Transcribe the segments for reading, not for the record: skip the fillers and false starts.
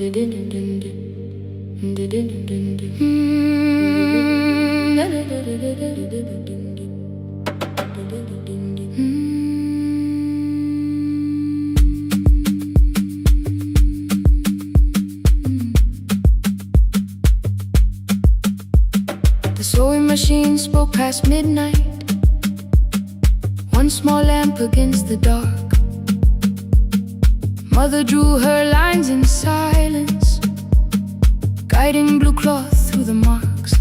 The sewing machine spoke past midnight, one small lamp against the dark. Mother drew her lines in silence, guiding blue cloth through the marks.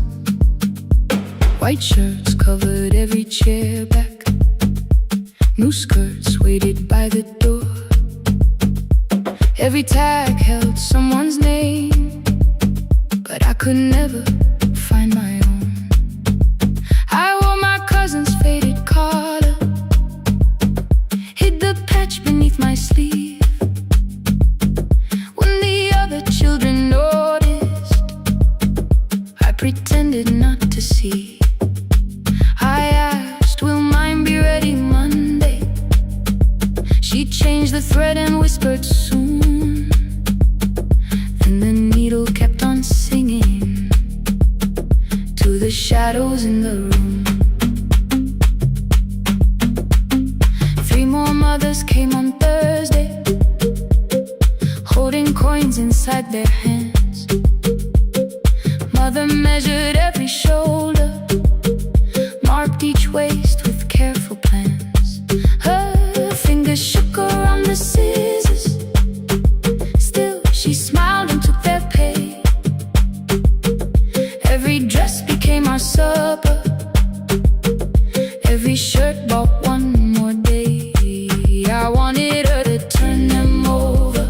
White shirts covered every chair back, new skirts waited by the door. Every tag held someone's name, but I could never find my own. I wore my cousin's faded collar, hid the patch beneath my sleeve. When the other children noticed, I pretended not to see. I asked, will mine be ready Monday? She changed the thread and whispered soon. Then the needle kept on singing to the shadows in the room. 3 more mothers came on Thursday, holding coins inside their hands. Mother measured every shoulder, marked each waist with careful plans. Her fingers shook around the scissors, still she smiled and took their pay. Every dress became our supper, every shirt bought one more day. I wanted her to turn them over,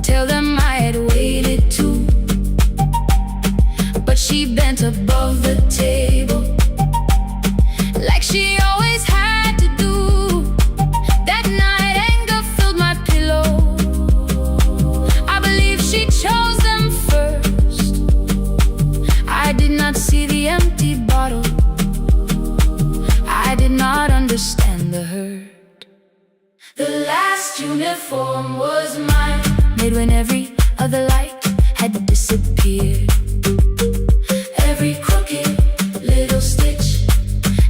tell them I had waited too. But she bent above the table, like she always had to do. That night anger filled my pillow, I believe she chose them first. I did not see the empty bottle, I did not understand the hurt. The last uniform was mine, made when every other light had disappeared. Every crooked little stitch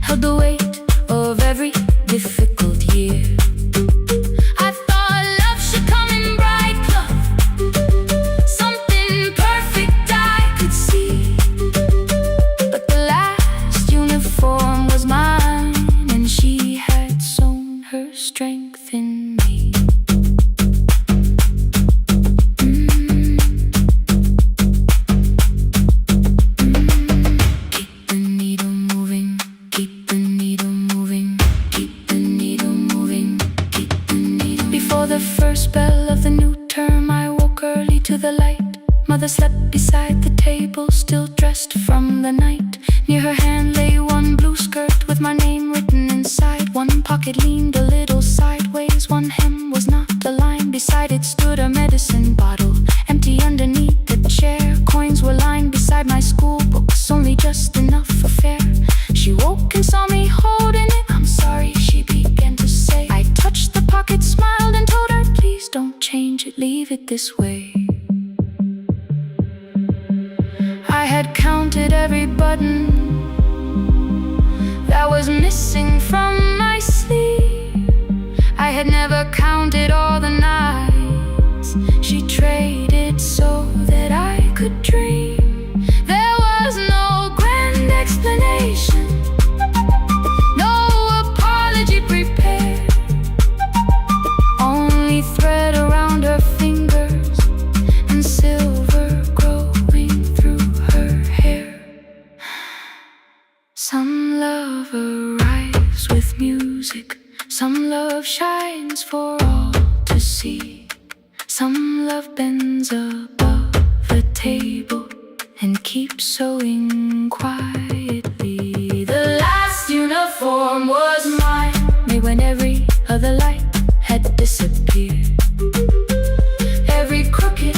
held the weight of every difficult year. I thought love should come in bright cloth, something perfect I could see. But the last uniform was mine, and she had sewn her strength in me. Keep the needle moving, keep the needle moving, keep the needle moving, keep the needle. Before the first bell of the new term, I woke early to the light. Mother slept beside the table, still dressed from the night. Near her hand lay one blue skirt with my name written inside. One pocket leaned a little sideways, one hem was not aligned. Beside it stood a medicine bottle, empty underneath the chair. Coins were lined beside my school books, only just enough for fare. She woke and saw me holding it. I'm sorry, she began to say. I touched the pocket, smiled and told her, please don't change it, leave it this way. I had counted every button that was missing from my sleeve. I had never counted all the nights she traded so that I could dream. There was no grand explanation, no apology prepared, only thread around her fingers and silver growing through her hair. Some love arrives with music, some love shines for all to see. Some love bends above the table and keeps sewing quietly. The last uniform was mine, made when every other light had disappeared. Every crooked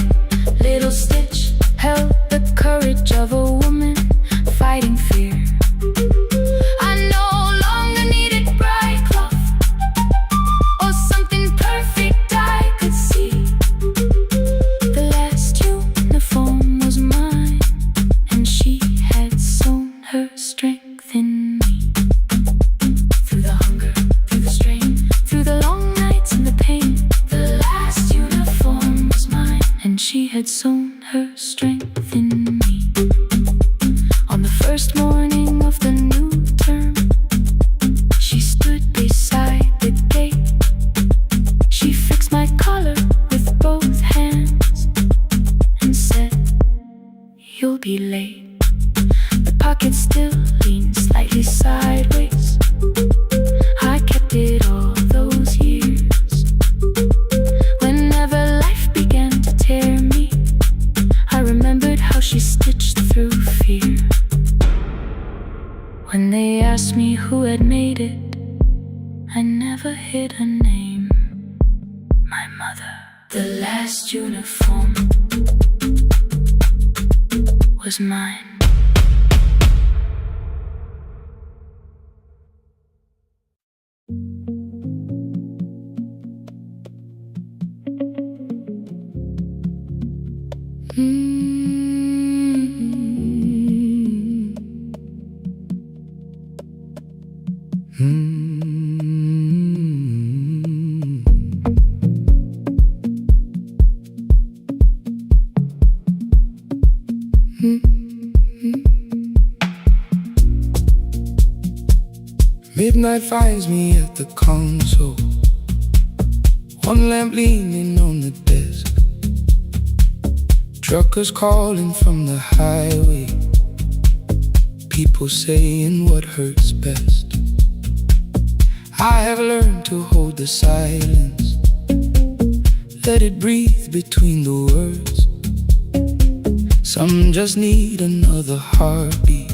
little stitch held the courage of a woman fighting fear. I no longer needed bright cloth or something perfect I could see. when she had sown her strength in me. On the first morning of the new term, she stood beside the gate. She fixed my collar with both hands and said, "You'll be late." The pocket still leaned slightly sideways. I kept it all those years. Whenever life began to tear me, I remembered how she stitched through fear. When they asked me who had made it, I never hid her name. My mother. The last uniform was mine. Midnight finds me at the console, one lamp leaning on the desk. Truckers calling from the highway, people saying what hurts best. I have learned to hold the silence, let it breathe between the words. Some just need another heartbeat,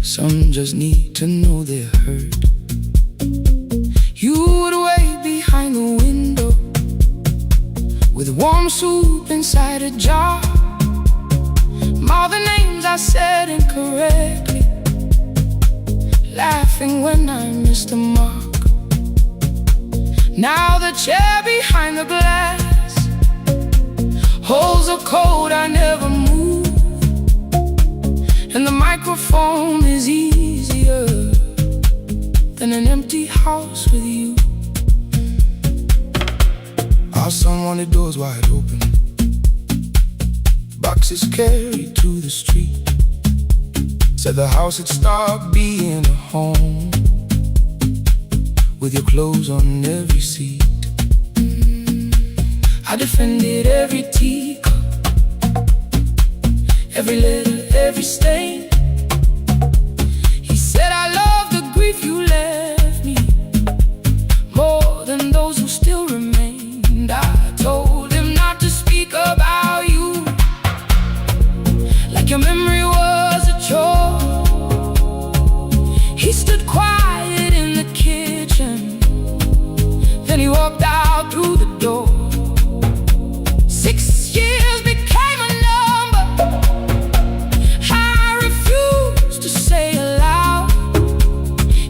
some just need to know they're heard. You would wait behind the window with warm soup inside a jar. All the names I said incorrectly, laughing when I missed the mark. Now the chair behind the glass holds a code I never moved, and the microphone is easier than an empty house with you. Our son wanted doors wide open, boxes carried to the street. Said the house had stopped being a home, with your clothes on every seat. I defended every teacup, every letter, every stain. He said I love the grief you left me more than those who still remained. I told him not to speak about you like your memory was a chore. He stood quiet in the kitchen, then he walked out through the door. 6 years became a number I refused to say aloud.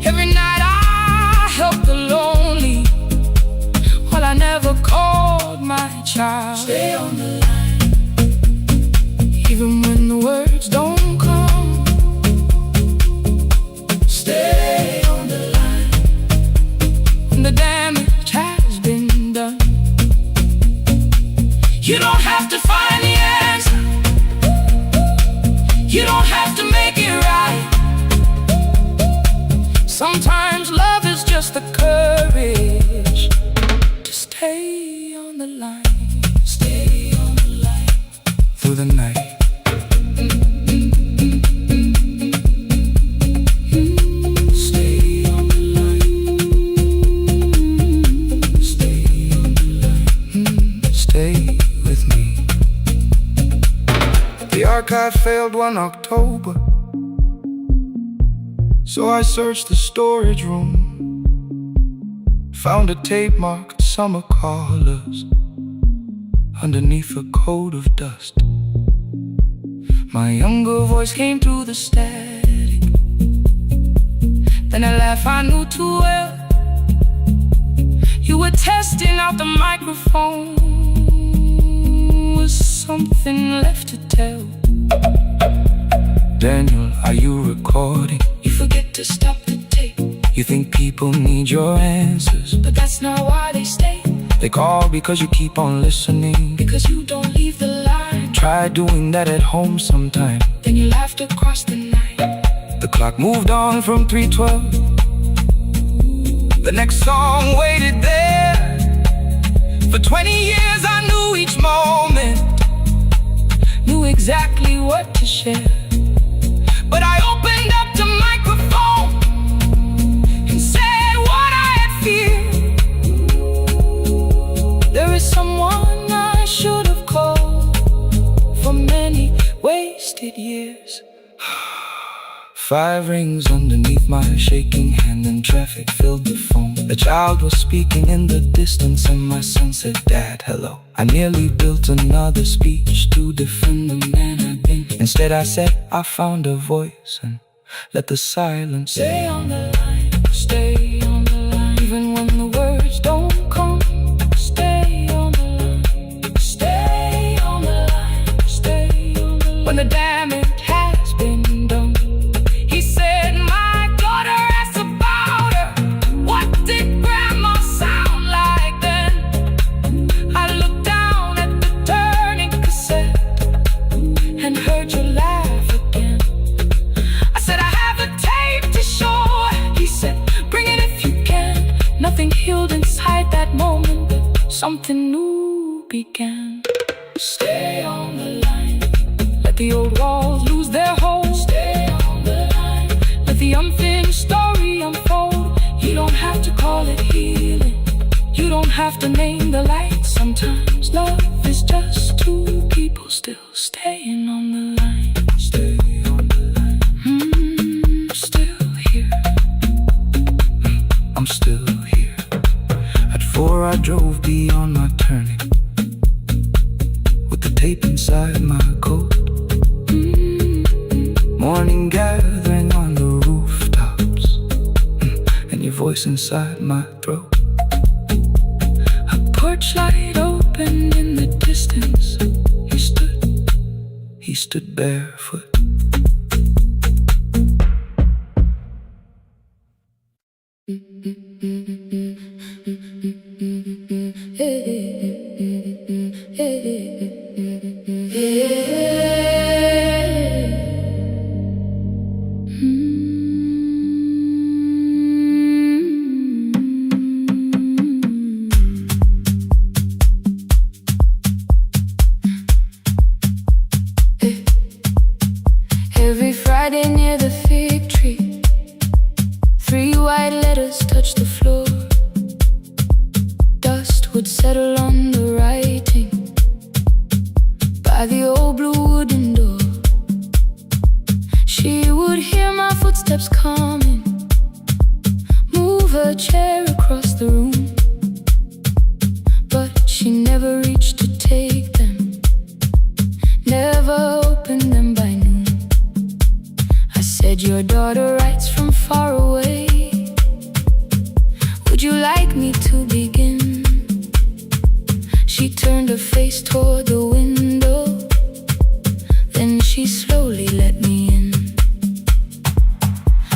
Every night I helped the lonely, while I never called my child. Stay on the line, even when the words don't come. Stay on the line, when the damage has been done. You don't have to find the answer, you don't have to make it right. Sometimes love is just the courage to stay on the line. Stay on the line through the night. Stay on the line. Stay on the line. Stay with me. The archive failed one October, so I searched the storage room, found a tape marked Summer Callers underneath a coat of dust. My younger voice came through the static, then a laugh I knew too well. You were testing out the microphone, was something left to tell. Daniel, are you recording? You forget to stop the tape. You think people need your answers, but that's not why they stay. They call because you keep on listening, because you don't leave the line. Try doing that at home sometime, then you laughed across the night. The clock moved on from 3:12. The next song waited there. For 20 years I knew each moment, knew exactly what to share. But I opened up the microphone and said what I had feared. There is someone I should have called for many wasted years. 5 rings underneath my shaking hand, and traffic filled the phone. A child was speaking in the distance, and my son said, "Dad, hello." I nearly built another speech to defend the man I've been. Instead I said, I found a voice, and let the silence stay on the line, stay on the line. Even when the words don't come, stay on the line, stay on the line, stay on the line. When the damage has been done, he said, "My daughter asked about her. What did grandma sound like then?" I looked down at the turning cassette and heard you laugh again. I said, "I have a tape to show." He said, "Bring it if you can." Nothing healed inside that moment, but something new began. Stay on the line, let the old walls lose their hold. Stay on the line, let the unfinished story unfold. You don't have to call it healing, you don't have to name the light. Sometimes love is just two people still staying on the line. Stay on the line. Still here. I'm still here. At 4 I drove beyond my turning, with the tape inside my coat. Morning gathering on the rooftops, and your voice inside my throat. A porch light opened in the distance. He stood barefoot. Every Friday near the fig tree, 3 white letters touched the floor. Dust would settle on the writing by the old blue wooden door. She would hear my footsteps coming, move her chair across the room, but she never reached to take them, never opened them by noon. I said, "Your daughter writes from far away. Would you like me to begin?" She turned her face toward the window, then she slowly let me in.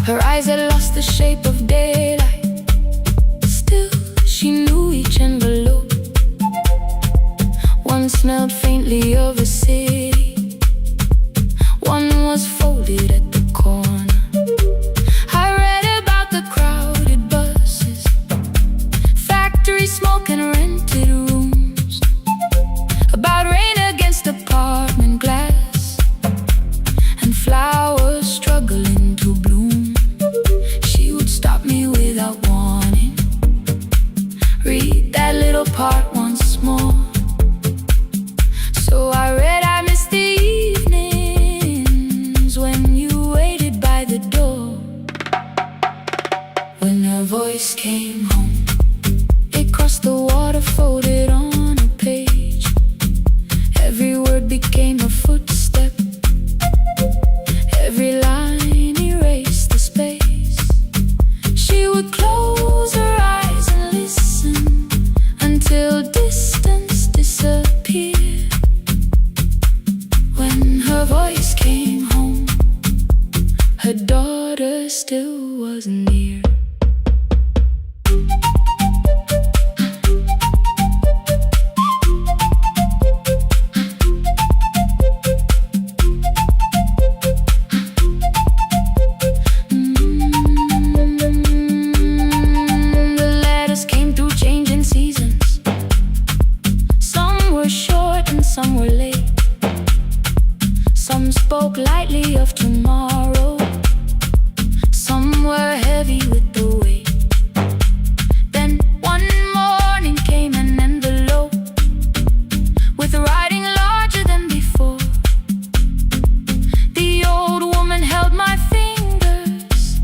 Her eyes had lost the shape of daylight, still she knew each envelope. One smelled faintly of a city, one was folded at the corner. I read about the crowded buses, factory smoke and rented rooms, about rain against apartment glass and flowers struggling to bloom. She would stop me without warning, read that little part once more. So I read, "I miss the evenings when you some were late. Some spoke lightly of tomorrow. Some were heavy with the weight. Then one morning came an envelope with writing larger than before. The old woman held my fingers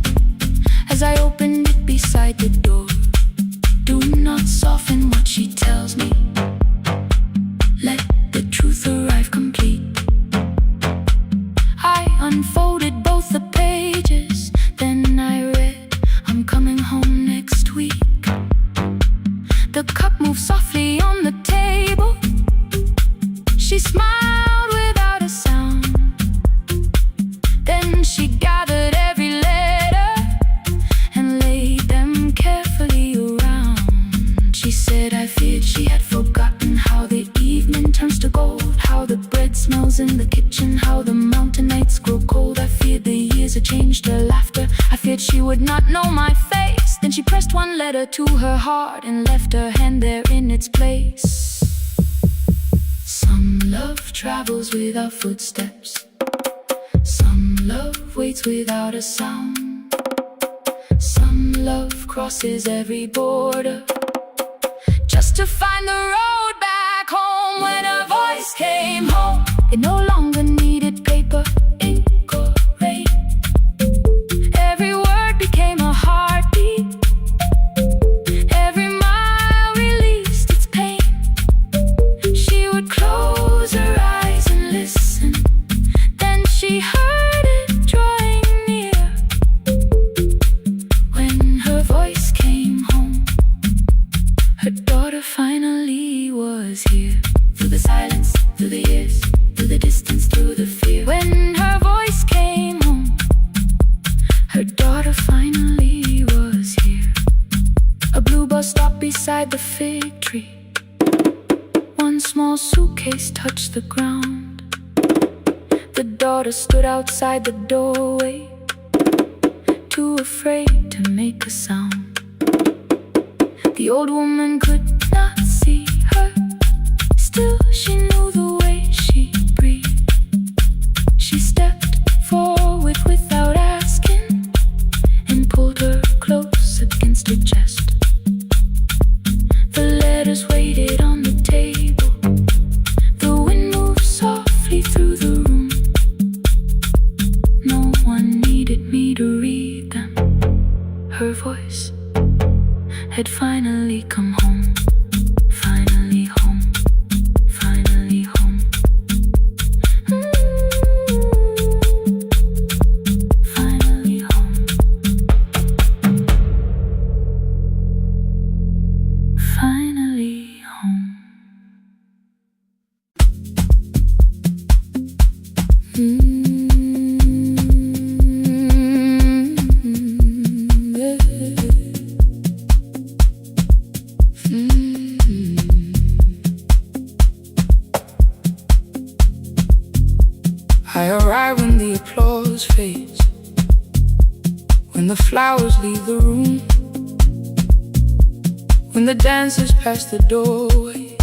as I opened it beside the door. Do not soften what she tells me. Let the truth arrive complete. I unfolded both the pages, then I read, I'm coming home next week. The cup moved softly on the table. She smiled without a sound. Then she gathered every letter and laid them carefully around. She said I feared she had forgotten how the evening turns to gold, how the bread smells in the kitchen, how the mountain nights grow cold. I feared the years had changed her laughter. I feared she would not know my face. Then she pressed one letter to her heart and left her hand there in its place. Some love travels without footsteps. Some love waits without a sound. Some love crosses every border just to find the road back home. When her voice came home, it no longer needed paper, ink or rain. Every word became a heartbeat. Every mile released its pain. She would close her eyes and listen. Then she heard it drawing near. When her voice came home, her daughter finally was here. Through the silence, through the years, through the distance, through the fear. When her voice came home, her daughter finally was here. A blue bus stopped beside the fig tree. One small suitcase touched the ground. The daughter stood outside the doorway, too afraid to make a sound. The old woman could not see her. Still she knew the way she breathed. She stepped forward without asking and pulled her close against her chest. The letters waited on the table. The wind moved softly through the room. No one needed me to read them. Her voice had finally come home. Finally home. Finally home. Finally home. Finally home. I arrive when the applause fades, when the flowers leave the room, when the dancers pass the doorway,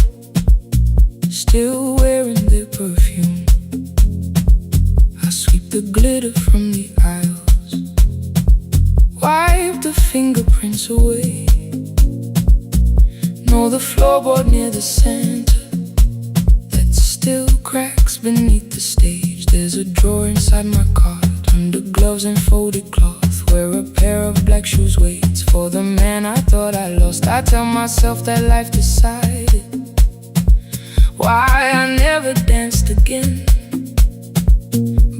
still wearing their perfume. I sweep the glitter from the aisles, wipe the fingerprints away. Know the floorboard near the center that still cracks beneath the stage. There's a drawer inside my cart, under gloves and folded cloth, where a pair of black shoes waits for the man I thought I lost. I tell myself that life decided why I never danced again.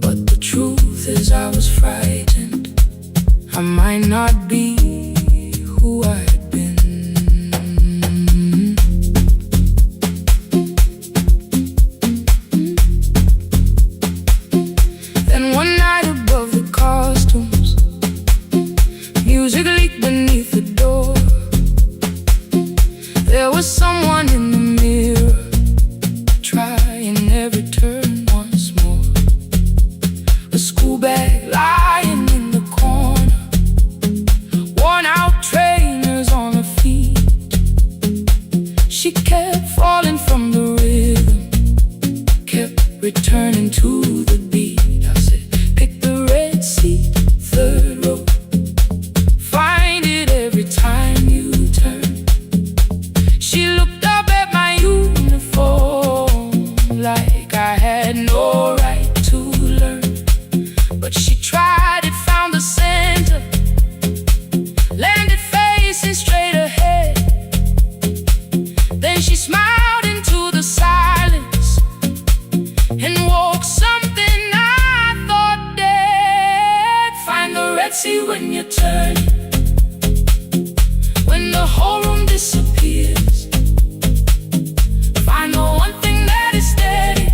But the truth is I was frightened. I might not be who I had been. Then one night above the costumes, music leaked beneath the door. There was someone in the mirror, trying every turn once more. A school bag lying in the corner, worn out trainers on her feet. She kept falling from the rhythm, to the beat. I said, pick the red seat, third row. Find it every time you turn. She looked up at my uniform like I had no right to learn. But she tried it, found the center, landed facing straight ahead. Then she smiled into the silence and woke something I thought dead. Find the red sea when you turn, when the whole room disappears. Find the one thing that is steady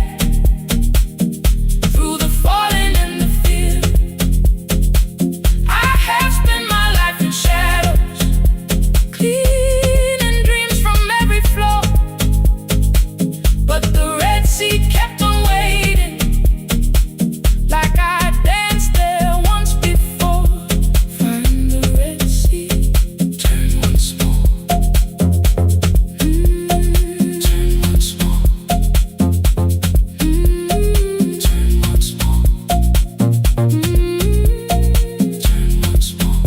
through the falling and the fear. I have spent my life in shadows, cleaning dreams from every floor. But the red sea kept on waiting, like I danced there once before. Find the red sea, turn once more. Turn once more. Turn once more. Turn once more.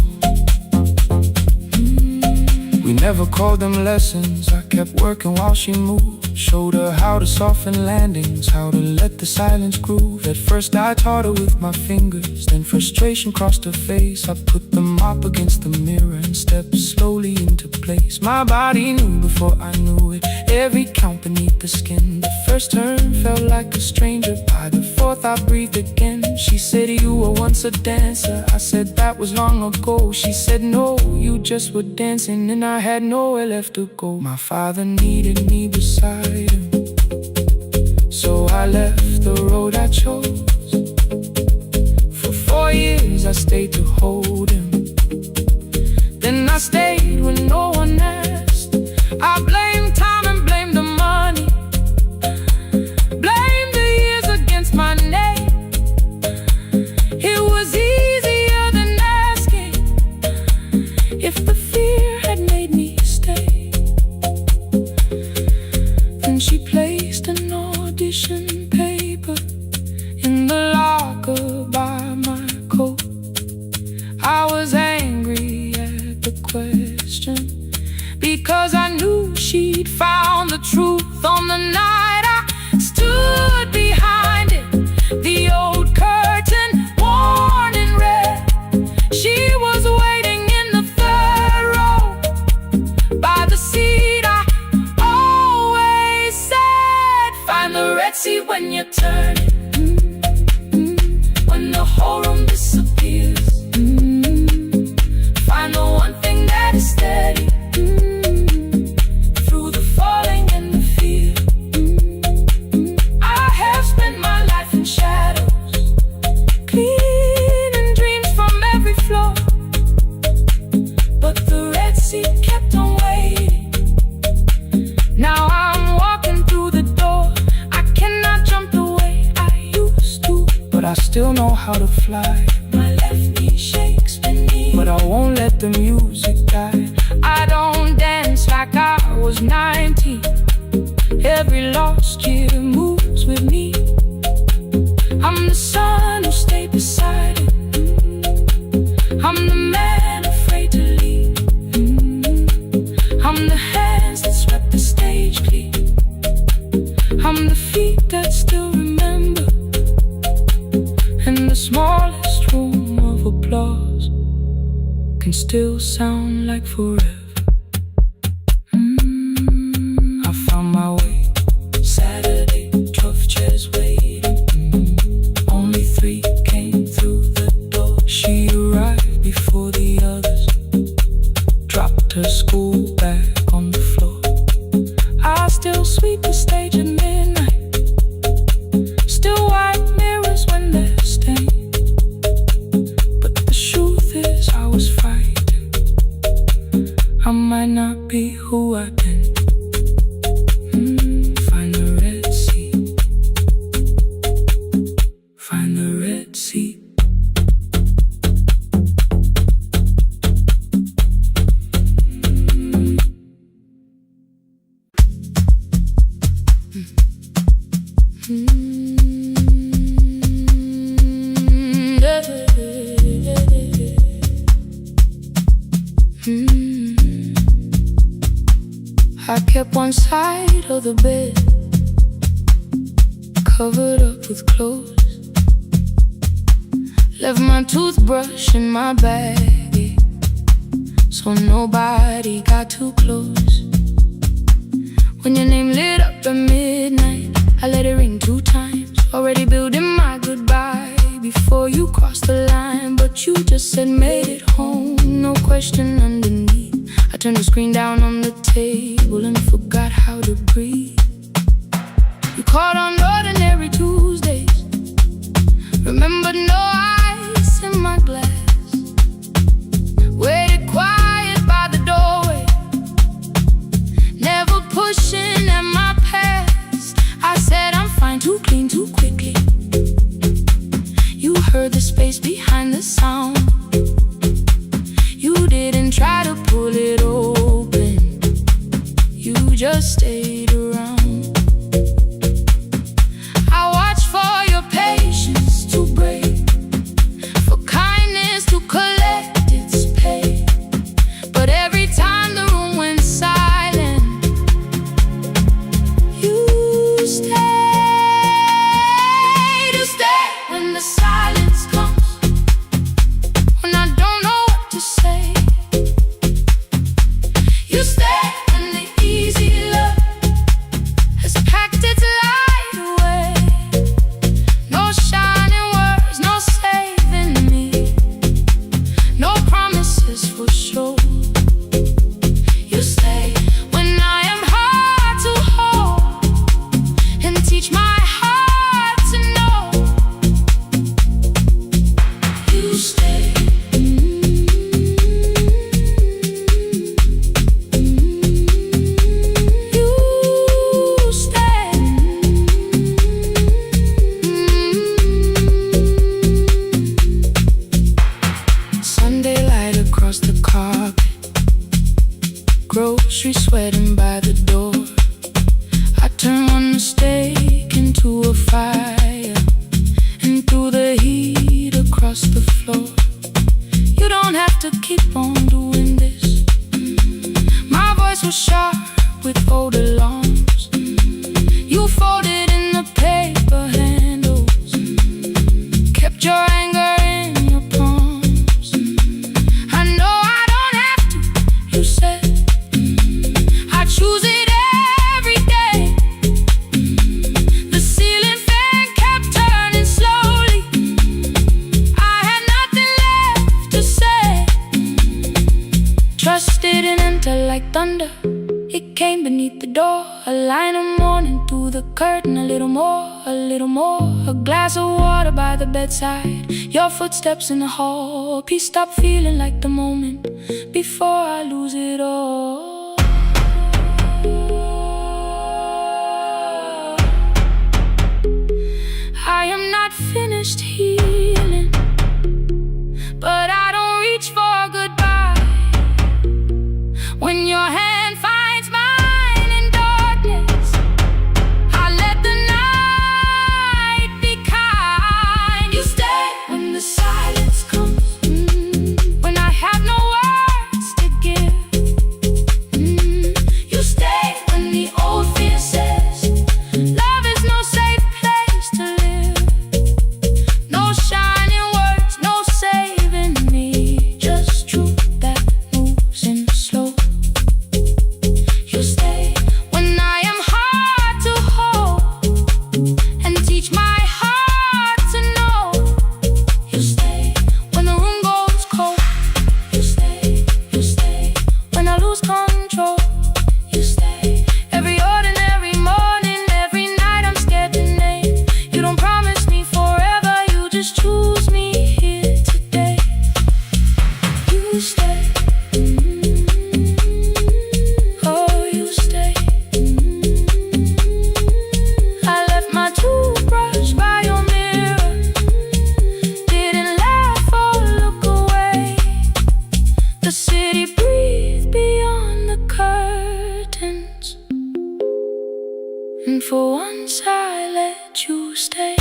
We never called them lessons. I kept working while she moved. Showed her how to soften landings, how to let the silence groove. At first I taught her with my fingers, then frustration crossed her face. I put the mop against the mirror and stepped slowly into place. My body knew before I knew it, every count beneath the skin. The first turn felt like a stranger, by the fourth I breathed again. She said, you were once a dancer. I said, that was long ago. She said, no, you just were dancing, and I had nowhere left to go. My father needed me beside him, so I left the road I chose. For 4 years I stayed to hold him, then I stayed when no one asked. I blamed time and blamed the money, blamed the years against my name. It was easier than asking if the fear had made me stay. Then she placed an audition paper in the locker by my coat. I was angry at the question, because I knew she'd found the truth on the night I stood behind it. The old curtain worn in red. She was waiting in the third row by the seat I always said. Find the red sea when you turn it, when the whole room disappears. Find the one thing that is steady through the falling and the fear. I have spent my life in shadows, cleaning dreams from every floor. But the red sea kept on waiting. Now I'm walking through the door. I cannot jump the way I used to, but I still know how to fly. My left knee shakes beneath, but I won't let the music die. I don't dance like I was 19. Every lost year moves with me. I'm the son who stayed beside it. I'm the man afraid to leave. I'm the hands that swept the stage clean. I'm the feet that still remember, and the smallest room of applause can still sound like forever. I found my way. Saturday, 12 chairs waiting. Only 3 came through the door. She arrived before the others, dropped her school bag on the floor. I still sweep the stage at midnight, still wipe mirrors when they're stained. But the truth is I was frightened. I might not be who I've been. Find the red sea. Find the red sea. I kept one side of the bed covered up with clothes. Left my toothbrush in my bag, so nobody got too close. When your name lit up at midnight, I let it ring 2 times. Already building my goodbye before you crossed the line, but you just said made it home, no question underneath. I turned the screen down on the table and forgot how to breathe. You called on ordinary Tuesdays, remembered no ice in my glass. Waited quiet by the doorway, never pushing at my past. I said I'm fine, too clean, too quickly. You heard the space behind the sound. You didn't try to pull it open, you just stayed around. I watched for your patience to break, for kindness to collect its pay. But every time the room went silent, you stayed. You stayed when the silence comes, when I don't know what to say. You stay when the easy love has packed its light away. No shining words, no saving me, no promises for sure. You stay when I am hard to hold and teach my heart to know. You stay. Sunday light across the carpet, grocery sweating by the door. I turn one mistake into a fire, and through the heat across the floor. You don't have to keep on doing this. My voice was sharp with old alarms. You folded in the paper handles, kept your anger in your palms. I know I don't have to, you said. I choose it every day. The ceiling fan kept turning slowly. I had nothing left to say. Trusted and enter like thunder. It came beneath the door, a line of mourning through the curtain. A little more, a little more. A glass of water by the bedside, your footsteps in the hall. Peace stopped feeling like the moment before I lose it all. I am not finished healing, but I don't reach for goodbye. When your hand finds mine in darkness, I let the night be kind. You stay when the silence comes, when I have no words to give. You stay when the old fear says love is no safe place to live. No shining words, no saving me, just truth that moves in slow. You stay when I am hard to hold and teach my heart to know. You stay when the room goes cold. You stay when I lose control. You stay every ordinary morning, every night I'm scared to name. You don't promise me forever, you just choose me here today. You stay. Oh, you stay. I left my toothbrush by your mirror, didn't laugh or look away. The city breathed beyond the curtains, and for once I let you stay.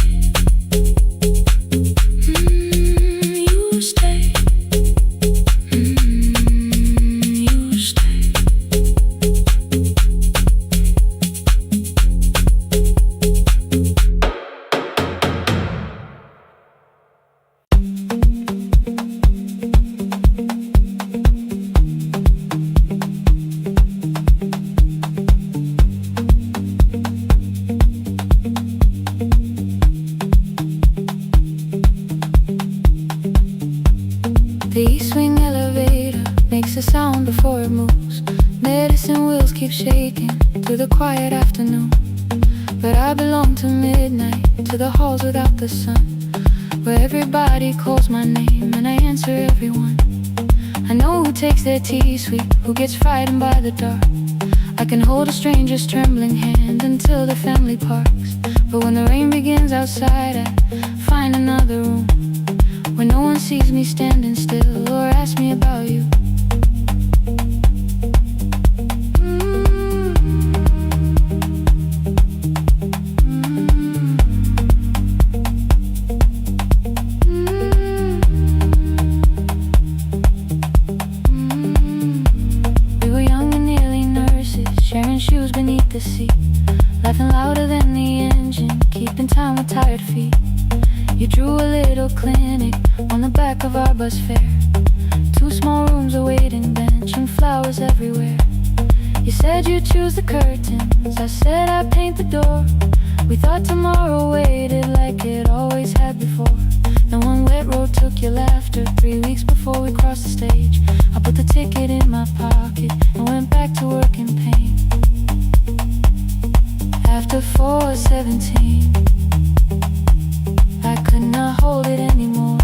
the quiet afternoon. But I belong to midnight, to the halls without the sun, where everybody calls my name and I answer everyone. I know who takes their tea sweet, who gets frightened by the dark. I can hold a stranger's trembling hand until the family parks. But when the rain begins outside, I find another room where no one sees me standing still or asks me about you. Sharing shoes beneath the seat, laughing louder than the engine, keeping time with tired feet. You drew a little clinic on the back of our bus fare. 2 small rooms, a waiting bench, and flowers everywhere. You said you'd choose the curtains, I said I'd paint the door. We thought tomorrow waited like it always had before. Then one wet road took your laughter. 3 weeks before we crossed the stage, I put the ticket in my pocket and went back to work in pain. After 4:17, I could not hold it anymore.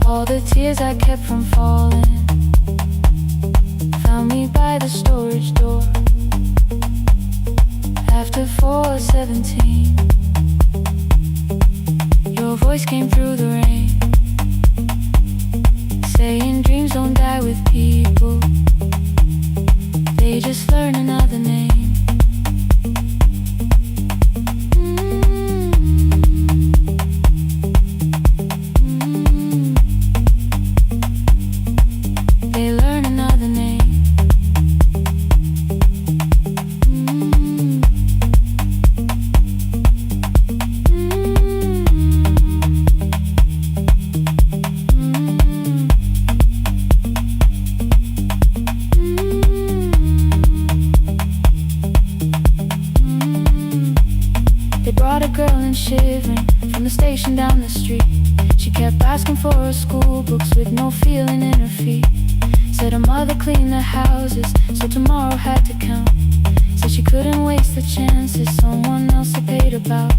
All the tears I kept from falling found me by the storage door. After 4:17, your voice came through the rain, saying dreams don't die with people, they just learn another name. They learn another name. They brought a girl in shivering from the station down the street. She kept asking for her school books with no feeling in her feet. Said her mother cleaned the houses, so tomorrow had to count. Said she couldn't waste the chances someone else had paid about.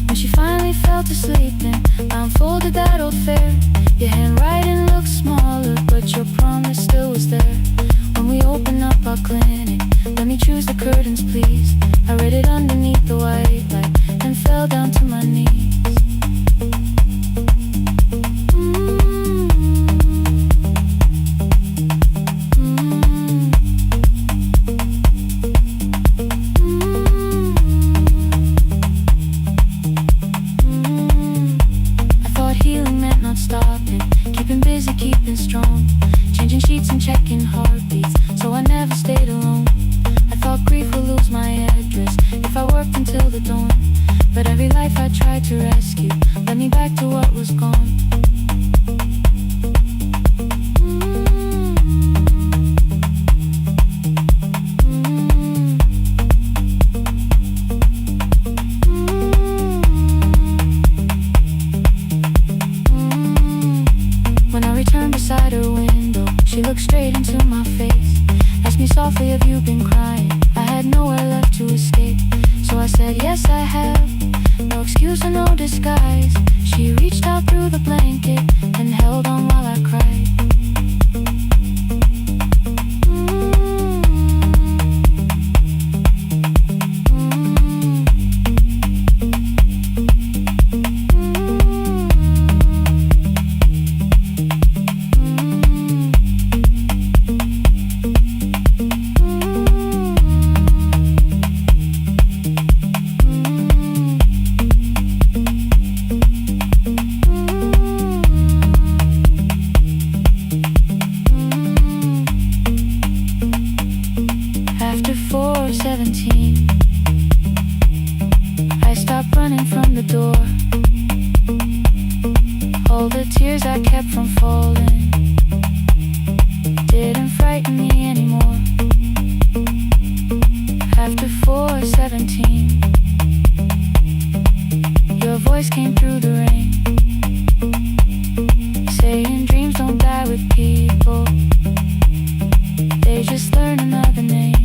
When she finally fell to sleep, then I unfolded that old fare. Your handwriting looked smaller, but your promise still was there. When we opened up our clinic, let me choose the curtains please. I read it underneath the white light and fell down to my knees. I thought healing meant not stopping, keeping busy, keeping strong, changing sheets and checking heartbeats, so I never stayed alone. I thought grief would lose my address if I worked until the dawn. But every life I tried to rescue led me back to what was gone. When I returned beside her window, she looked straight into my face, asked me softly, have you been crying? I had nowhere left to escape, so I said, yes I have, no excuse or no disguise. She reached out through the blanket and held on while I cried. After 4:17, I stopped running from the door. All the tears I kept from falling didn't frighten me anymore. After 4:17, your voice came through the rain, saying dreams don't die with people, they just learn another name.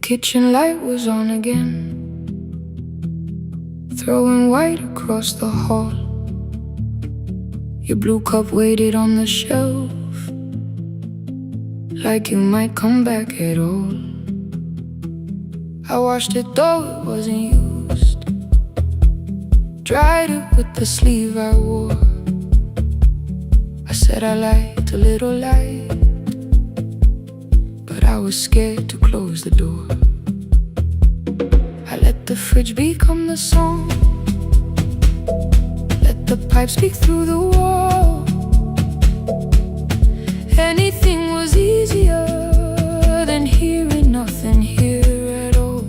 kitchen light was on again, throwing white across the hall. Your blue cup waited on the shelf, like you might come back at all. I washed it though it wasn't used, dried it with the sleeve I wore. I said I liked a little light, but I was scared to close the door. I let the fridge become the song, let the pipe speak through the wall. Anything was easier than hearing nothing here at all.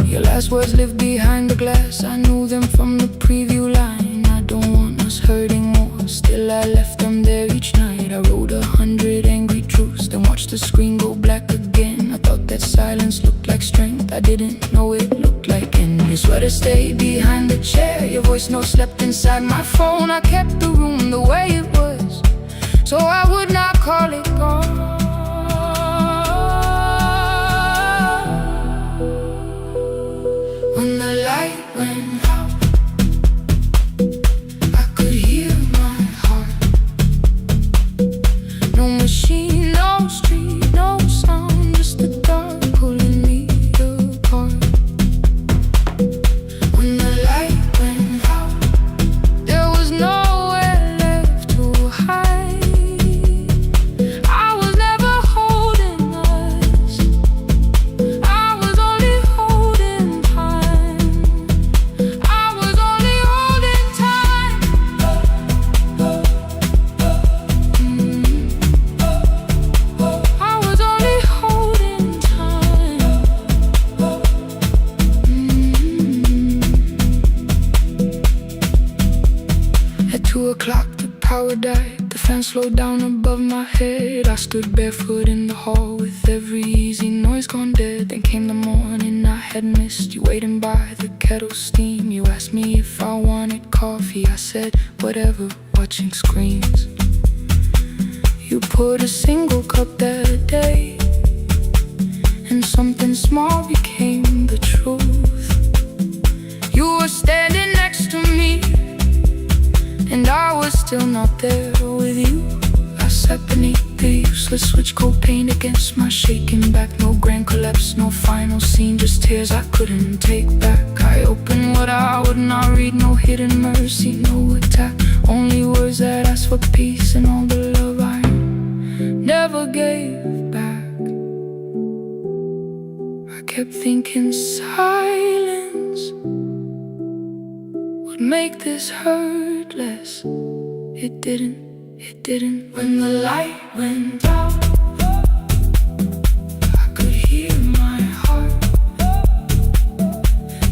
Your last words lived behind the glass, I knew them from the preview line. I don't want us hurting more, still I left them there each night. I wrote 100 angry truths, then watched the screen go black again. I thought that silence looked like strength, I didn't know it looked like end. Your sweater stayed behind the chair, your voice note slept inside my phone. I kept the room the way it was, so I would not call it gone. When the light went out, I could hear my heart. No machine, no street, no sound, just the dark pulling me apart. When the light went out, there was nowhere left to hide. I was never holding us, I was only holding time. I was only holding time. I was only holding time. At 2 o'clock the power died, the fan slowed down above my head. I stood barefoot in the hall with every easy noise gone dead. Then came the morning I had missed, you waiting by the kettle steam. You asked me if I wanted coffee, I said whatever, watching screens. You poured a single cup that day, and something small became the truth. You were standing next to me, and I was still not there with you. I sat beneath the useless switch, cold paint against my shaking back. No grand collapse, no final scene, just tears I couldn't take back. I opened what I would not read, no hidden mercy, no attack, only words that asked for peace and all the love I never gave back. I kept thinking silence would make this hurt less. It didn't. When the light went out, I could hear my heart.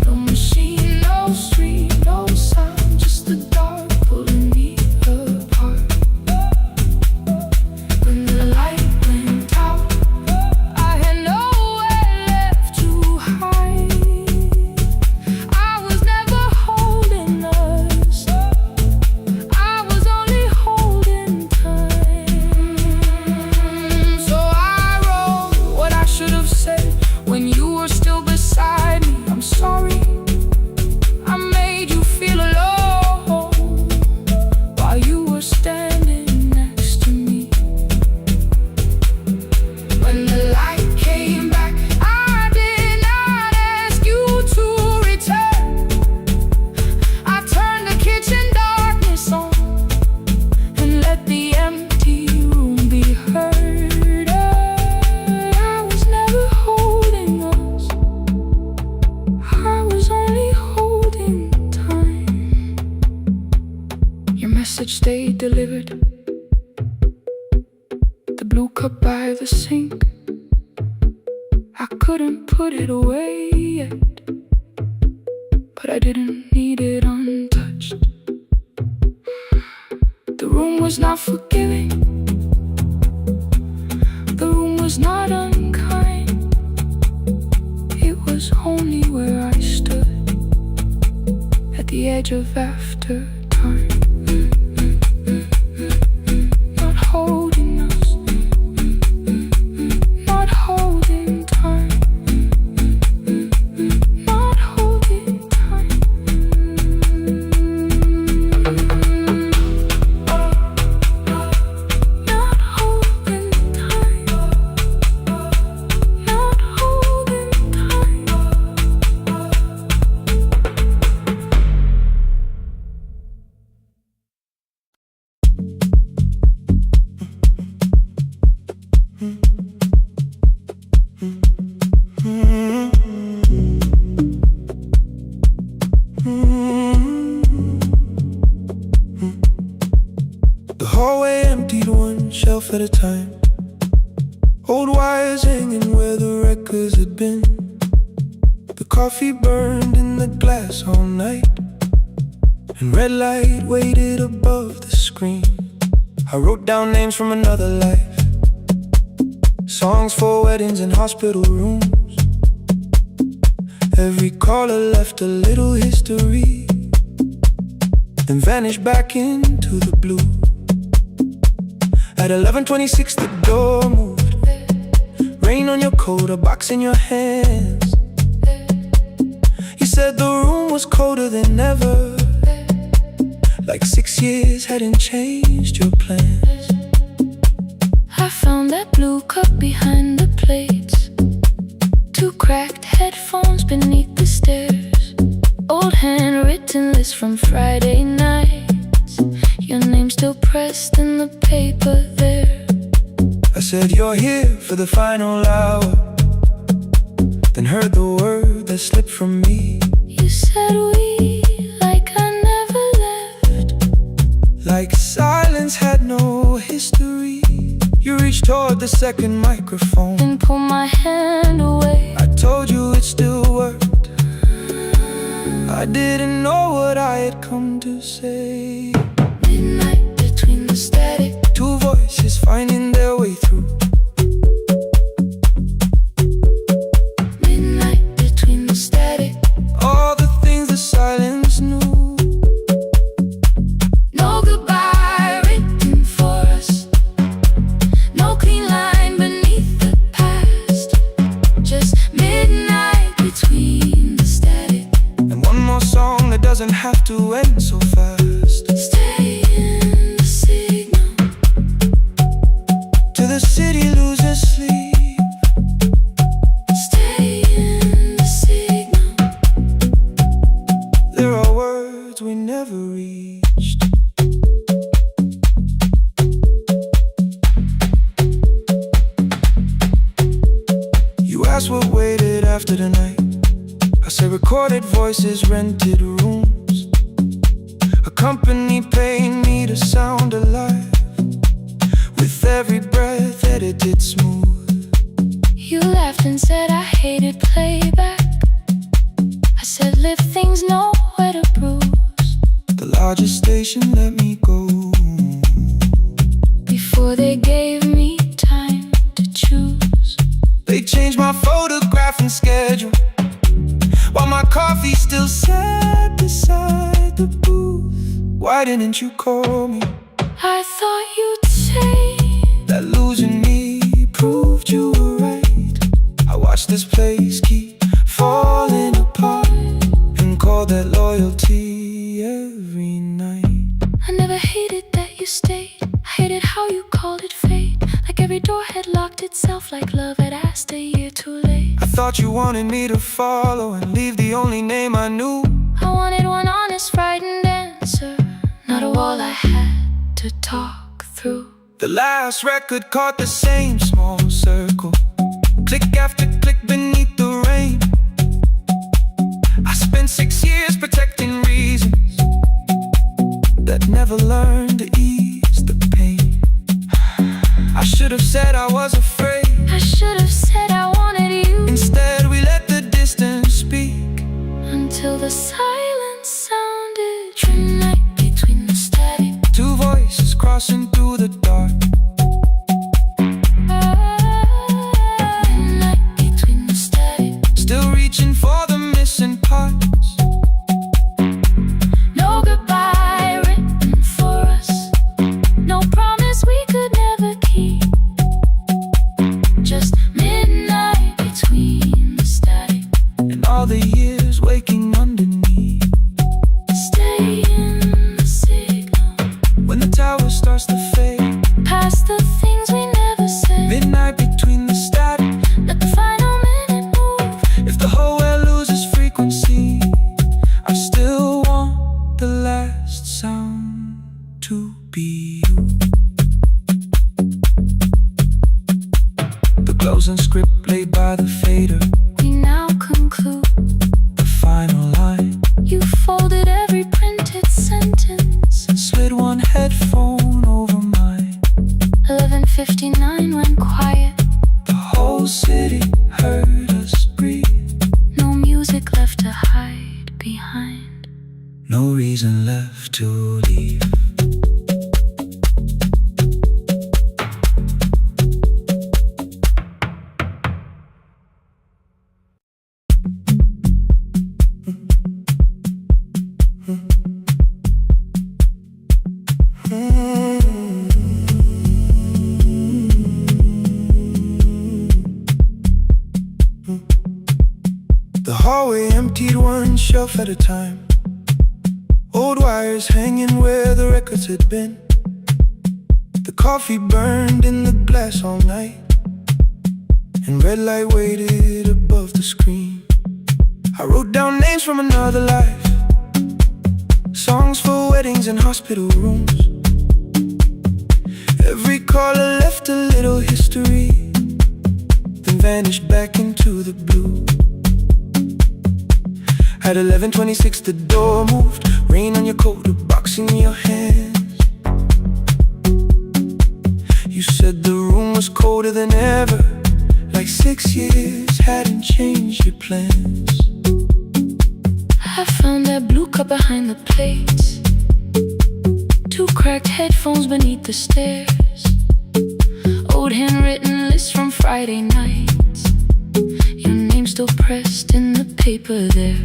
No machine, no street, no sound, just the dark pulling me apart. When the light went out, I had nowhere left to hide. I was never holding us, I was only holding time. So I wrote what I should have said when you were still beside me. I'm sorry I made you feel alone while you were standing next to me. When the light came back, I did not ask you to return. I turned the kitchen darkness on and let the empty room be heard. I was never holding us, I was only holding time. Your message stayed delivered, the blue cup by the sink. I couldn't put it away yet, but I didn't need it untouched. The room was not forgiving, the room was not unkind. It was only where I stood at the edge of after time. Not holding us, myself at a time. Old wires hanging where the records had been. The coffee burned in the glass all night, and red light waited above the screen. I wrote down names from another life, songs for weddings and hospital rooms. Every caller left a little history, then vanished back into the blue. At 11:26 the door moved. Rain on your coat, a box in your hands. You said the room was colder than ever, like 6 years hadn't changed your plans. I found that blue cup behind the plates, 2 cracked headphones beneath the stairs, old handwritten list from Friday nights, your name still pressed in the paper there. I said you're here for the final hour, then heard the word that slipped from me. You said we, like I never left, like silence had no history. You reached toward the second microphone then pulled my hand away. I told you it still worked. I didn't know what I had come to say. Midnight between the static, 2 voices finding their way through. midnight between the static. All the things the silence knew. No goodbye written for us, no clean line beneath the past, just midnight between the static. And one more song that doesn't have to end so fast. Stay in the signal, Till the city loses sleep. stay in the signal. There are words we never reached. You asked what waited after the night. I say recorded voices, rented rooms, a company paying me to sound alive, with every breath edited smooth. You laughed and said I hated playback. I said live things nowhere to bruise. The largest station let me go. Before they gave me time to choose, They changed my photograph and schedule, while my coffee still sat beside the booth. Why didn't you call me? I thought you'd say That losing me proved you were right. I watched this place keep falling apart, and called that loyalty every night. I never hated that you stayed. I hated how you called it fate, like every door had locked itself, like love had asked a year too late. I thought you wanted me to follow and leave the only name I knew. I wanted one honest, frightened answer, not a wall I had to talk through. The last record caught the same small circle, click after click beneath the rain. I spent 6 years protecting reasons that never learned to ease the pain. I should have said I was afraid. I should have said I wanted you. Instead we let the distance speak, Until the silence sounded. Midnight between the static, 2 voices crossing through the dark. midnight between the static. Still reaching for the missing parts. No goodbye written for us, no promise we could never keep, just midnight between the static. And all the years waking underneath. Stay in the signal, When the tower starts to fade, past the things we never said. midnight between the static. Let the final minute move. If the whole world loses frequency, I still want the last sound to be you. The closing script laid by the fader, We now conclude. the final line. You folded every printed sentence, And slid one headphone over mine. a 11:59 went quiet. The whole city heard us breathe. No music left to hide behind. No reason left to leave. The hallway emptied one shelf at a time. Old wires hanging where the records had been. The coffee burned in the glass all night, and red light waited above the screen. I wrote down names from another life, songs for weddings and hospital rooms. Every caller left a little history, then vanished back into the blue. At 11:26 the door moved. Rain on your coat, a box in your hands. You said the room was colder than ever, like 6 years hadn't changed your plans. I found that blue cup behind the plates, 2 cracked headphones beneath the stairs, old handwritten lists from Friday nights, your name still pressed in the paper there.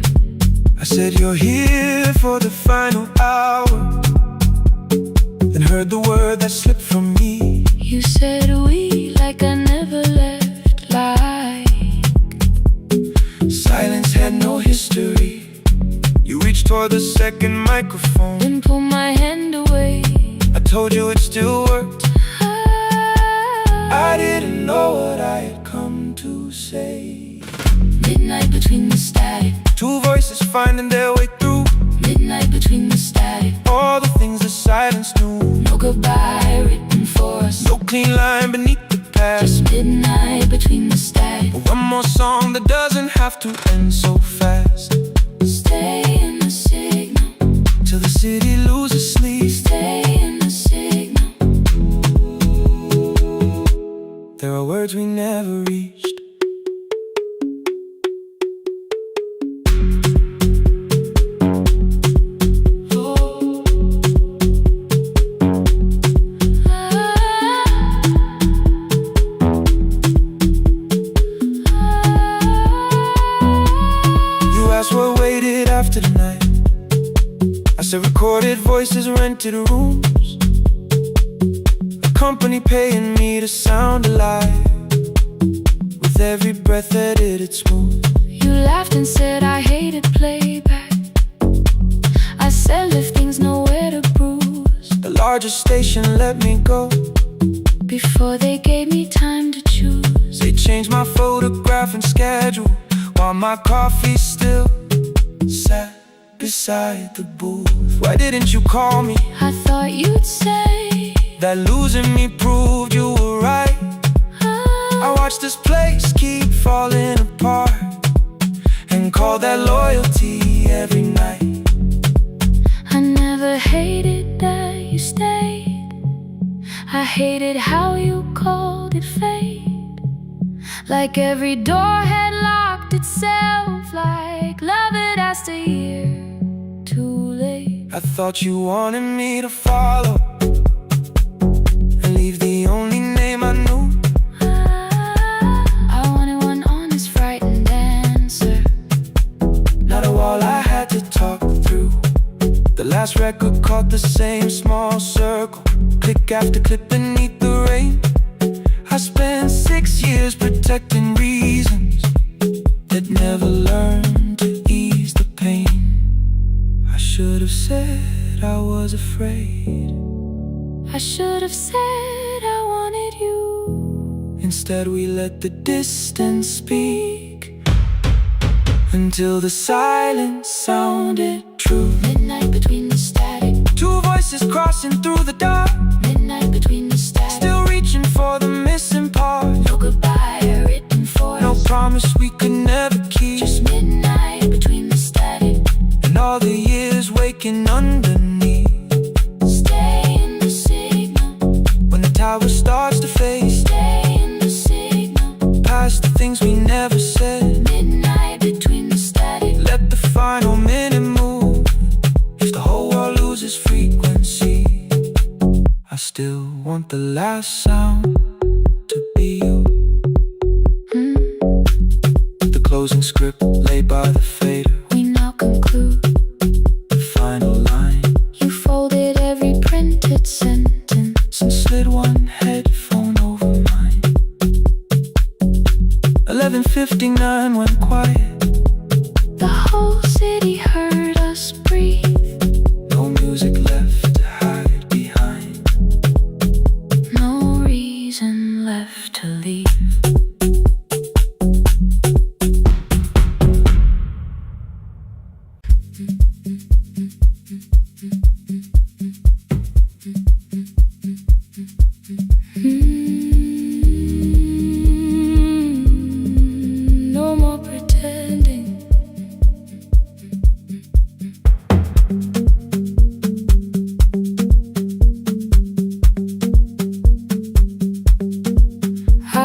I said you're here for the final hour, then heard the word that slipped from me. You said we like I never left, like silence had no history. You reached toward the second microphone, then pulled my hand away. I told you it still worked. I didn't know what I had come to say. Midnight between the static, 2 voices finding their way through. midnight between the static, All the things the silence knew. no goodbye written for us, No clean line beneath the past. just midnight between the static. But one more song that doesn't have to end so fast. Stay in the signal, Till the city loses sleep. stay in the signal. There are words we never reached. What waited after the night? I said recorded voices, rented rooms, a company paying me to sound alive, with every breath edited smooth. You laughed and said I hated playback. I said lifting's nowhere to bruise. The largest station let me go Before they gave me time to choose. They changed my photograph and schedule, while my coffee still sat beside the booth. Why didn't you call me? I thought you'd say that losing me proved you were right. I watched this place keep falling apart, and call that loyalty every night. I never hated that you stayed. I hated how you called it fate, like every door had locked itself, like love had asked a year too late. I thought you wanted me to follow and leave the only name I knew. I wanted one honest, frightened answer, not a wall I had to talk through. The last record caught the same small circle, click after click beneath the rain. I spent 6 years protecting reasons that never learned to ease the pain. I should have said I was afraid. I should have said I wanted you. Instead we let the distance speak, until the silence sounded true. Midnight between the static, 2 voices crossing through the dark, midnight between the static, still reaching for the missing part. no goodbye written for No us, promise we could never keep. just midnight between the static, And all the years waking underneath. stay in the signal, When the tower starts to face. Stay in the signal, Past the things we never said. midnight between the static. Let the final minute move. If the whole world loses frequency, I still want the last sound to be you. The closing script laid by the fader. We now conclude. The final line. You folded every printed sentence and slid one headphone over mine. 11:59 went quiet. The whole city heard us breathe. No music left to hide behind. No reason left to leave. No more pretending.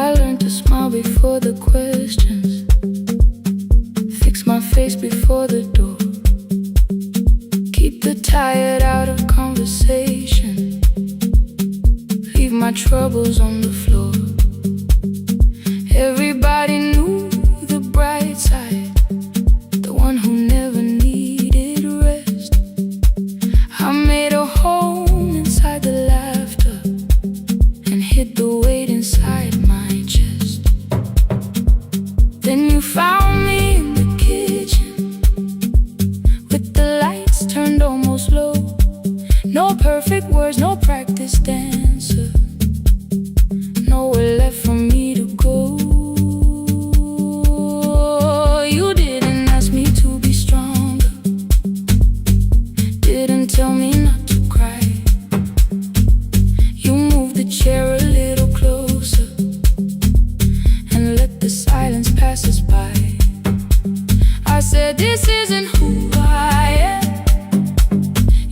I learned to smile before the questions, fix my face before the door, keep the tired out of conversation, leave my troubles on the floor. Everybody knew the bright side, the one who never needed rest. I made a home inside the laughter and hid the weight inside my chest. Then you found me in the kitchen with the lights turned almost low. No perfect words, no practice dancer, nowhere left for me to go. You didn't ask me to be stronger, didn't tell me not to cry. You moved the chair a little closer and let the silence pass us by. I said, this isn't who I am.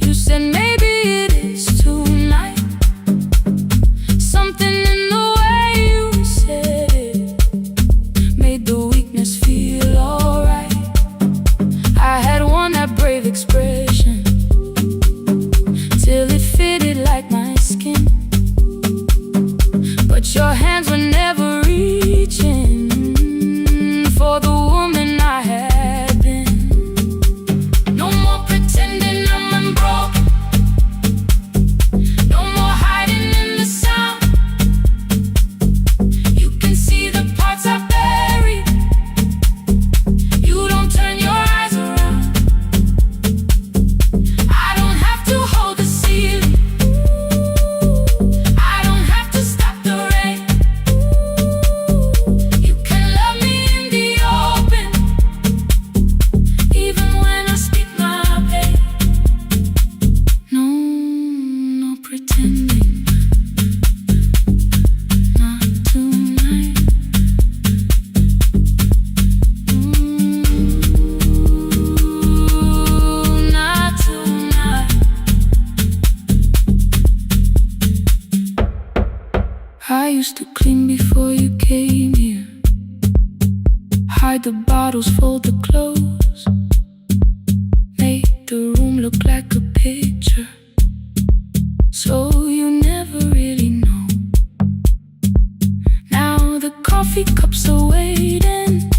You said, maybe it is tonight. Something in the way you said it made the weakness feel alright. I had worn that brave expression till it fitted like my skin, but your hands were never reaching for the woman I had been. No more pretending I'm unbroken, no more hiding in the sound. You can see the parts I buried. You don't turn your eyes around. I don't have to hold the ceiling, I don't have to stop the rain. You can love me in the open, even when I speak my pain. No pretending, not tonight. Not tonight. I used to clean before you came here, hide the bottles, fold the clothes, make the room look like a picture, so you never really know. Now the coffee cups are waiting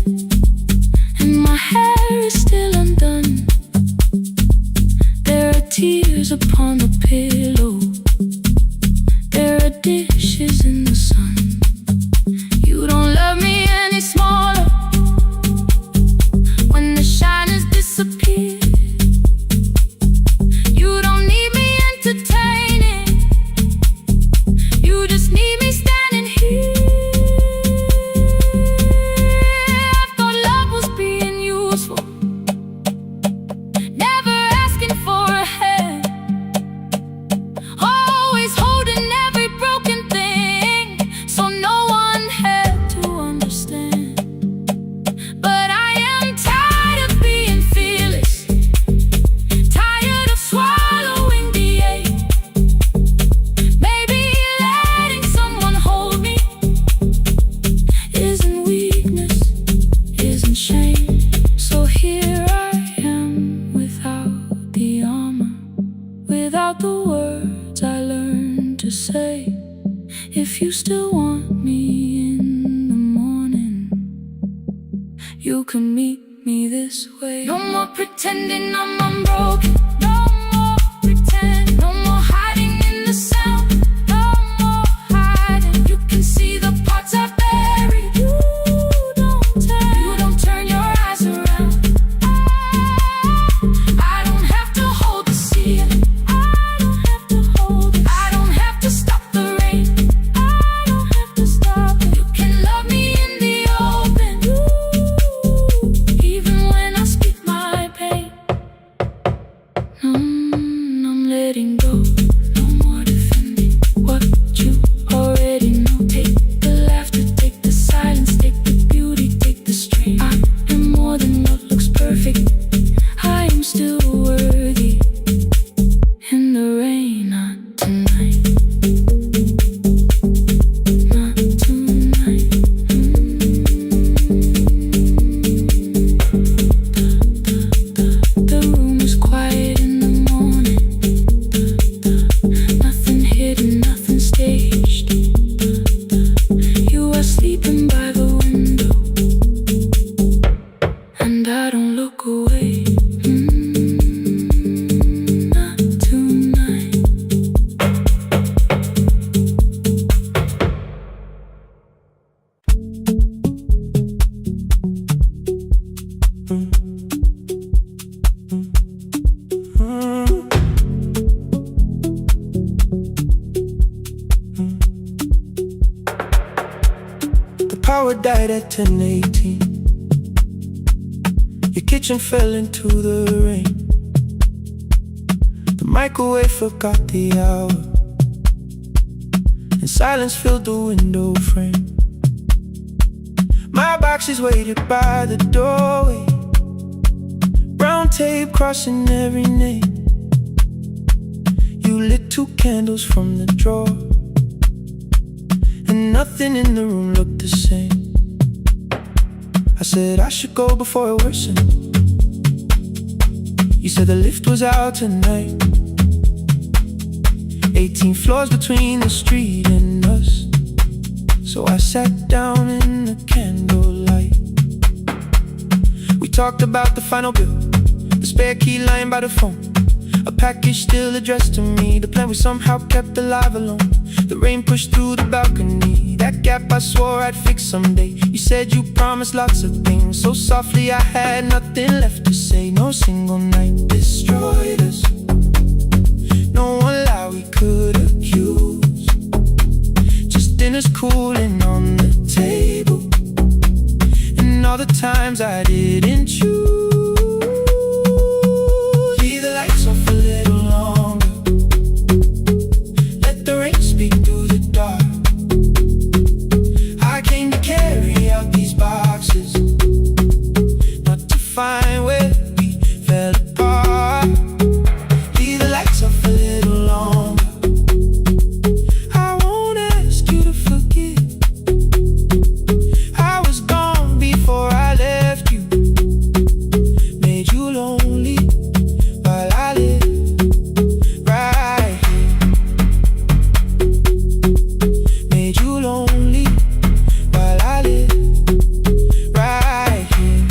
and my hair is still undone. There are tears upon the pillow, there are dishes in the sun. You don't love me any smaller when the shine has disappeared. You don't need me entertaining, you just need me standing here. can meet me this way. No more pretending I'm unbroken. No more pretend. No more hiding in the sound. No more hiding. You can see the parts I bury. You don't turn your eyes around. I don't have to hold the ceiling. I don't have to hold it. I don't have to stop the rain. I don't have to stop it. You can love me in the open, even when I speak my pain. I'm letting go. No more defending what you already know. Take the laughter, take the silence, take the beauty, take the strain. I am more than what looks perfect. I am still worthy. In the rain, not tonight. Not tonight. The room is quiet in the morning. Nothing hidden, nothing staged. You are sleeping by the window, and I don't look away. Not tonight. The power died at 10:18. Your kitchen fell into the rain. The microwave forgot the hour, and silence filled the window frame. My boxes waited by the doorway, brown tape crossing every name. You lit 2 candles from the drawer, and nothing in the room looked the same. I said I should go before it worsened. You said the lift was out tonight. 18 floors between the street and us. So I sat down in the candlelight. We talked about the final bill, the spare key lying by the phone, a package still addressed to me, the plan we somehow kept alive alone. The rain pushed through the balcony, that gap I swore I'd fix someday. You said you promised lots of things, so softly I had nothing left to say. No single night destroyed us, no one lie we could accuse. Just dinners cooling on the table, and all the times I didn't choose. Leave the lights off a little longer, let the rain speak through the dark. I came to carry out these boxes, not to find where we fell apart. Leave the lights off a little longer. I won't ask you to forgive. I was gone before I left you, made you lonely while I live right here. Made you lonely while I live right here.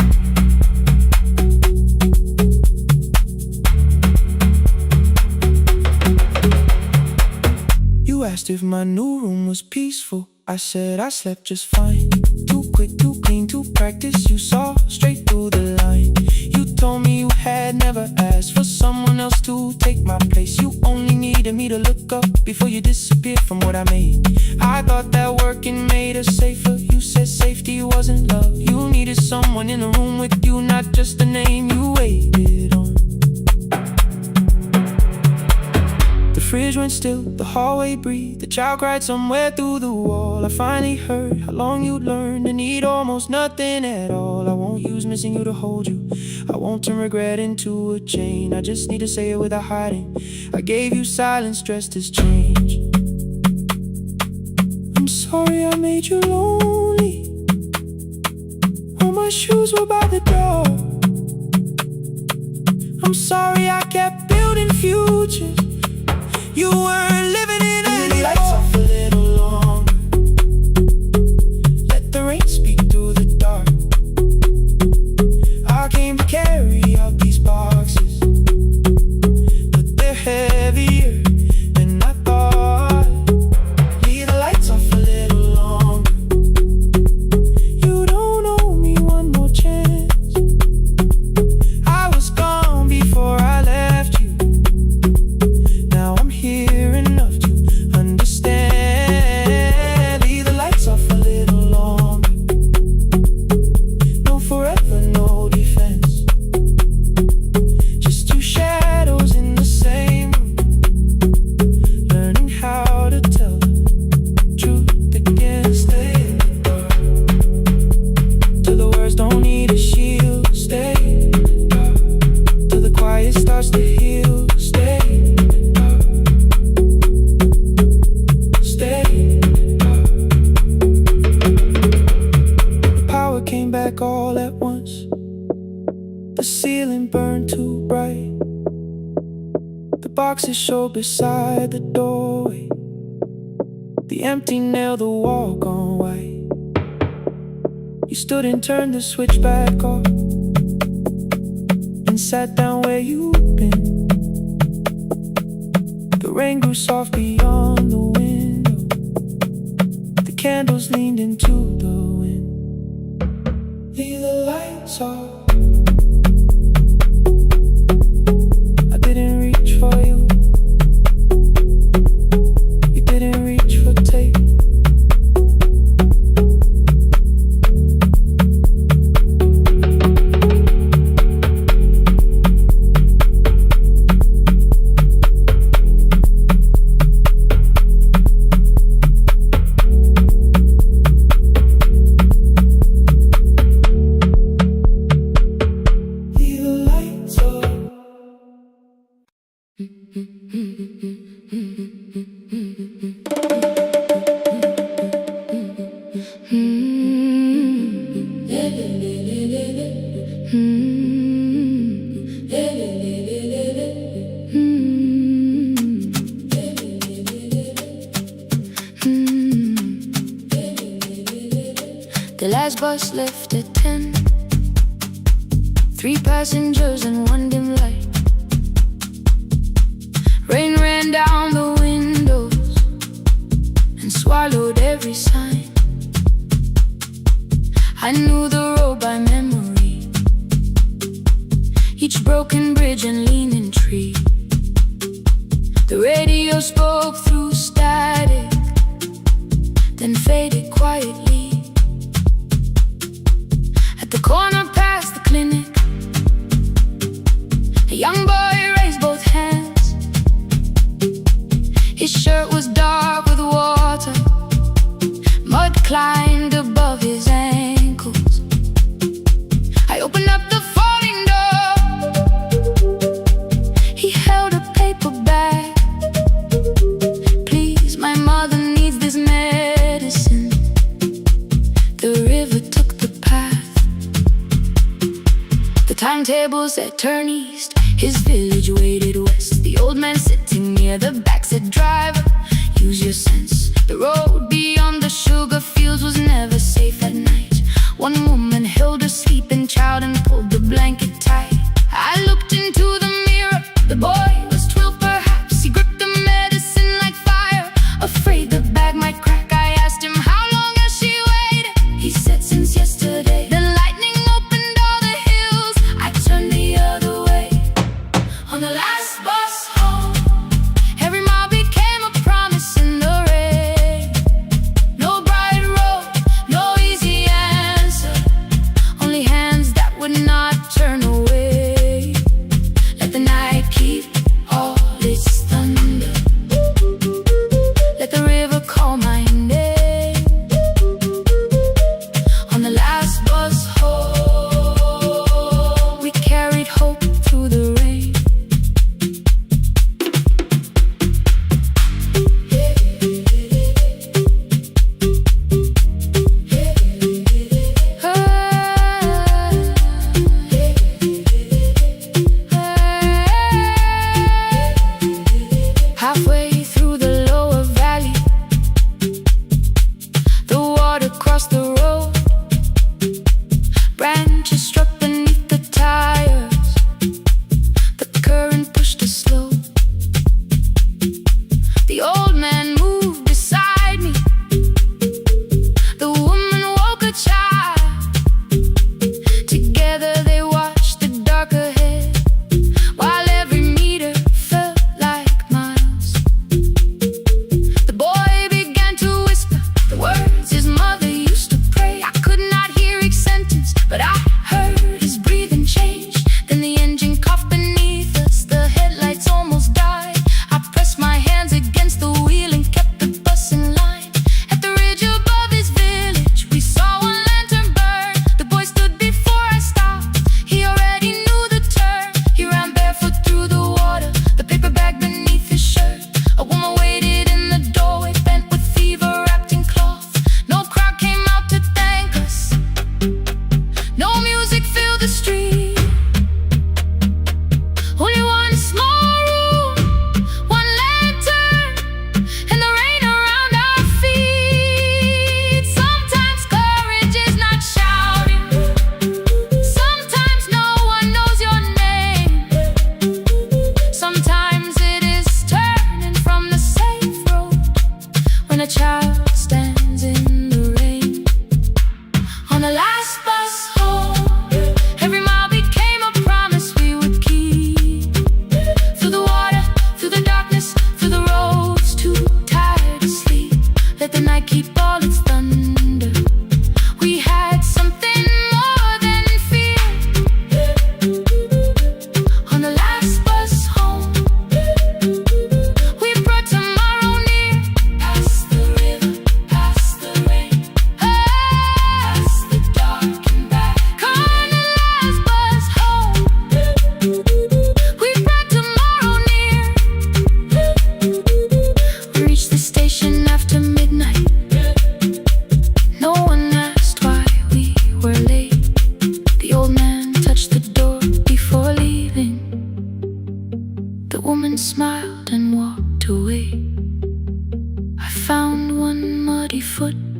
You asked if my new room was peaceful. I said I slept just fine. Too quick, too clean, too practiced. You saw straight through the line. You told me you had never asked for someone else to take my place. You only needed me to look up before you disappeared from what I made. I thought that working made us safer. You said safety wasn't love. You needed someone in the room with you, not just a name you waited on. The fridge went still, the hallway breathed, the child cried somewhere through the wall. I finally heard how long you'd learned to need almost nothing at all. I won't use missing you to hold you, I won't turn regret into a chain. I just need to say it without hiding. I gave you silence dressed as change. I'm sorry I made you lonely. All my shoes were by the door. I'm sorry I kept building futures you weren't living in anymore. The lights off a little longer, let the rain speak through the dark. back all at once. The ceiling burned too bright. The boxes showed beside the doorway. The empty nail, the wall gone white. You stood and turned the switch back off and sat down where you'd been. The rain grew soft beyond the window. The candles leaned into the wind. Leave the lights off. I didn't reach for you. You didn't reach for tape. The last bus left at 10. 3 passengers and 1 dim light. Rain ran down the windows and swallowed every sign. I knew the road by memory, each broken bridge and leaning tree. The radio spoke through static, then faded quietly. At the corner past the clinic, a young boy raised both hands. His shirt was dark with water. Mud climbed above his ankles. I opened up the folding door. He held a paper bag. Please, my mother needs this medicine. The river took the path. The timetable said turn east. His village waited west. The old man sitting near the back said, driver, use your sense. The road beyond the sugar fields was never safe at night. One woman held a sleeping child and pulled the blanket tight. I looked into the mirror. The boy was 12 perhaps. He gripped the medicine like fire, afraid the bag might crack. I asked him, how long has she waited? He said, since yesterday. The lightning opened all the hills. I turned the other way. On the last bus home, every mile became a promise in the rain. No bright road, no easy answer, only hands that would not turn away. Let the night keep all its thunder. Let the river call my name. On the last bus home, we carried hope through the rain. Halfway through the lower valley, the water crossed the road. Branches struck beneath the tires. The current pushed us slow. The old man moved beside me. The woman woke a child. Together they watched the dark ahead, while every meter felt like miles. The boy began to whisper the words his mother used to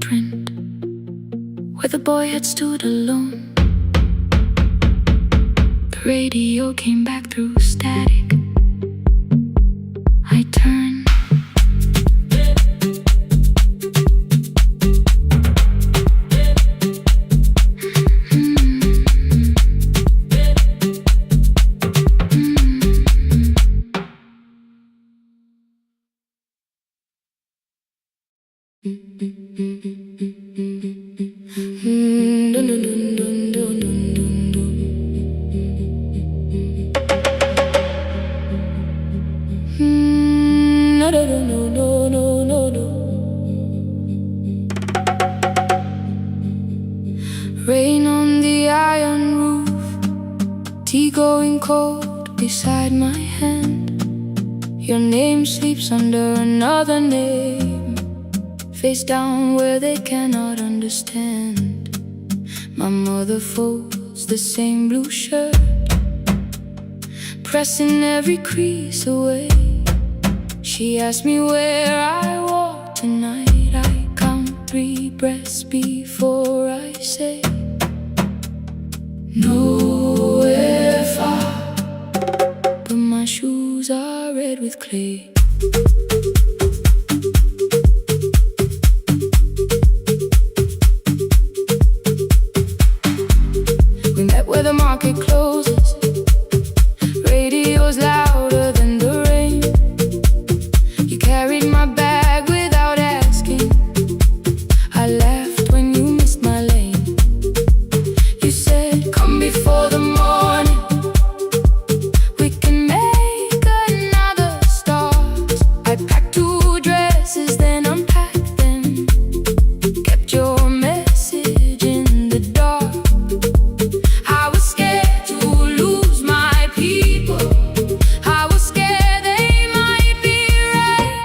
footprint where the boy had stood alone. The radio came back through static. I turned. Rain on the iron roof, tea going cold beside my hand. Your name sleeps under another name, face down where they cannot understand. My mother folds the same blue shirt, pressing every crease away. She asked me where I walk tonight. I count 3 breaths before I say nowhere far, but my shoes are red with clay. We met where the market closes, radio's louder than the rain. You carried my bag without asking. I laughed when you missed my lane. You said, come before the morning, we can make another start. I packed 2 dresses, then unpacked them, kept your message in the dark. I was scared to lose my people, I was scared they might be right.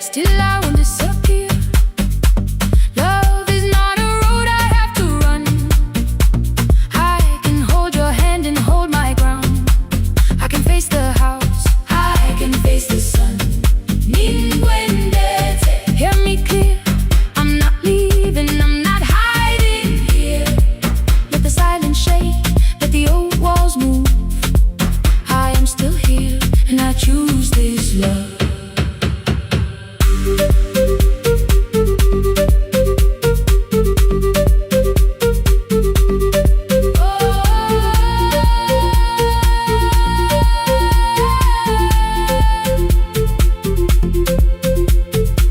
Still I won't disappear. Love is not a road I have to run. I can hold your hand and hold my ground. I can face the house, I can face the sun. Hear me clear, I'm not leaving, I'm not hiding here. Let the silence shake, let the old walls move. I am still here, and I choose this love.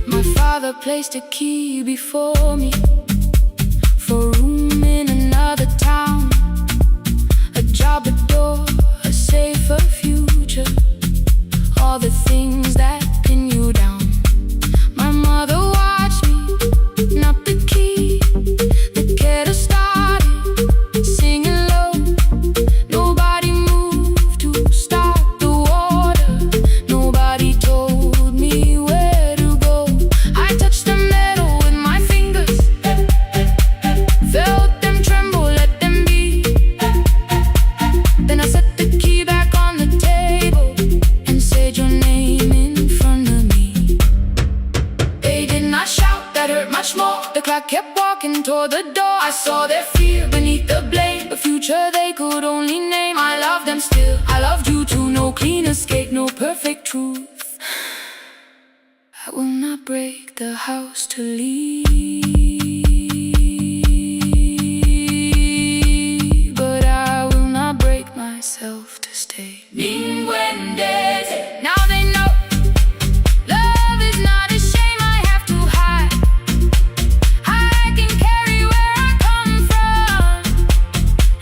My father placed a key before me for room in another town, a job, a door, a safer future, all the things that pin you down. My mother watched me, not the key, the kettle started singing low. Nobody moved to stop the water, nobody told me where to go. I touched the metal with my fingers, felt them tremble, let them be. Then I set the key back on the table and said your name in front of me. They did not shout, that hurt much more. The clock kept walking toward the door. I saw their fear beneath the blame, a future they could only name. I loved them still, I loved you too. No clean escape, no perfect truth. I will not break the house to leave, but I will not break myself to stay. Now they know love is not a shame I have to hide. I can carry where I come from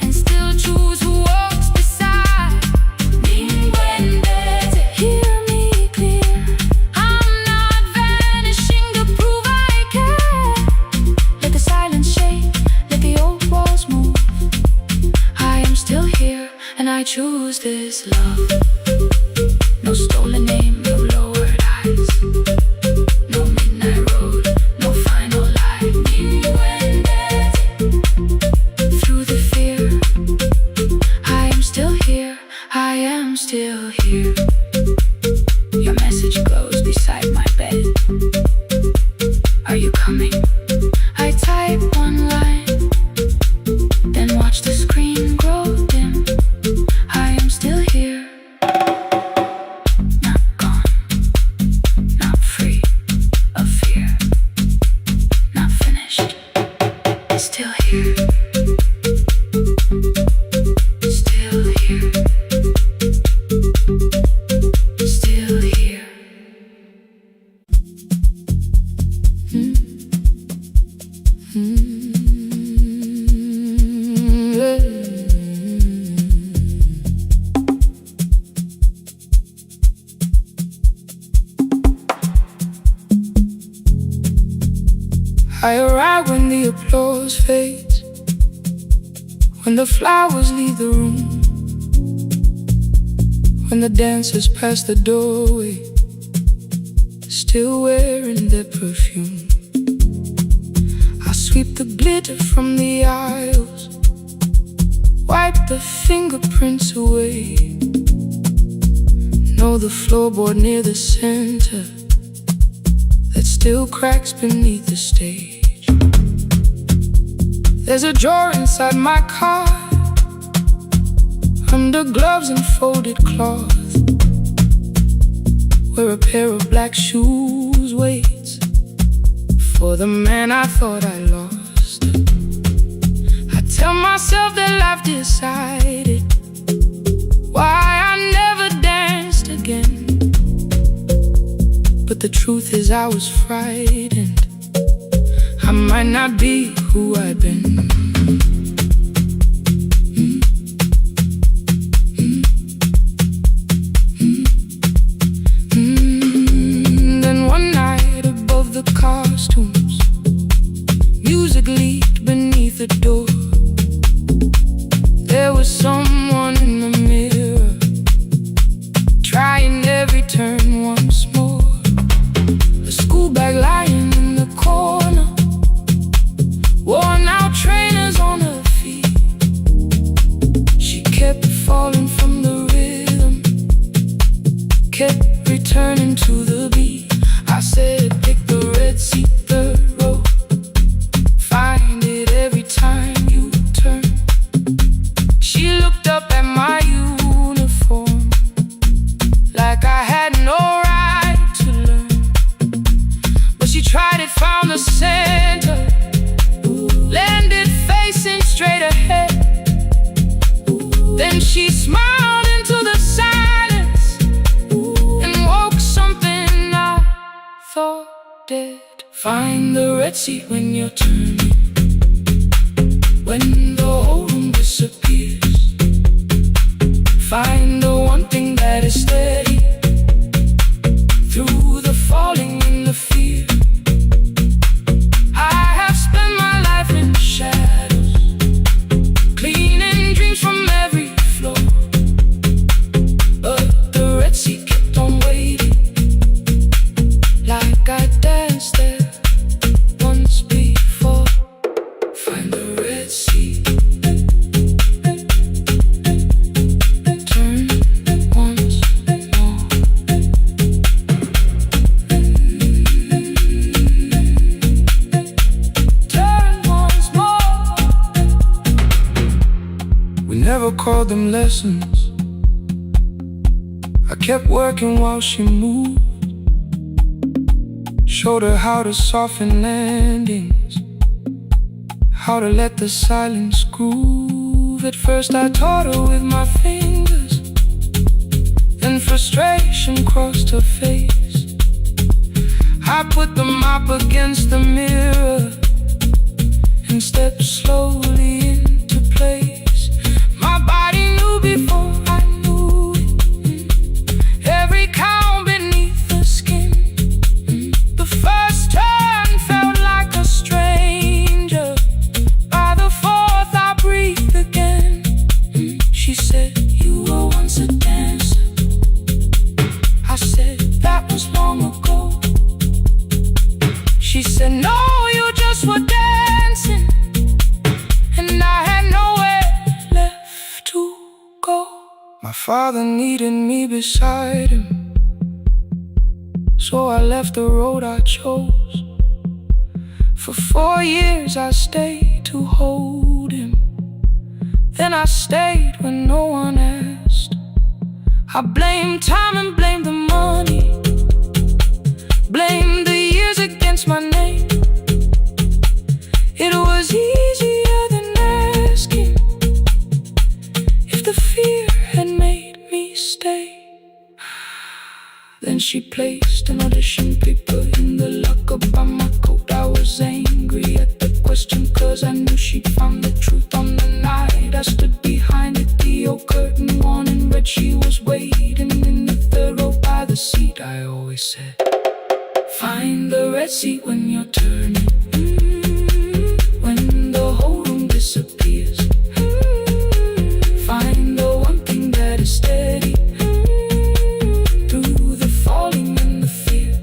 and still choose who walks beside. Hear me clear, I'm not vanishing to prove I care. I arrive when the applause fades, when the flowers leave the room, when the dancers pass the doorway, still wearing their perfume. I sweep the glitter from the aisles, wipe the fingerprints away. Know the floorboard near the center that still cracks beneath the stage. There's a drawer inside my car, under gloves and folded cloth, where a pair of black shoes waits for the man I thought I lost. I tell myself that life decided why I never danced again, but the truth is I was frightened. I might not be who I've been. Then one night above the costumes, music leaked beneath the door. There was someone in the mirror, trying every turn once more. A school bag lying in the corner, worn out trainers on her feet. She kept falling from the rhythm, kept returning to the beat. I said, pick the red seat, third row, find it every time you turn. She looked up at my uniform like I had no right to learn, but she tried it, found the center, landed facing straight ahead. Then she smiled into the silence and woke something I thought dead. Find the red seat when you're turning, when the whole room disappears. Find the one thing that is steady through the falling and the fear. I have spent my life in shadows, cleaning dreams from every floor, but the red seat kept on waiting, like I danced there once before. Find the red seat, turn once more. Turn once more. We never called them lessons. I kept working while she moved, showed her how to soften landings, how to let the silence groove. At first I taught her with my fingers, then frustration crossed her face. I put the mop against the mirror and stepped slowly into place. My body knew before I knew it, every count beneath the skin. The first turn felt like a stranger, by the fourth I breathed again. She said, you were once a dancer. I said, that was long ago. She said, no, you just were dancing, and I had nowhere left to go. My father needed me beside him, so I left the road I chose. For 4 years I stayed to hold him, then I stayed when no one asked. I blamed time and blamed the money, blamed the years against my name. It was easier than asking if the fear had made me stay. Then she placed an audition paper in the locker by my coat. not turning. When the whole room disappears, find the one thing that is steady through the falling and the fear.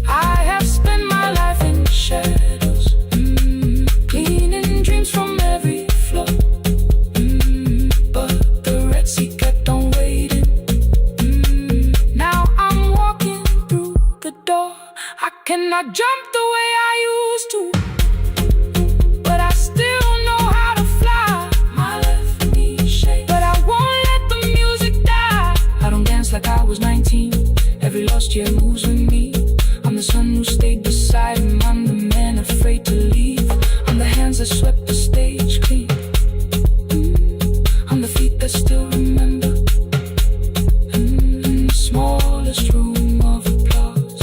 I have spent my life in shadows, cleaning dreams from every floor. But the Red Sea kept on waiting. Now I'm walking through the door. I cannot jump the way I used to, but I still know how to fly. My left knee shakes, but I won't let the music die. I don't dance like I was 19. Every lost year moves with me. I'm the son who stayed beside him. I'm the man afraid to leave. I'm the hands that swept the stage clean. I'm the feet that still remember. In the smallest room of applause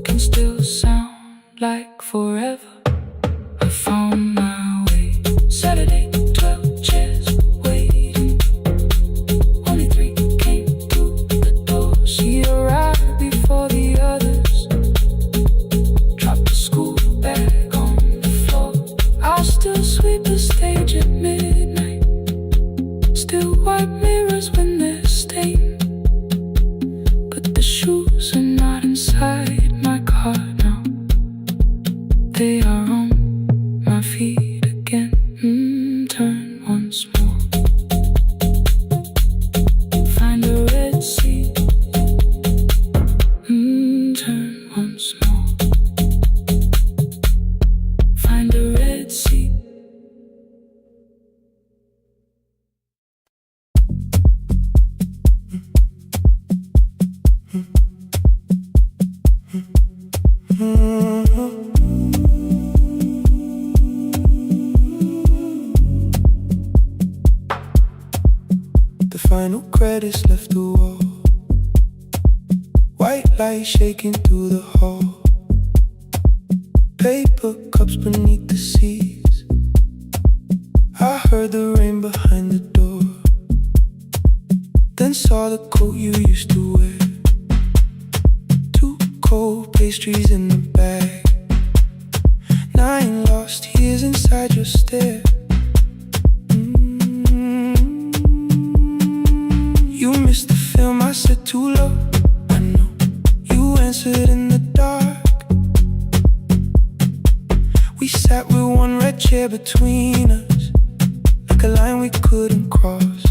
can still sound like forever. I found my way. Saturday, 12 chairs waiting. Only 3 came through the door. She arrived before the others. Dropped the school bag on the floor. I'll still sweep the stage at midnight. Still wipe mirrors when they're stained. But the shoes are not inside my car now. They are on my feet again. Turn once more. Find a red sea. Turn once more. Find a red sea. The final credits left the wall. White light shaking through the hall. Paper cups beneath the seats. I heard the rain behind the door. Then saw the coat you used to wear. 2 cold pastries in the bag. 9 lost years inside your stare. You missed the film, I said too low. I know you answered in the dark. We sat with one red chair between us, like a line we couldn't cross.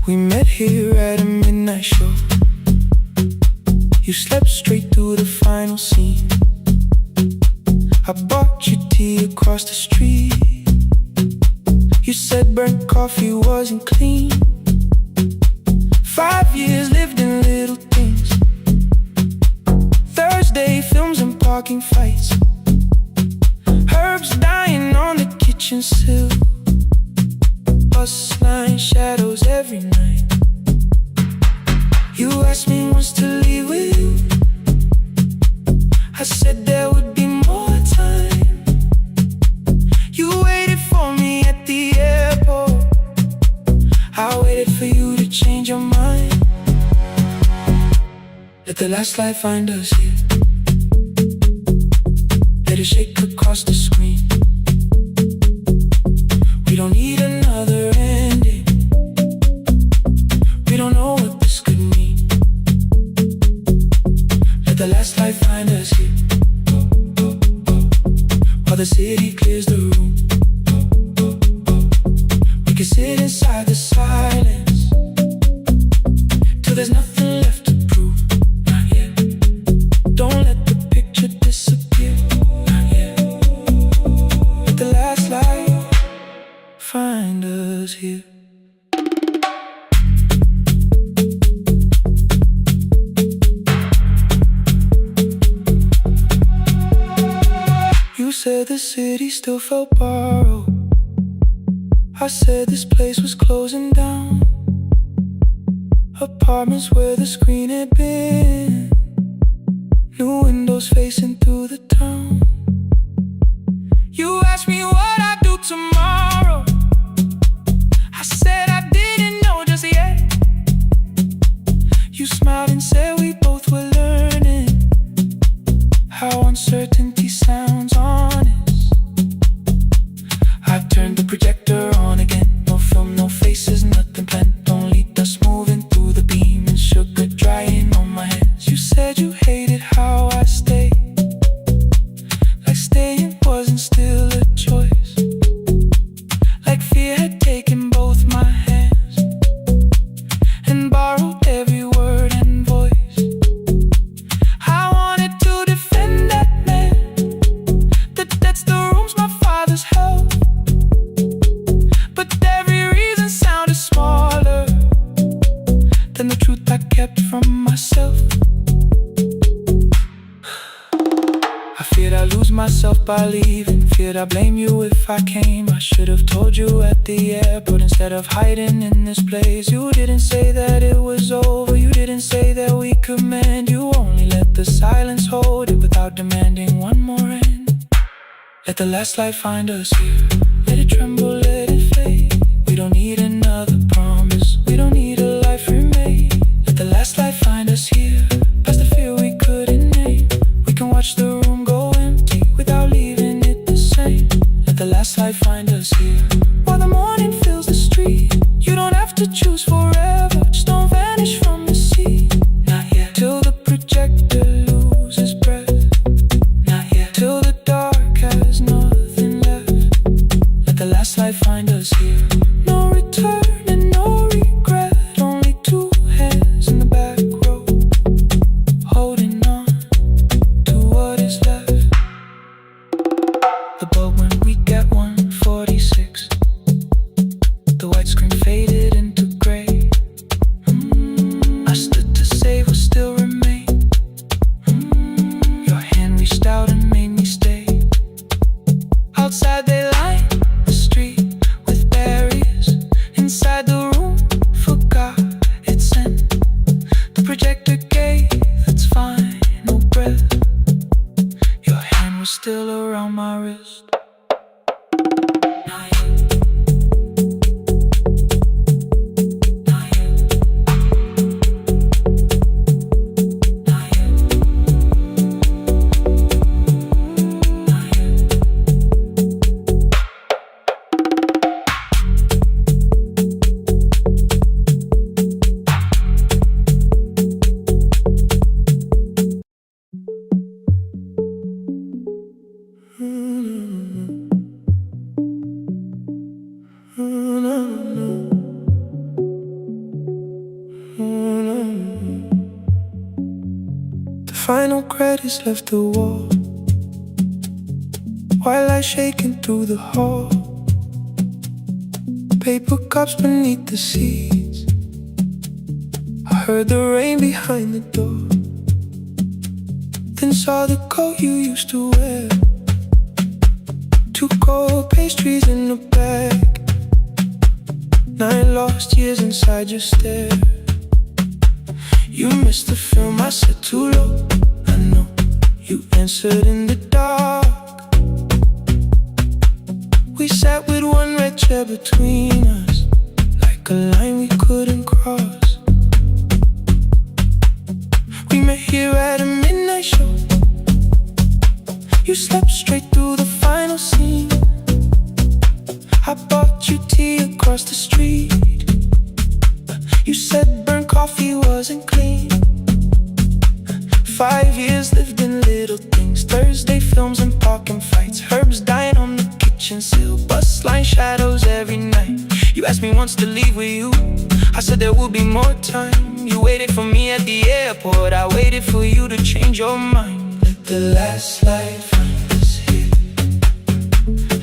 We met here at a midnight show. You slept straight through the final scene. I bought you tea across the street. You said burnt coffee wasn't clean. 5 years lived in little things. Thursday films and parking fights. Herbs dying on the kitchen sill. Basslines shadows every night. You asked me once to leave with you. I said there would be more time. You waited for me at the airport. I waited for you to change your mind. Let the last light find us here. Let it shake across the screen. We don't need another ending. We don't know what this could mean. Let the last light find us here. While the city clears the room, we can sit inside the silence till there's nothing left to prove. Not yet. Don't let the picture disappear. Not yet. Let the last light find us here. You said the city still felt borrowed. I said this place was closing down. Apartments where the screen had been. New windows facing through the town. You asked me what I'd do tomorrow. I said I didn't know just yet. You smiled and said we both were learning. feared I'd lose myself by leaving. Feared I'd blame you if I came. I should have told you at the airport instead of hiding in this place. You didn't say that it was over. You didn't say that we could mend. You only let the silence hold it without demanding one more end. Let the last light find us here. Let it tremble, let it fade. We don't need another promise. We don't need a life remade. Let the last light find us here. Past the fear we couldn't name. We can watch the room go empty without leaving it the same. Let the last light find us here. While the morning fills the street, you don't have to choose forever. Just don't vanish from the sea. Not yet. Till the projector loses breath. Not yet. Till the dark has nothing left. Let the last light find us here. No return and no regret. Only two hands in the back row, holding on to what is left. The bulb when we get 146. The white screen faded into gray. I stood to save what still remained. Your hand reached out and made me stay. Outside they line the street with barriers. Inside the room, forgot its scent. The projector gave its final breath. Your hand was still around my wrist. Not yet. Not yet. Not yet. Not yet. The final credits left the wall, white light shaking through the hall. Paper cups beneath the seats. I heard the rain behind the door. Then saw the coat you used to wear. Two cold pastries in a bag. 9 lost years inside your stare. You missed the film, I said too low. I know, you answered in the dark. We sat with one red chair between us, like a line we couldn't cross. We met here at a midnight show. You slept straight through the final scene. I bought you tea across the street. You said burnt coffee wasn't clean. 5 years lived in little things. Thursday films and parking fights. Herbs dying on the kitchen sill. Bus line shadows every night. You asked me once to leave with you. I said there would be more time. You waited for me at the airport. I waited for you to change your mind. Let the last light find us here.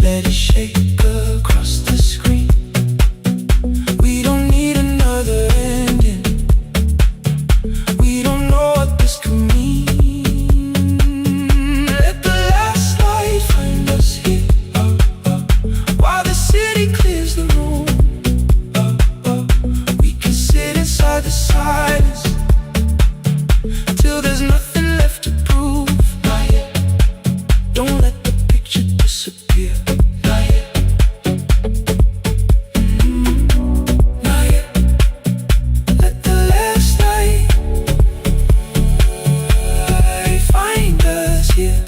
Let it shake across the screen. We don't need another ending. We don't know what this could mean. Let the last light find us here. While the city clears the room, we can sit inside the silence till there's nothing left to prove. Not yet. Don't let the picture disappear. Not yet. Not yet. Let the last light find us here.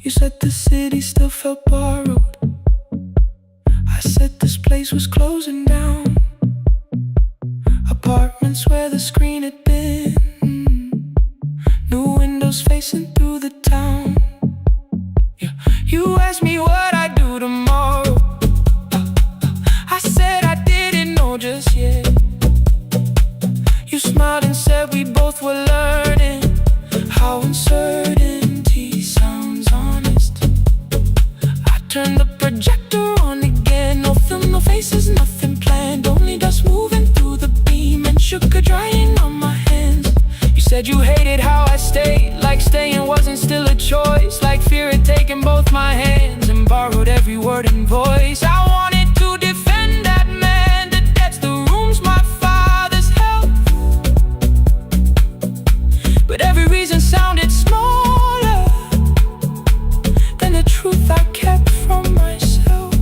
You said the city still felt borrowed. I said this place was closing down. Apartments where the screen had been. New windows facing through the town. Yeah. You asked me what I'd do tomorrow. I said I didn't know just yet. You smiled and said we both were learning how uncertainty sounds honest. I turned the projector on again. No film, no faces, nothing planned. Only dust moving through the beam and sugar drying on my hands. You said Said you hated how I stayed, like staying wasn't still a choice, like fear had taken both my hands and borrowed every word and voice. I wanted to defend that man, the debts, the rooms my fathers held, but every reason sounded smaller than the truth I kept from myself.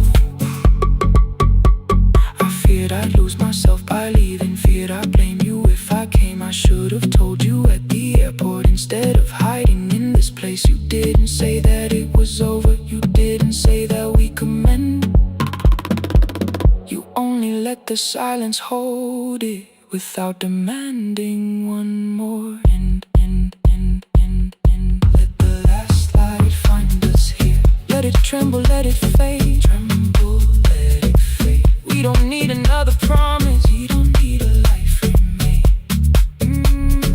I feared I'd lose myself by leaving, feared I'd blame you if I came. I should have told you at the airport instead of hiding in this place. You didn't say that it was over, you didn't say that we could mend. You only let the silence hold it without demanding one more. Let the last light find us here. Let it tremble, let it fade. Tremble, let it fade. We don't need another promise, we don't need a life remade.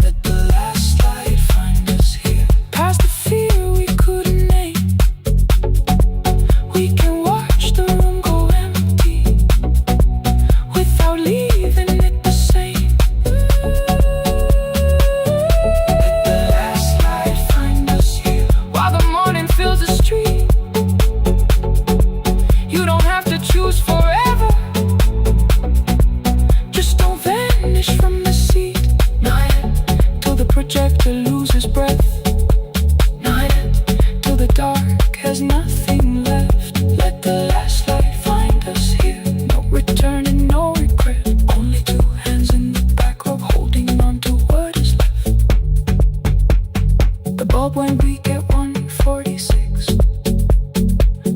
Let the last light find us here. Past the fear we couldn't name, we can watch the room go empty without leaving it the same. Let the last light find us here. While the morning fills the street, you don't have to choose forever. Just don't vanish from the seat. Not yet, till the projector loses breath. Not yet, till the dark has nothing left. Let the last light find us here. No return and no regret. Only two hands in the back row holding on to what is left. The bulb went weak at 1:46.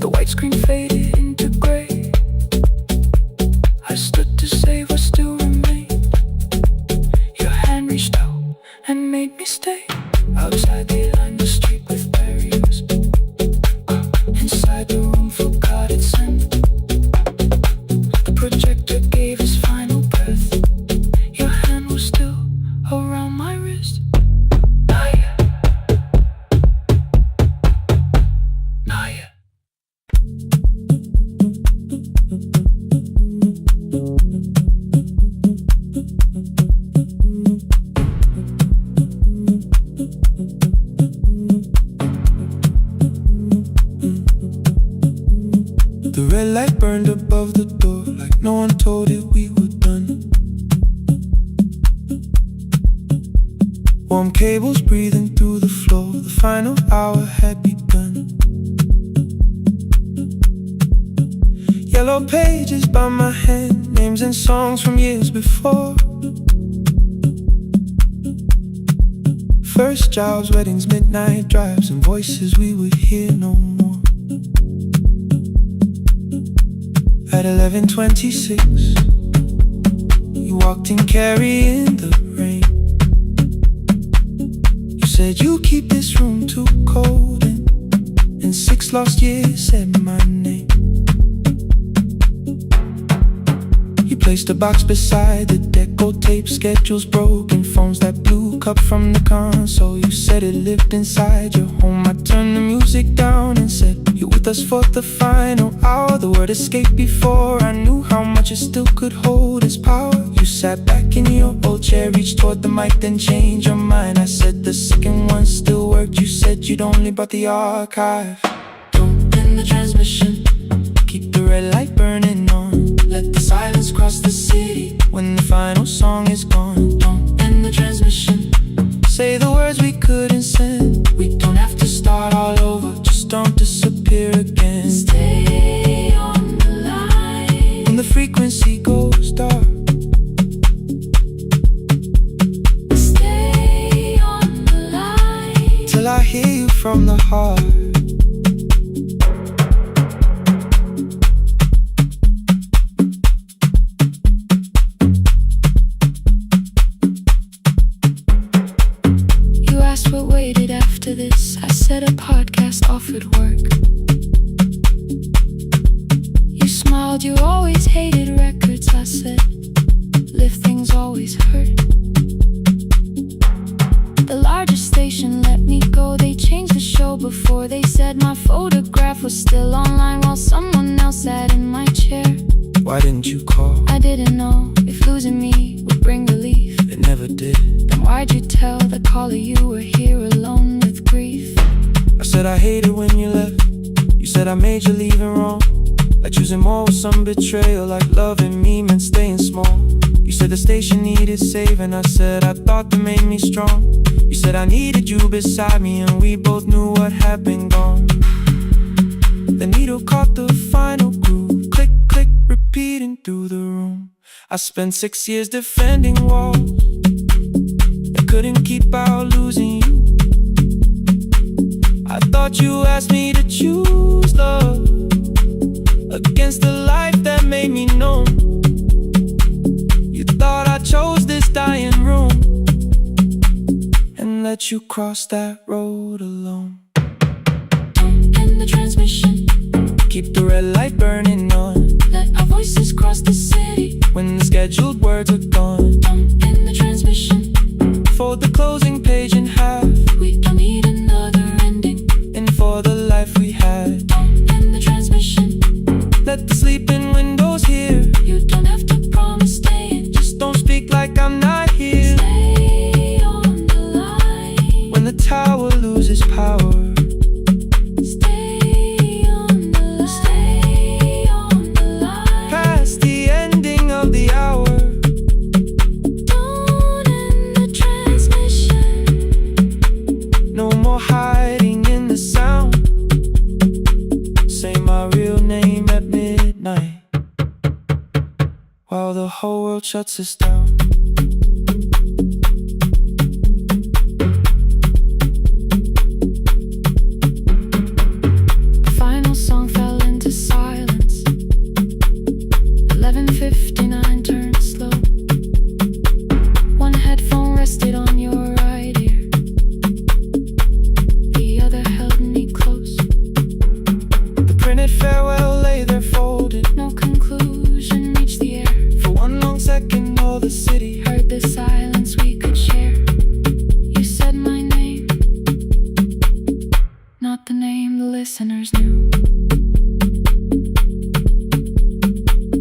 The white screen faded into gray. I stood to save what still remained. Your hand reached out and made me stay. Outside they lined the street with barriers. Inside the room forgot its scent. The projector gave his final breath. Your hand was still around my wrist. Not yet. Not yet. The red light burned above the door, like no one told it we were done. Warm cables breathing through the floor, the final hour had begun. Yellow pages by my hand, names and songs from years before. First jobs, weddings, midnight drives, and voices we would hear no more. At 11:26, you walked in carrying the rain. You said you keep this room too cold, and in 6 lost years said my name. You placed a box beside the deck, old tape, schedules broken, phones that blew cup from the console. You said it lived inside your home. I turned the music down and said, you're with us for the final hour. The word escaped before I knew how much it still could hold its power. You sat back in your old chair, reached toward the mic, then changed your mind. I said the second one still worked. You said you'd only brought the archive. Don't end the transmission, keep the red light burning on. Let the silence cross the city when the final song is gone. Don't end the transmission, say the words we couldn't send. We don't have to start all over, just don't disappear again. Stay on the line when the frequency goes dark. Stay on the line till I hear you from the heart. What waited after this? I said a podcast offered work. You smiled, you always hated records. I said, live things always hurt. The largest station let me go. They changed the show before they said my photograph was still online while someone else sat in my chair. Why didn't you call? I didn't know if losing me would bring relief. It never did. Then Why'd you tell the caller you were here alone with grief? I said I hated when you left. You said I made you leaving wrong, like choosing more with some betrayal, like loving me meant staying small. You said the station needed saving. I said I thought that made me strong. You said I needed you beside me, and we both knew what had been gone. The needle caught the final groove, click, click, repeating through the room. I spent 6 years defending walls that couldn't keep out losing you. I thought you asked me to choose love against the life that made me known. You thought I chose this dying room and let you cross that road alone. Don't end the transmission, keep the red light burning on. let our voices cross the city when the scheduled words are gone. Don't end the transmission, fold the closing page in half. we don't need another ending. And for the life we had, Don't end the transmission, let the sleeping windows hear. you don't have to promise staying. Just don't speak like I'm not here. Stay on the line. When the tower loses power, Stay on the line. Stay on the line. past the ending of the hour. Don't end the transmission. No more hiding in the sound. Say my real name at midnight while the whole world shuts us down. The final song fell into silence. 11:59 turned slow. One headphone rested on your right ear, the other held me close. The printed farewell lay there folded. No conclusion reached the air. For one long second all the city Heard the silence we could share. You said my name, not the name the listeners knew.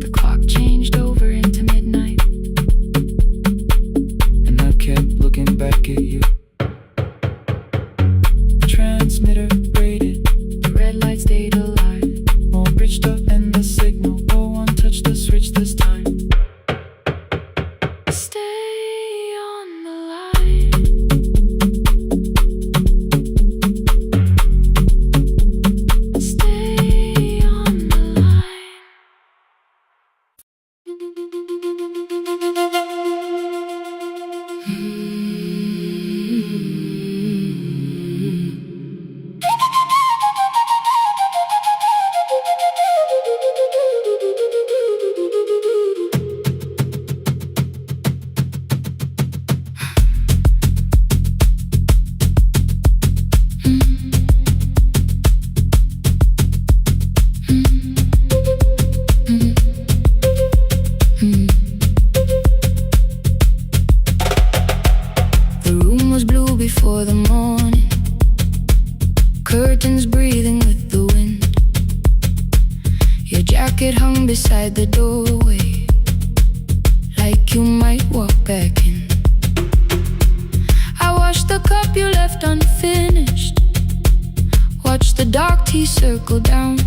The clock changed over into midnight, and I kept looking back at you. Transmitter rated, the red light stayed alive. more bridged up and the signal. No one touched the switch this time. Stay on the line. Stay on the line. The room was blue before the morning, curtains breathing with the wind. Your jacket hung beside the doorway, like you might walk back in. I washed the cup you left unfinished, watched the dark tea circle down.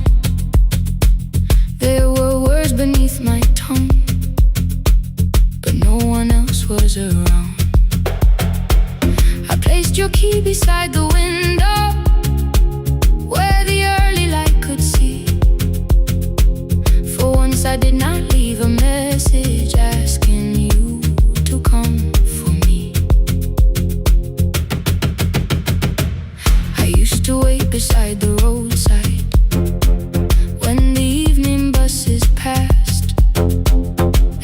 There were words beneath my tongue, but no one else was around. I placed your key beside the window, where the early light could see. For once I did not leave a message asking you to come for me. I used to wait beside the roadside when the evening buses passed.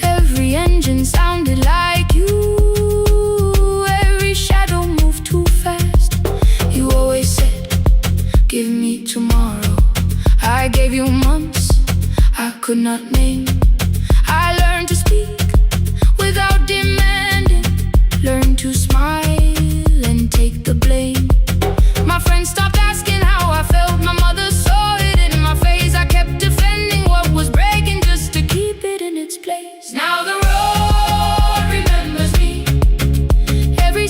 Every engine sounded like you, every shadow moved too fast. You always said, give me tomorrow. I gave you months I could not name. I learned to speak without demanding, learned to smile and take the blame. My friends stopped asking how I felt. My mother saw it in my face. I kept defending what was breaking just to keep it in its place. Now the road remembers me. Every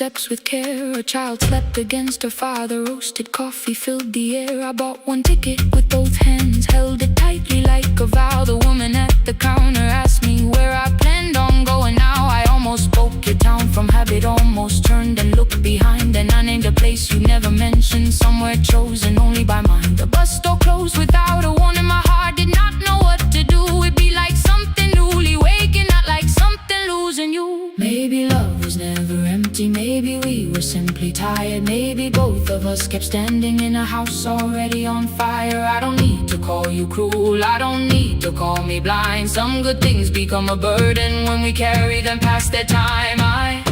steps with care. A child slept against her father. Roasted coffee filled the air. I bought one ticket with both hands, held it tightly like a vow. The woman at the counter asked me where I planned on going. Now I almost spoke your town from habit, almost turned and looked behind, and I named a place you never mentioned, somewhere chosen only by mine. The bus door closed without a warning. My heart did not know what to do. It'd be like something newly waking, not like something losing you. Maybe love was never empty, maybe we were simply tired. Maybe both of us kept standing in a house already on fire. I don't need to call you cruel, I don't need to call me blind. Some good things become a burden when we carry them past their time. I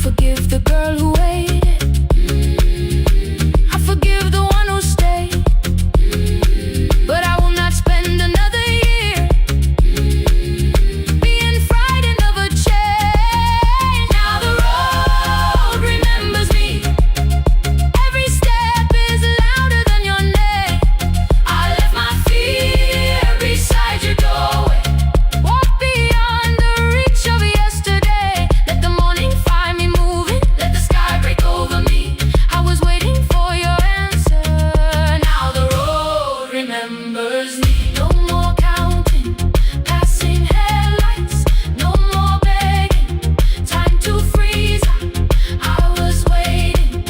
forgive the girl who waited, I forgive the one who stayed, but I will not spend another year being frightened of a change. Now the road remembers me, every step is louder than your name. I left my fear beside your doorway, walk beyond the reach of yesterday. Let the morning find me moving, let the sky break over me. I was waiting for your answer. Now the road remembers me. No more counting, passing headlights, no more begging, time to freeze up. I was waiting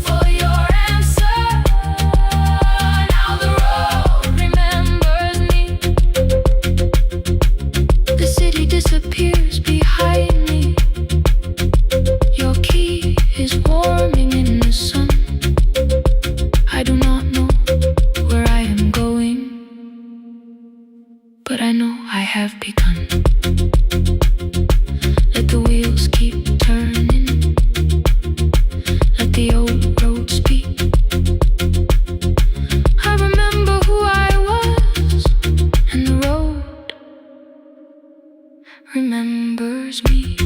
for your answer. Now the road remembers me. The city disappears behind me. Your key is warming in the sun. I do not know where I am going, but I know I have begun. Let the wheels keep turning, let the old road speak. I remember who I was, and the road remembers me.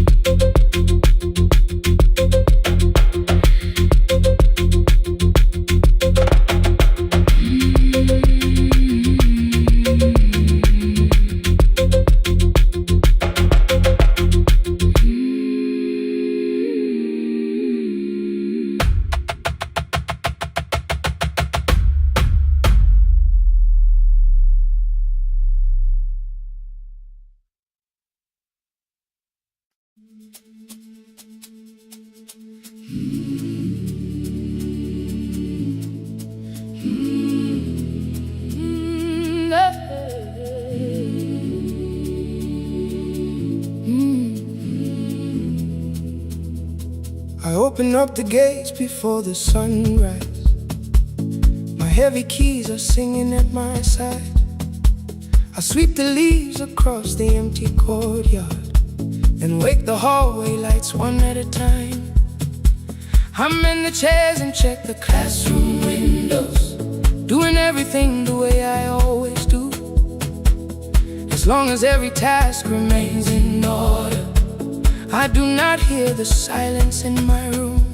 I open up the gates before the sunrise. My heavy keys are singing at my side. I sweep the leaves across the empty courtyard and wake the hallway lights one at a time. I'm in the chairs and check the classroom windows, doing everything the way I always do. As long as every task remains in order, I do not hear the silence in my room.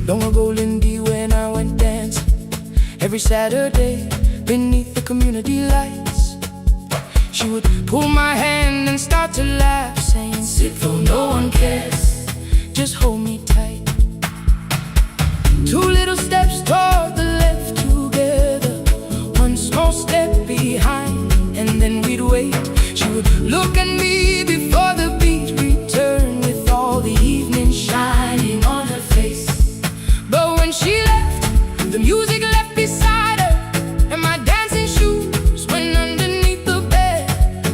Long ago, Lindy, when I went dancing every Saturday beneath the community lights, she would pull my hand and start to laugh, saying, "Sit though no one cares, just hold me tight." Two little steps toward the left together, one small step behind, and then we'd wait. She would look at me before the beat returned, with all the evening shining on her face. But when she left, the music left beside her, and my dancing shoes went underneath the bed.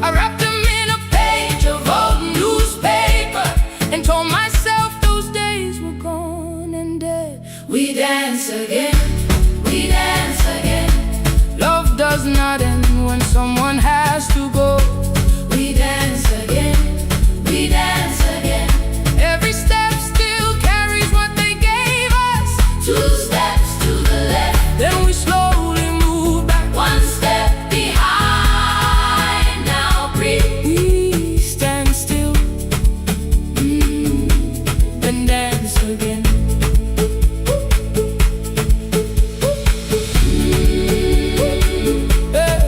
I wrapped them in a page of old newspaper and told myself those days were gone and dead. We dance again, we dance again. Love does not end when someone has to go. We dance again, we dance again. Every step still carries what they gave us. Two steps to the left, then we slowly move back. One step behind, now breathe. We stand still, then dance again. Yeah.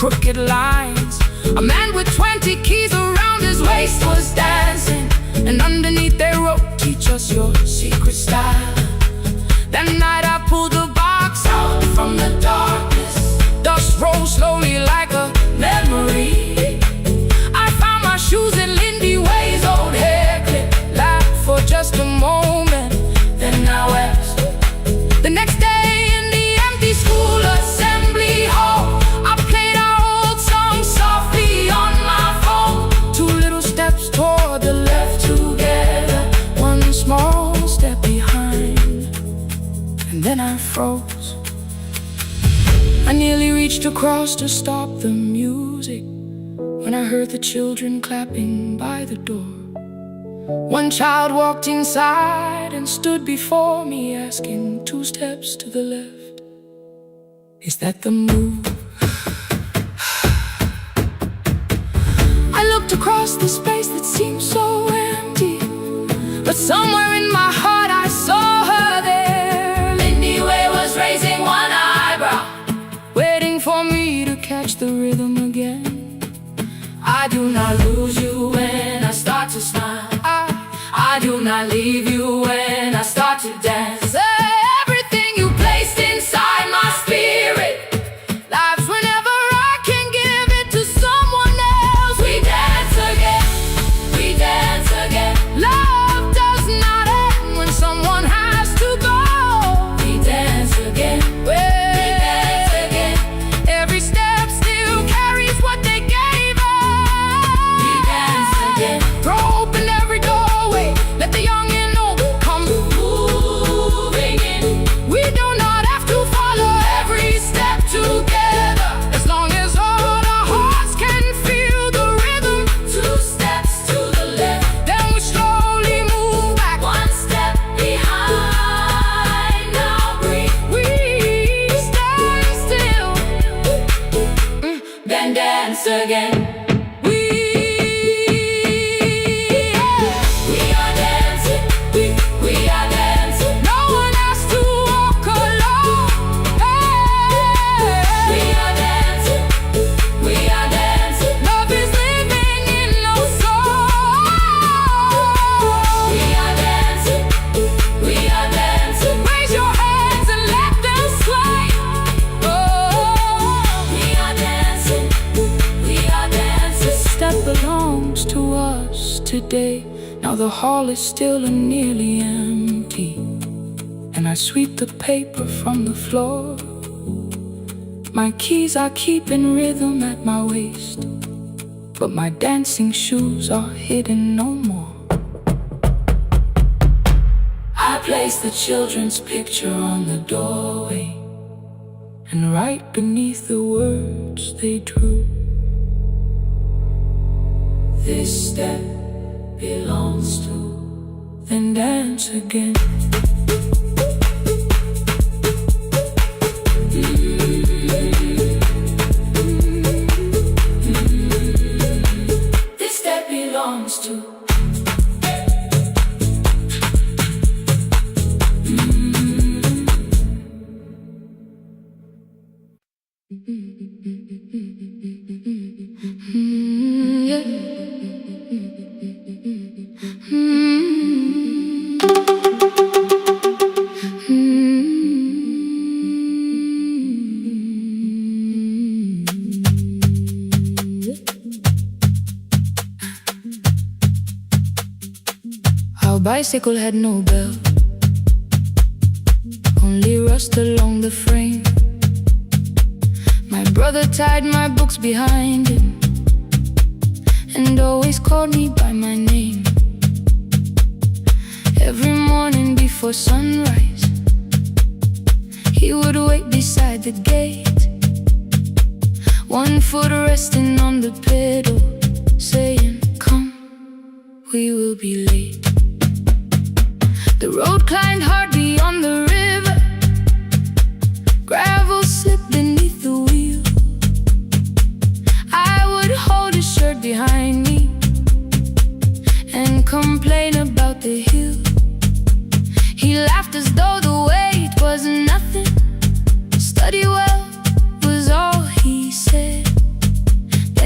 crooked lines. A man with 20 keys around his waist was dancing, and underneath they wrote, "Teach us your secret style." That night I pulled the box out from the darkness. Dust rose slowly like a memory. I found my shoes in Lindy Way's old hair clip. Laughed for just a moment, then I wept. The next day in the empty school assembly hall, I played our old song softly on my phone. 2 little steps toward the left together, 1 small step behind, and then I froze. I nearly reached across to stop the music when I heard the children clapping by the door. One child walked inside and stood before me, asking 2 steps to the left, "Is that the move?" I looked across the space that seemed so empty, but somewhere in my heart I saw her there. Lindy Way was raising 1 eyebrow, waiting for me to catch the rhythm again. I do not lose you when I start to smile. I do not leave you when I start to dance. Everything you placed inside my spirit lives whenever I can give it to someone else. We dance again, we dance again. Love does not end when someone has to go. We dance again, we dance again. Every step still carries what they gave us. We dance again. Throw open every doorway, let the young and old come moving in. We do not have to follow every step together, as long as all our hearts can feel the rhythm. 2 steps to the left, then we slowly move back, 1 step behind. Now breathe, we stand still, then dance again. We are dancing, we are dancing. No one has to walk alone. We are dancing, we are dancing. Love is living in our soul. We are dancing, we are dancing. Raise your hands and let them sway. We are dancing, we are dancing. This step belongs to us today. Now the hall is still and nearly empty, and I sweep the paper from the floor. My keys I keep in rhythm at my waist, but my dancing shoes are hidden no more. I place the children's picture on the doorway, and right beneath the words they drew, "This step belongs to," then dance again. This step belongs to. Yeah. Our bicycle had no bell, only rust along the frame. My brother tied my books behind him and always called me by my name. Every morning before sunrise, he would wait beside the gate, 1 foot resting on the pedal, saying, "Come, we will be late." The road climbed hard beyond the river, gravel slipped beneath the wheel. I would hold his shirt behind me and complain about the hill. He laughed as though the weight was nothing. Study well was all he said.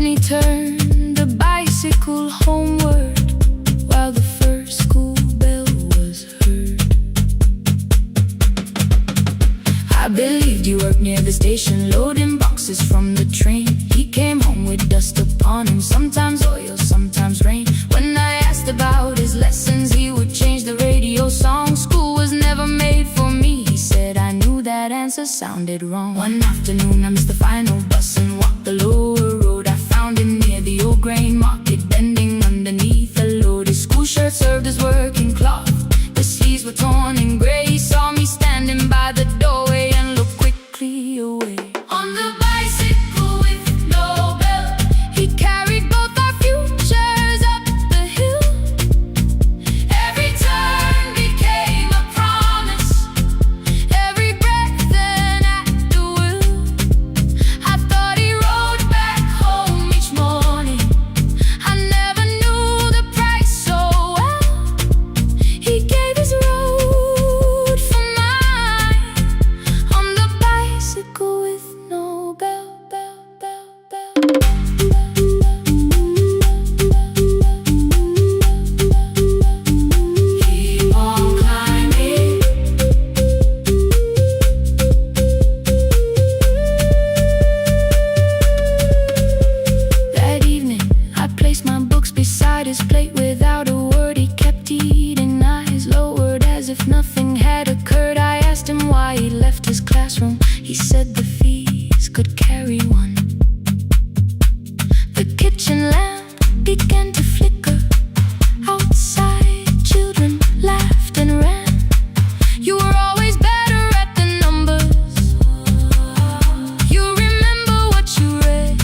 he turned the bicycle homeward while the first school bell was heard. I believed you worked near the station, loading boxes from the train. He came home with dust upon him, sometimes oil, sometimes rain. When I asked about his lessons, he would change the radio song. School was never made for me, he said. I knew that answer sounded wrong. One afternoon I missed the final bus and walked the lower road. I found him near the old grain market, bending underneath a load. His school shirt served as working cloth, the sleeves were torn and gray. He saw me standing by the doorway and looked quickly away. On the bicycle with no bell, he carried both our futures up the hill. Every turn became a promise, every breath an act of will. I thought he rode back home each morning, I never knew the price so well. He gave his road for mine, on the bicycle with no bell, bell, bell, bell. Keep on climbing. That evening, I placed my books beside his plate. Without a word, he kept eating, eyes lowered as if nothing had occurred. I asked him why he left his classroom. He said the fees could carry one. The kitchen lamp began to flicker. Outside, children laughed and ran. You were always better at the numbers. You remember what you read.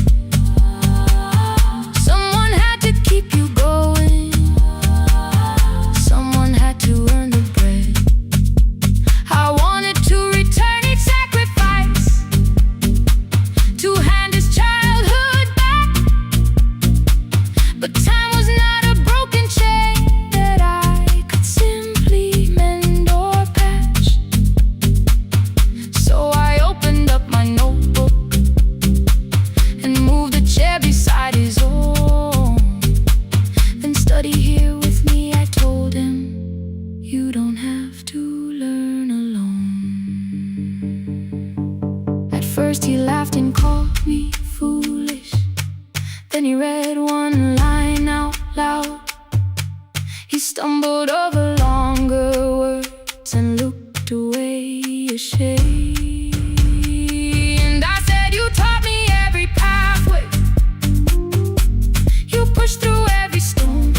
Someone had to keep you going, someone had to earn the bread. I wanted to return each sacrifice, to hand his childhood back. But time was not a broken chain that I could simply mend or patch. So I opened up my notebook and moved a chair beside his own. Then study here with me, I told him. You don't have to learn alone. At first he laughed and called me foolish. Then he read one line out loud. He stumbled over longer words and looked away ashamed. I said, you taught me every pathway, you pushed through every stone.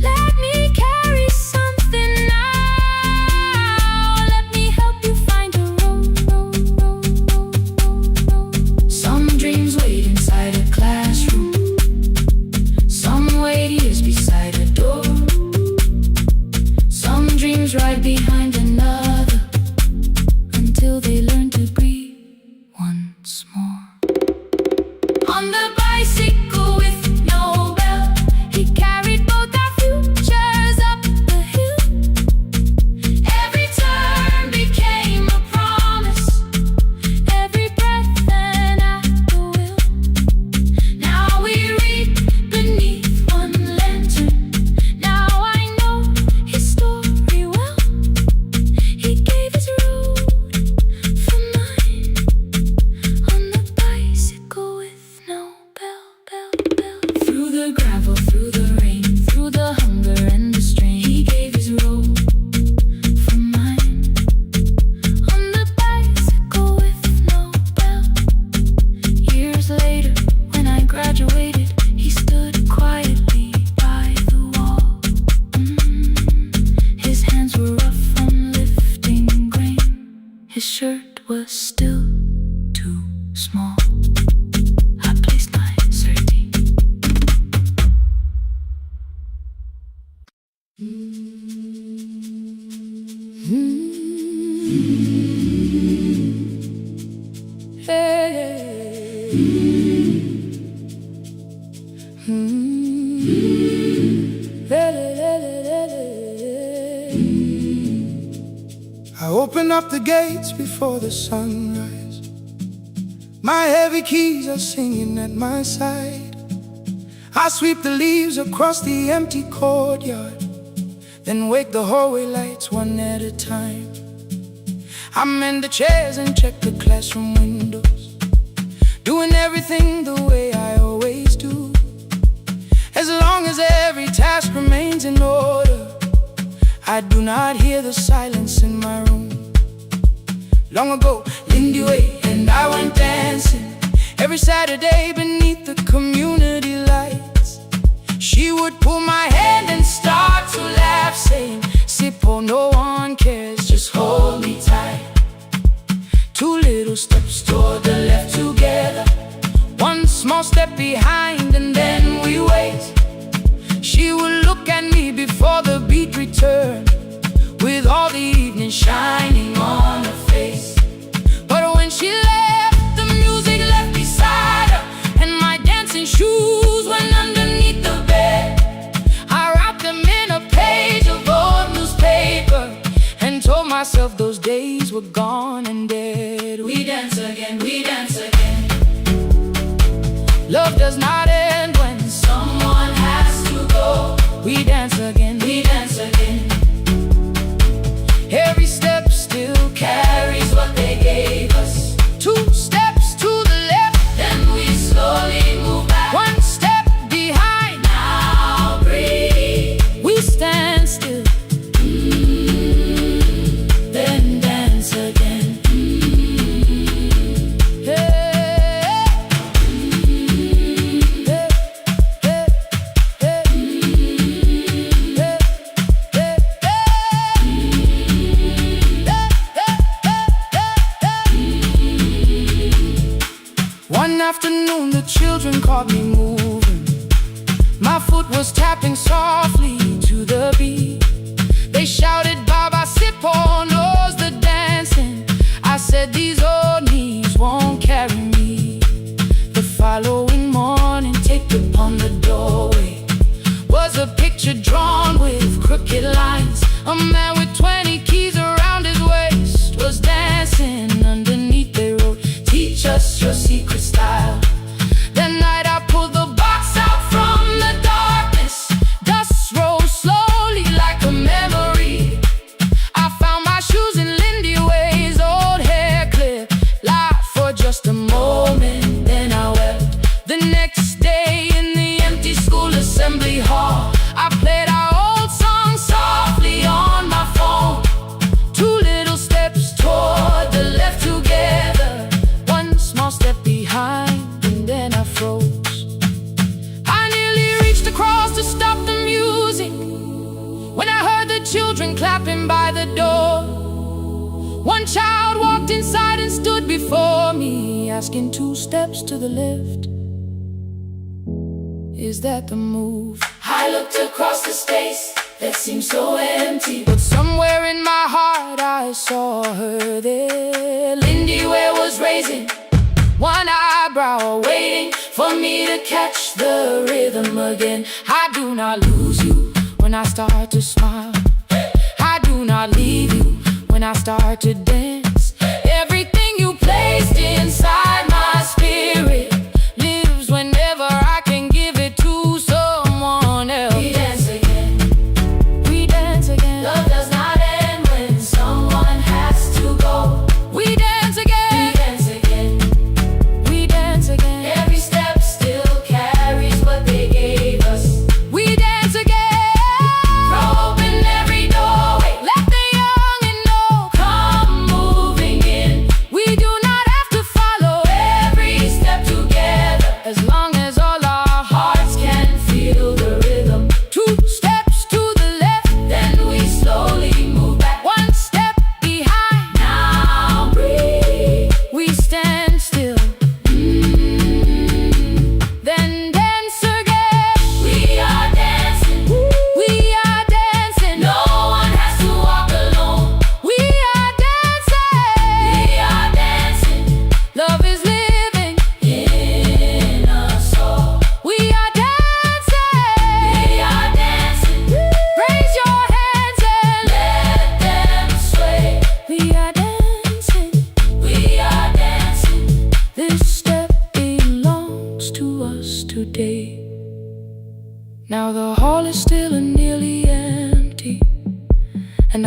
Let me carry something now, let me help you find a road. Some dreams wait inside a classroom, some wait years beside a door. Some dreams right behind another, until they learn to breathe once more. On the bicycle with no bell, he carried both our futures up the hill. Every turn became a promise, every breath an act of will. Now we read beneath one lantern, now I know his story well. He gave his road for mine, on the bicycle with no bell, bell, bell. Through the gravel, through the rain, through the hunger and the strain, he gave his road for mine, on the bicycle with no bell. Years later, when I graduated, he stood quietly by the wall. His hands were rough from lifting grain, his shirt was still too small. I placed my sardine. I open up the gates before the sunrise. My heavy keys are singing at my side. I sweep the leaves across the empty courtyard, then wake the hallway lights one at a time. I mend the chairs and check the classroom windows, doing everything the way I always do. As long as every task remains in order, I do not hear the silence in my room. Long ago, Lindy Way and I went dancing every Saturday beneath the community lights. She would pull my hand and start to laugh, saying, "Sippo, no one cares, just hold me tight." Two little steps toward the left together, one small step behind, and then we wait. She would look at me before the beat returned, with all the evening shining on her face. But when she left, the music left beside her, and my dancing shoes went underneath the bed. I wrapped them in a page of old newspaper and told myself those days were gone and dead. We dance again, we dance again. Love does not end when someone has to go. We dance again, we dance again. Every step still carries what they gave us. Two steps to the left, then we slowly move back. One step behind, now breathe. We stand still, then dance again. Hey. Hey. Hey. Hey. One afternoon the children caught me moving. My foot was tapping softly to the beat. They shouted, "Baba Sippo knows the dancing." I said, "These old knees won't carry me." The following morning, taped upon the doorway was a picture drawn with crooked lines. A man with 20 keys around his waist was dancing underneath. They wrote, "Teach us your secret style." That night I pulled the box out from the darkness. Dust rose slowly like a memory. I found my shoes in Lindy Way's old hair clip. Laughed for just a moment, then I wept. The next day in the empty school assembly hall, I played our old song softly on my phone. Two little steps toward the left together, one small step behind, and then I froze. I nearly reached across to stop the music when I heard the children clapping by the door. One child walked inside and stood before me, asking, "Two steps to the left, is that the move?" I looked across the space that seemed so empty, but somewhere in my heart I saw her there. Lindy Way was raising one eyebrow, waiting for me to catch the rhythm again. I do not lose you when I start to smile. I do not leave you when I start to dance. Everything you placed inside my spirit lives whenever I can give it to someone else. We dance again, we dance again. Love does not end when someone has to go. We dance again, we dance again. We dance again. Every step still carries what they gave us. We dance again. Throw open every doorway, let the youngin' know. Come move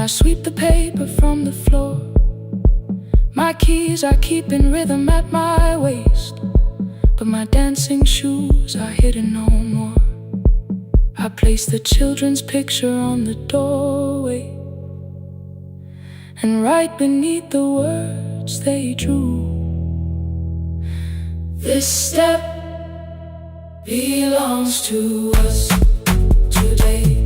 I sweep the paper from the floor. My keys I keep in rhythm at my waist, but my dancing shoes are hidden no more. I place the children's picture on the doorway, and right beneath the words they drew, this step belongs to us today.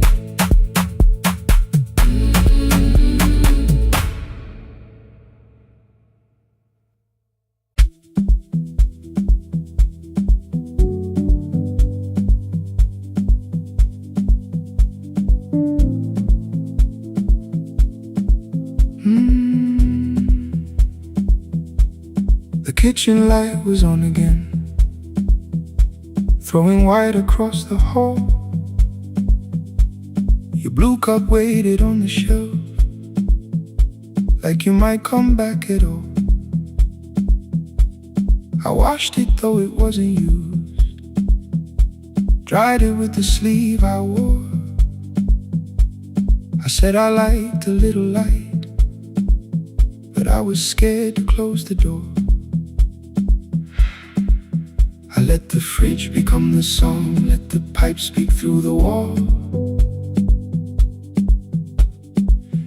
The kitchen light was on again, throwing white across the hall. Your blue cup waited on the shelf, like you might come back at all. I washed it though it wasn't used, dried it with the sleeve I wore. I said I liked a little light, but I was scared to close the door. I let the fridge become the song, let the pipe speak through the wall.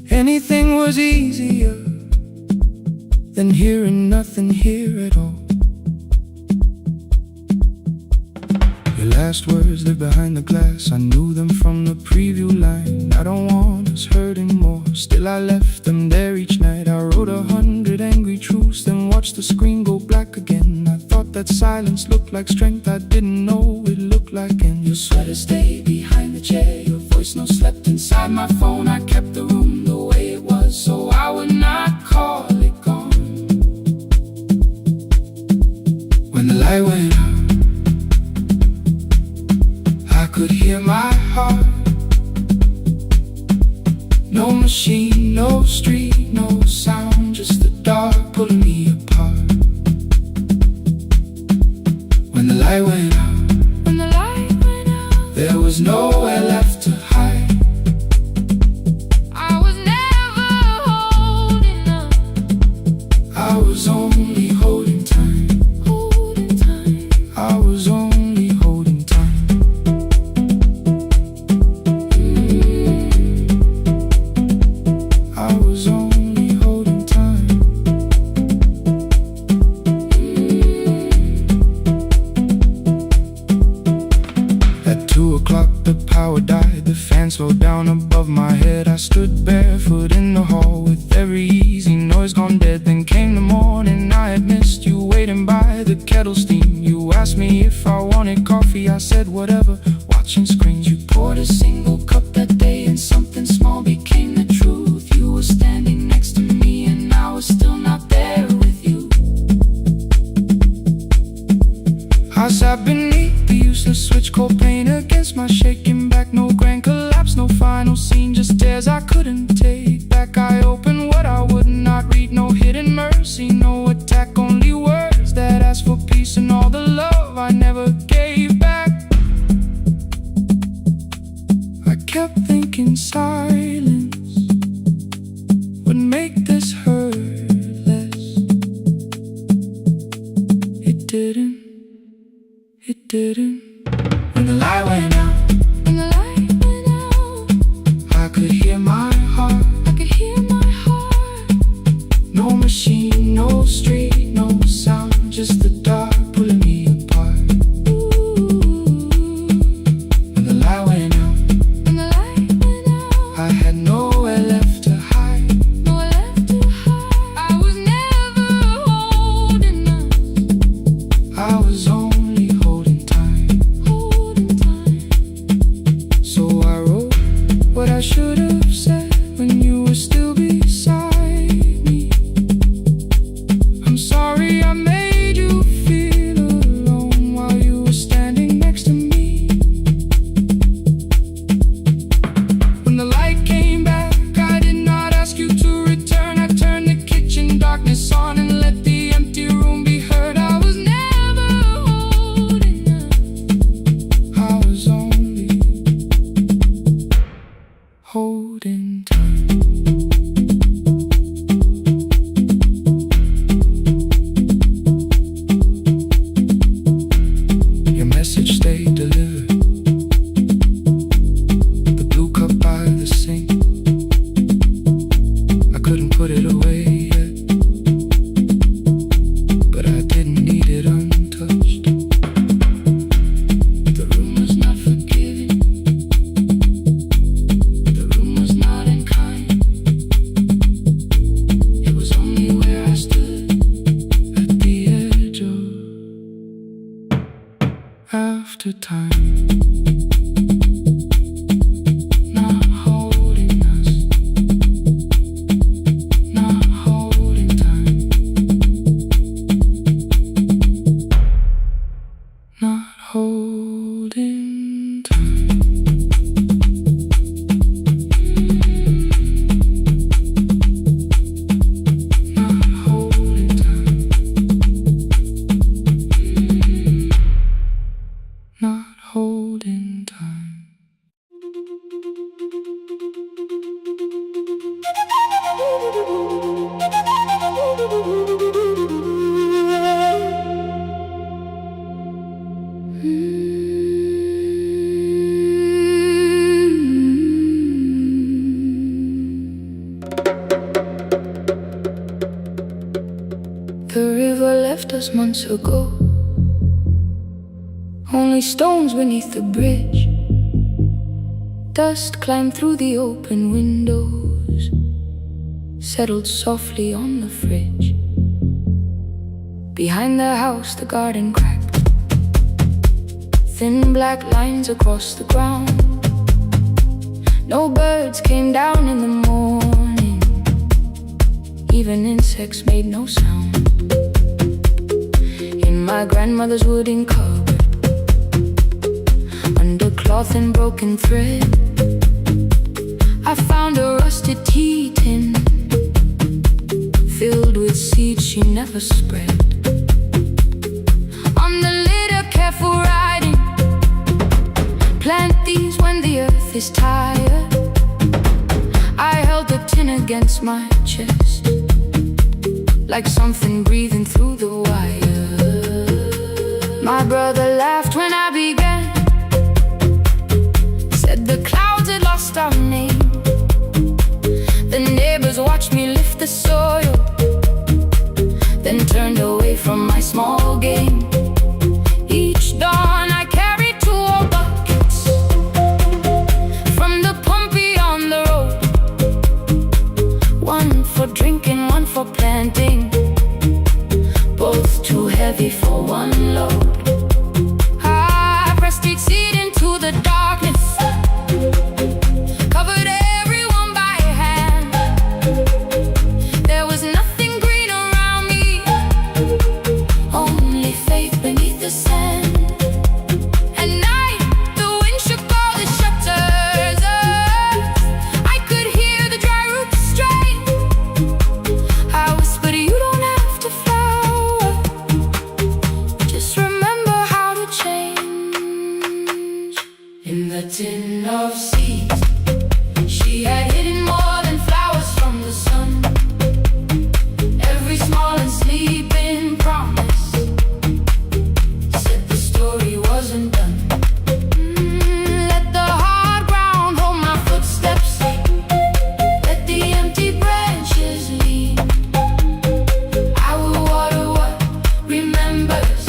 Anything was easier than hearing nothing here at all. Your last words live behind the glass, I knew them from the preview line. I don't want us hurting more, still I left them there each night. I wrote 100 angry truths, then watched the screen go black again. I thought that silence looked like strength, I didn't know it looked like end. Your sweater stayed behind the chair, your voice no slept inside my phone. I kept the room the way it was, so I would not call it gone. When the light went out, I could hear my heart. No machine, no street, no sound, just the dark pulling me apart. When the light went out, there was nowhere left to hide. I was never holding up, I was only holding time. I was only holding time. I was only holding time. At 2 o'clock the power died, the fan slowed down above my head. I stood barefoot in the hall with every easy noise gone dead. Then came the morning, I had missed you waiting by the kettle steam. You asked me if I wanted coffee, I said whatever, watching screens. You poured a single cup that day and something small became the truth. You were standing next to me and I was still not there with you. I sat beneath the useless switch, cold pain against my shaking back. No grand collapse, no final scene, just tears I couldn't take back. I opened what I would not read, no hidden mercy, no attack, only words that asked for peace and all the love I never gave back. I kept thinking silence would make this hurt less. It didn't. When the light went out, I could hear my heart. No machine, no street, no sound, just the dark pulling me apart. When the light went out, I had nowhere left to hide. I was never holding up, I was only holding time. So I wrote what I should have said when you were still beside me. I'm sorry I made you feel alone while you were standing next to me. When the light came back, I did not ask you to return. I turned the kitchen darkness on and let the empty room be heard. I was never holding up, I was only holding. The river left us months ago, only stones beneath the bridge. Dust climbed through the open windows, settled softly on the fridge. Behind the house the garden cracked, thin black lines across the ground. No birds came down in the morning, even insects made no sound. In my grandmother's wooden cupboard, under cloth and broken thread, I found a rusted tea tin filled with seeds she never spread. On the lid a careful writing: plant these when the earth is tired. I held the tin against my chest, like something breathing through the wire. My brother laughed when I began, said the clouds had lost our name. The neighbors watched me lift the soil, then turned away from my small game. Each dawn I carried 2 old buckets from the pump beyond the road, one for drinking, one for planting, both too heavy for one load. I pressed each seed into the darkness, covered everyone by hand. There was nothing green around me, only faith beneath the sand. At night the wind shook all the shutters up. I could hear the dry roots strain. I whispered, you don't have to flower, just remember how to change. In the tin of seeds she had hidden more than flowers from the sun. Every small and sleeping promise said the story wasn't done. Let the hard ground hold my footsteps, let the empty branches lean. I will water what remembers,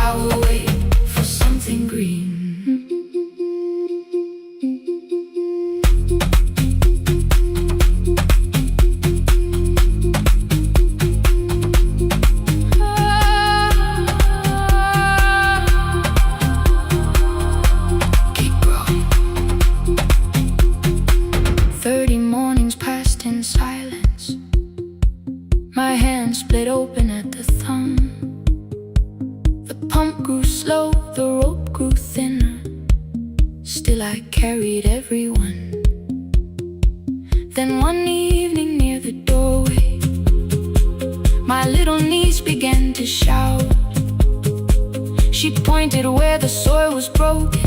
I will wait for something green. Keep growing. 30 mornings passed in silence. My hand split open at the thumb. The pump grew slow, the rope grew thinner. Still I carried everyone. Then one evening near the doorway, my little niece began to shout. She pointed where the soil was broken.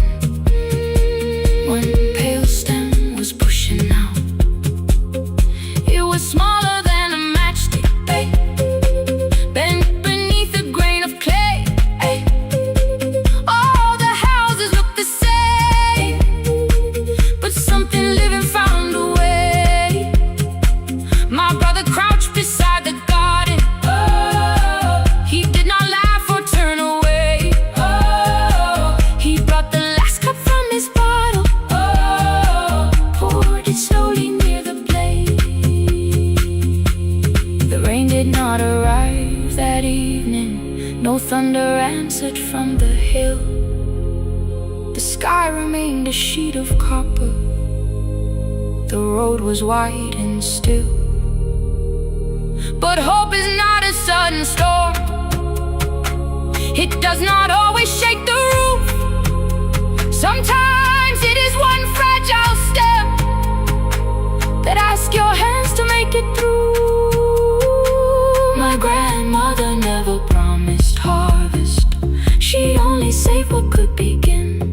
One pale stem was pushing out. It was smaller than a matchstick, bent beneath a grain of clay. All the houses looked the same, but something living found a way. My brother crouched beside the garden. He did not laugh or turn away. He brought the last cup from his bottle, poured it slowly near the blaze. The rain did not arrive that evening, no thunder answered from the hill. The sky remained a sheet of copper, the road was wide and still. But hope is not a sudden storm, it does not always shake the roof. Sometimes it is one fragile step that asks your hands to make it through. My grandmother never promised harvest, she only saved what could begin.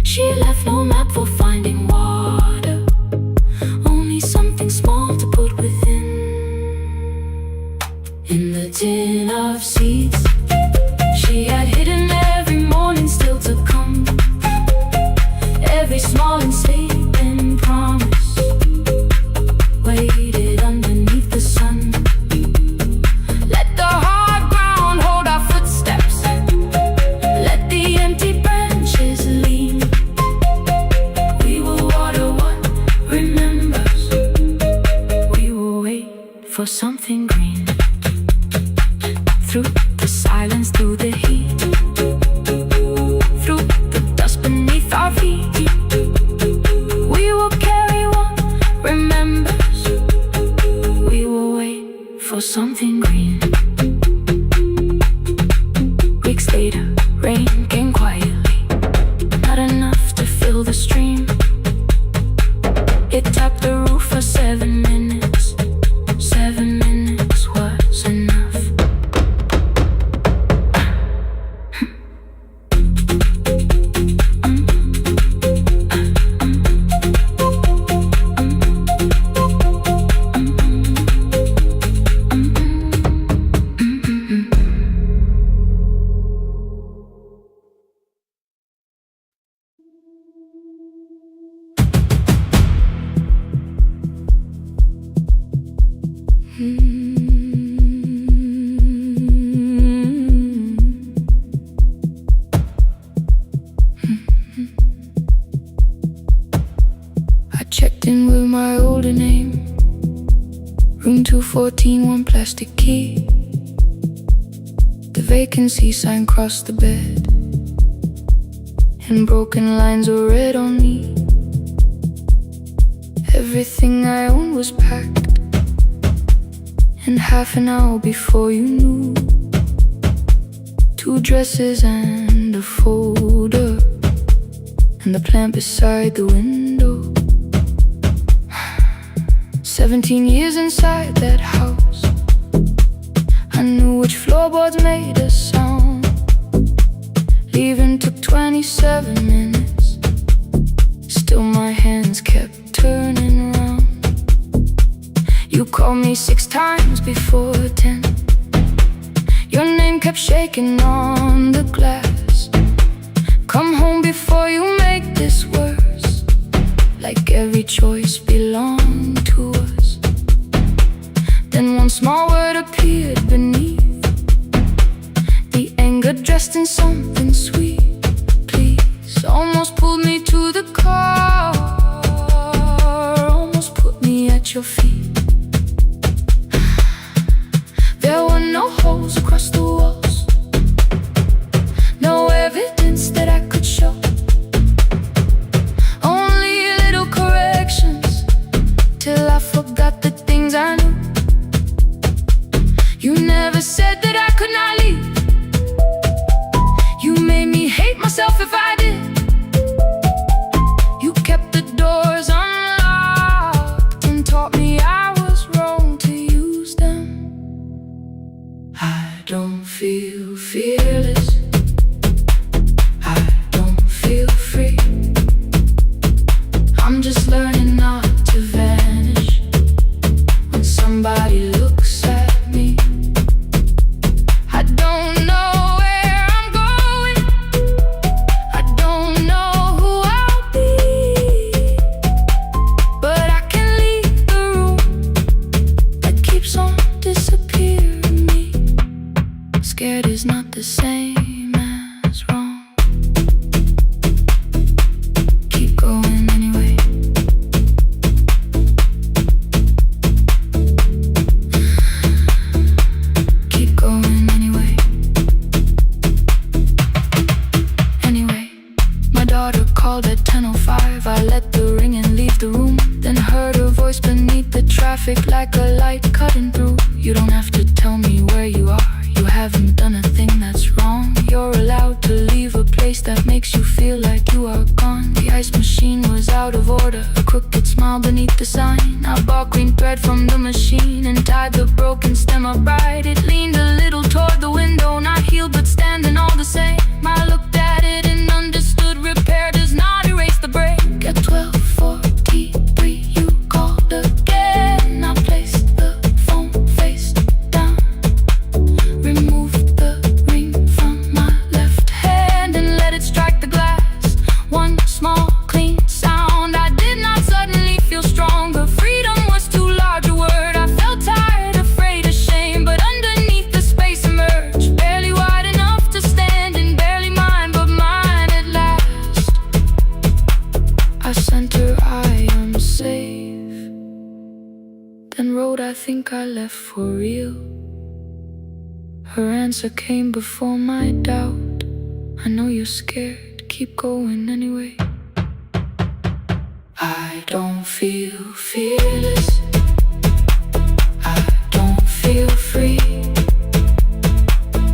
She left have no map for finding water, only something small to put within. In the tin of seeds she had hidden every morning still to come, every small enslaving promise waited underneath the sun. Let the hard ground hold our footsteps, let the empty branches lean. We will water what remembers, we will wait for something green. Through the silence, through the heat, through the dust beneath our feet, we will carry what remembers, we will wait for something green. Weeks later, rain came quietly, not enough to fill the stream. It tapped the roof for 7 minutes. 7 minutes was enough. I checked in with my older name, room 214, one plastic key. The vacancy sign crossed the bed, and broken lines were read on me. Everything I owned was packed, and half an hour before you knew, 2 dresses and a folder, and the plant beside the window. 17 years inside that house, I knew which floorboards made a sound. Leaving took 27 minutes, still my hands kept turning round. You called me 6 times before 10, your name kept shaking on the glass. Come home before you make this worse, like every choice belonged to us. Then one small word appeared beneath, the anger dressed in something sweet. Please, almost pulled me to the car, almost put me at your feet. There were no holes across the walls, no evidence that I could show, only little corrections, till I forgot the things I knew. You never said that I could not leave, you made me hate myself if I did. You kept the doors unlocked and taught me I was wrong to use them. I don't feel fearless, I don't feel free, I'm just learning not to vanish when somebody looks at me. I don't know where I'm going, I don't know who I'll be, but I can leave the room that keeps on disappearing me. Scared is not the same as wrong. Keep going anyway. Keep going anyway. Anyway, my daughter called at 10:05. I let the ring and leave the room, then heard her voice beneath the traffic like a light cutting through. You don't have to tell me where you are, you haven't done a thing that's wrong. You're allowed to leave a place that makes you feel like you are gone. The ice machine was out of order, a crooked smile beneath the sign. I bought green thread from the machine and tied the broken stem upright. It leaned a little toward the window, not healed but standing all the same. I looked at it and understood repair does not erase the I sent her, I am safe. Then wrote, I think I left for real. Her answer came before my doubt. I know you're scared, keep going anyway. I don't feel fearless, I don't feel free.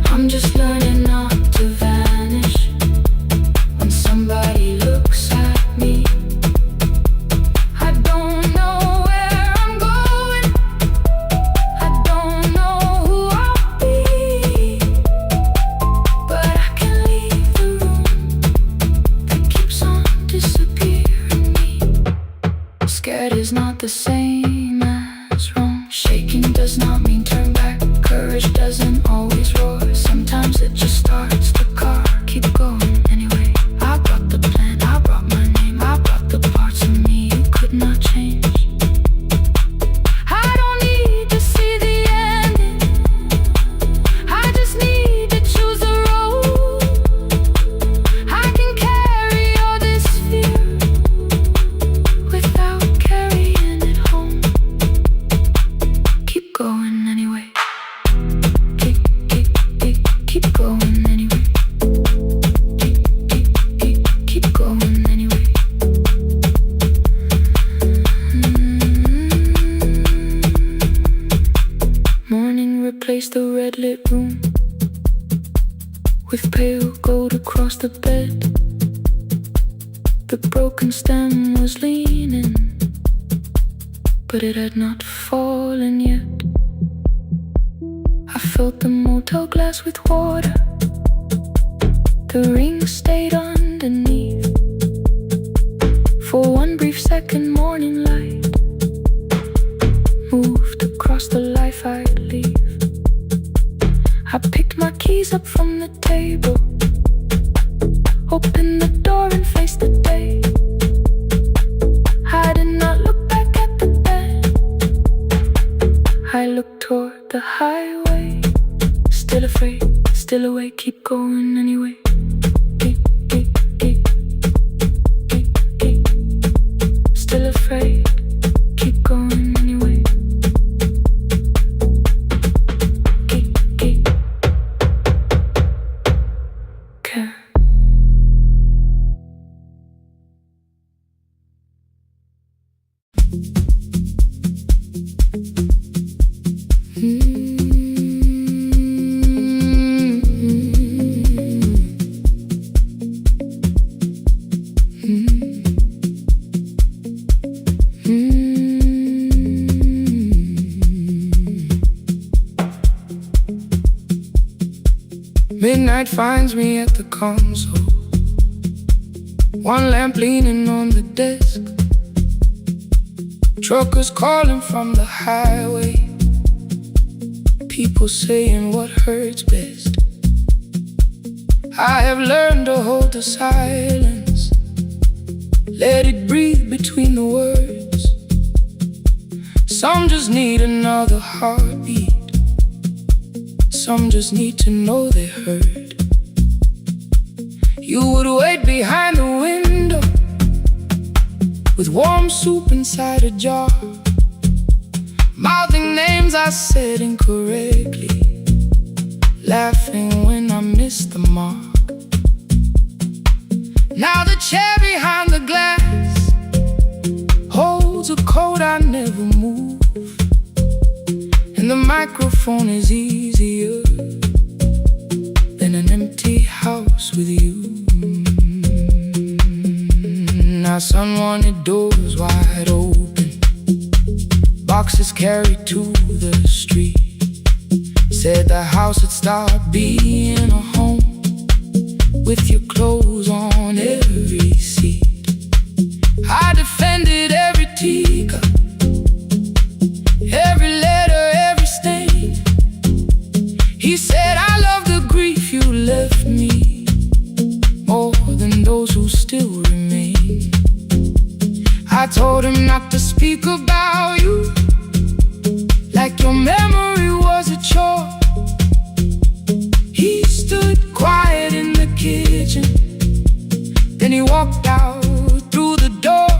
I'm just learning not to vanish when somebody looks at me. I don't know where I'm going, I don't know who I'll be, but I can leave the room that keeps on disappearing me. Scared is not the same as wrong. Shaking does not mean turn back. Courage doesn't always roar. Sometimes it just starts the car. Keep going anyway. I brought the plan, I brought my name, I brought the parts of me you could not change. I don't need to see the ending, I just need to choose the road. I can carry all this fear without carrying it home. Keep going anyway. Keep going anyway. Keep going anyway. Morning replaced the red lit room with pale gold across the bed. The broken stem was leaning, but it had not fallen yet. I filled the motel glass with water, the ring stayed underneath. For one brief second, morning light moved across the life I'd leave. I picked my keys up from the table, opened the door and faced the day. I did not look back at the bed, I looked toward the highway. Still afraid, still awake, keep going anyway. Still afraid, keep going anyway. Care. Midnight finds me at the console, one lamp leaning on the desk. Truckers calling from the highway, people saying what hurts best. I have learned to hold the silence, let it breathe between the words. Some just need another heartbeat, some just need to know they heard. You would wait behind the window with warm soup inside a jar, mouthing names I said incorrectly, laughing when I missed the mark. Now the chair behind the glass holds a coat I never move, and the microphone is easier than an empty house with you. Now sun wanted doors wide open, boxes carried to the street. Said the house would start being a home with your clothes on every seat. I defended every teacup, every letter, every stain. He said I love the grief you left me more than those who still remain. I told him not to speak about you like your memory was a chore. He stood quiet in the kitchen, then he walked out through the door.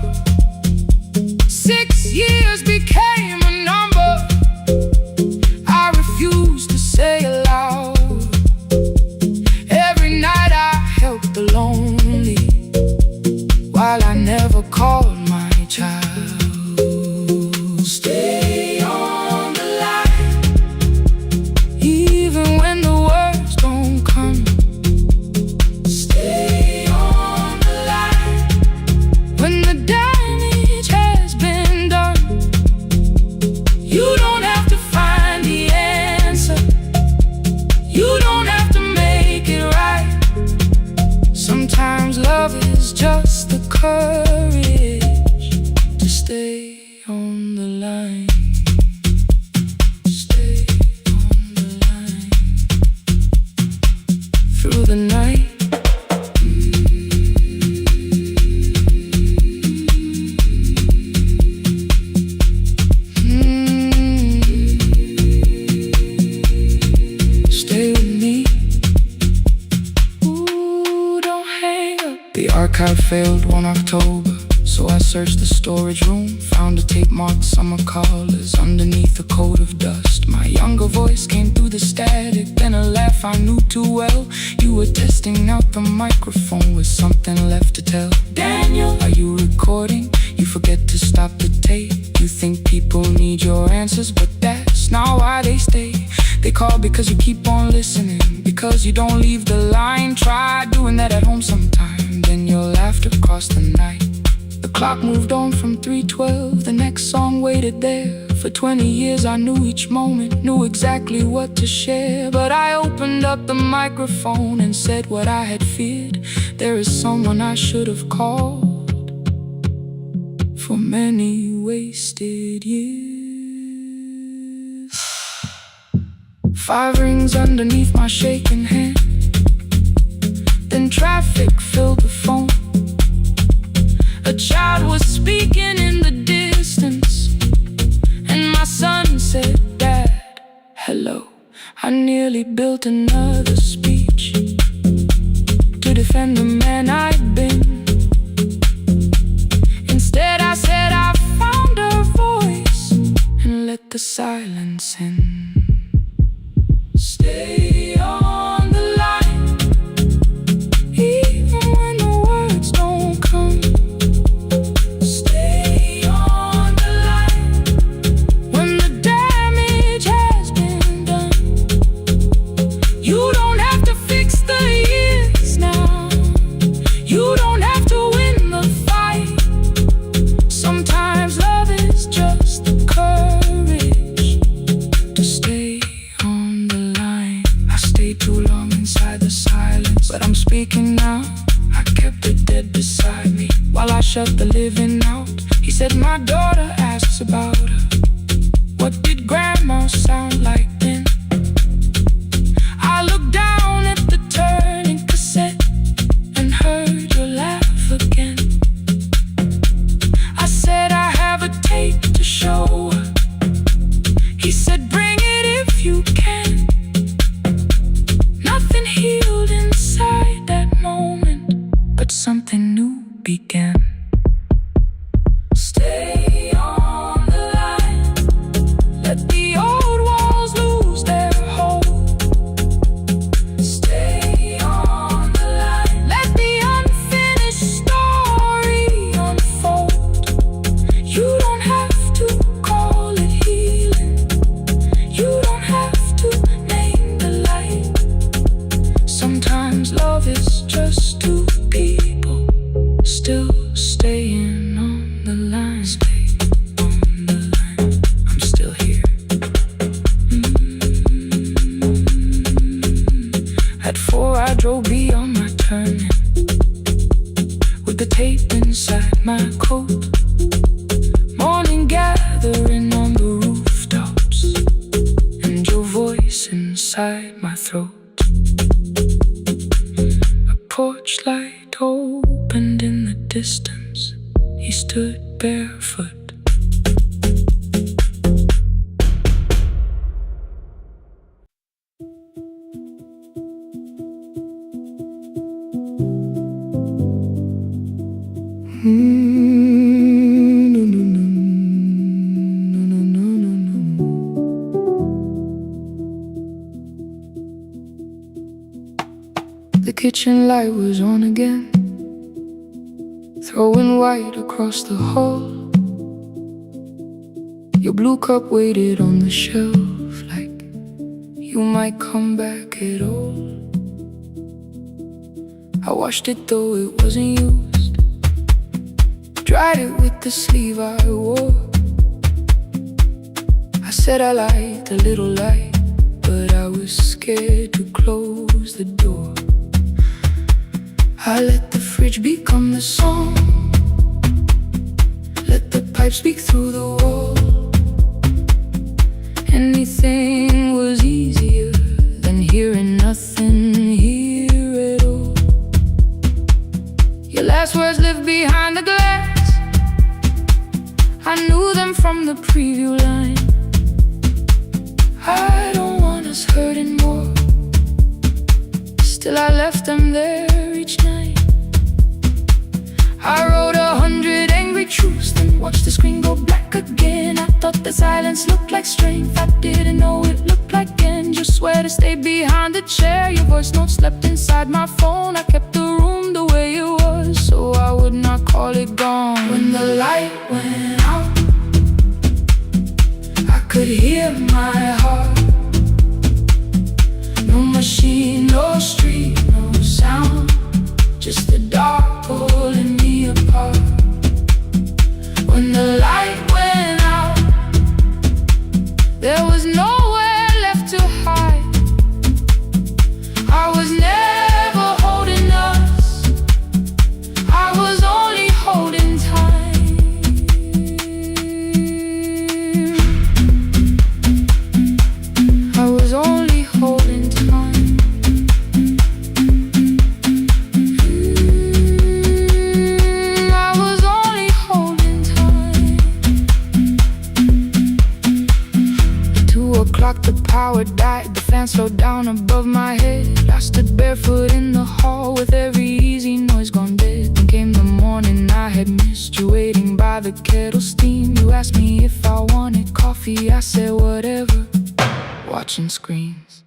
failed one October, so I searched the storage room, found a tape marked summer callers underneath a coat of dust. My younger voice came through the static, then a laugh I knew too well. You were testing out the microphone with something left to tell. Daniel, are you recording? You forget to stop the tape. You think people need your answers, but that's not why they stay. They call because you keep on listening, because you don't leave the line. Try doing that at home sometime, then you'll laugh across the night. The clock moved on from 3:12, the next song waited there. For 20 years I knew each moment, knew exactly what to share. But I opened up the microphone and said what I had feared. There is someone I should have called for many wasted years. 5 rings underneath my shaking hand, then traffic filled the phone. A child was speaking in the distance, and my son said, "Dad, hello." I nearly built another speech to defend the man I'd been. Instead I said I found a voice and let the silence in. Stay on the line, even when the words don't come. Stay on the line when the damage has been done. You don't have to fix the years now. You don't have to win the fight. Sometimes love is just the courage to stay on the line. I stayed too long inside the silence, but I'm speaking now. I kept it dead beside me while I shut the living out. He said, "My daughter asks about her. What did grandma sound like then?" I looked down at the turning cassette and heard your laugh again. I said, "I have a tape to show her." He said, "Bring it if you can." Nothing healed inside that moment, but something new began. Stay on the line, let the old walls lose their hold. Stay on the line, let the unfinished story unfold. You don't have to call it healing, you don't have to name the light. Sometimes love is just two people still staying on the line. Stay on the line, I'm still here. At 4 I drove beyond my turning, with the tape inside my coat. Morning gathering on the rooftops, and your voice inside my throat. A porch light opened in the distance. He stood barefoot. The kitchen light was on again, throwing white across the hall. Your blue cup waited on the shelf, like you might come back at all. I washed it though it wasn't used, dried it with the sleeve I wore. I said I liked a little light, but I was scared to close the door. I let the fridge become the song, let the pipe speak through the wall. Anything was easier than hearing nothing here at all. Your last words lived behind the glass, I knew them from the preview line. I don't want us hurting more, still I left them there each night. watched the screen go black again. I thought the silence looked like strength, I didn't know it looked like end. Just swear to stay behind the chair. Your voice note slept inside my phone. I kept the room the way it was, so I would not call it gone. When the light went out, I could hear my heart. No machine, no street, no sound, just the dark pulling me apart. When the light went out, there was nowhere left to hide. I was never holding us, I was only holding time. I was only holding time. I was only holding time. At 2 o'clock the power died, the fan slowed down above my head. I stood barefoot in the hall with every easy noise gone dead. Then came the morning I had missed, you waiting by the kettle steam. You asked me if I wanted coffee, I said whatever, watching screens.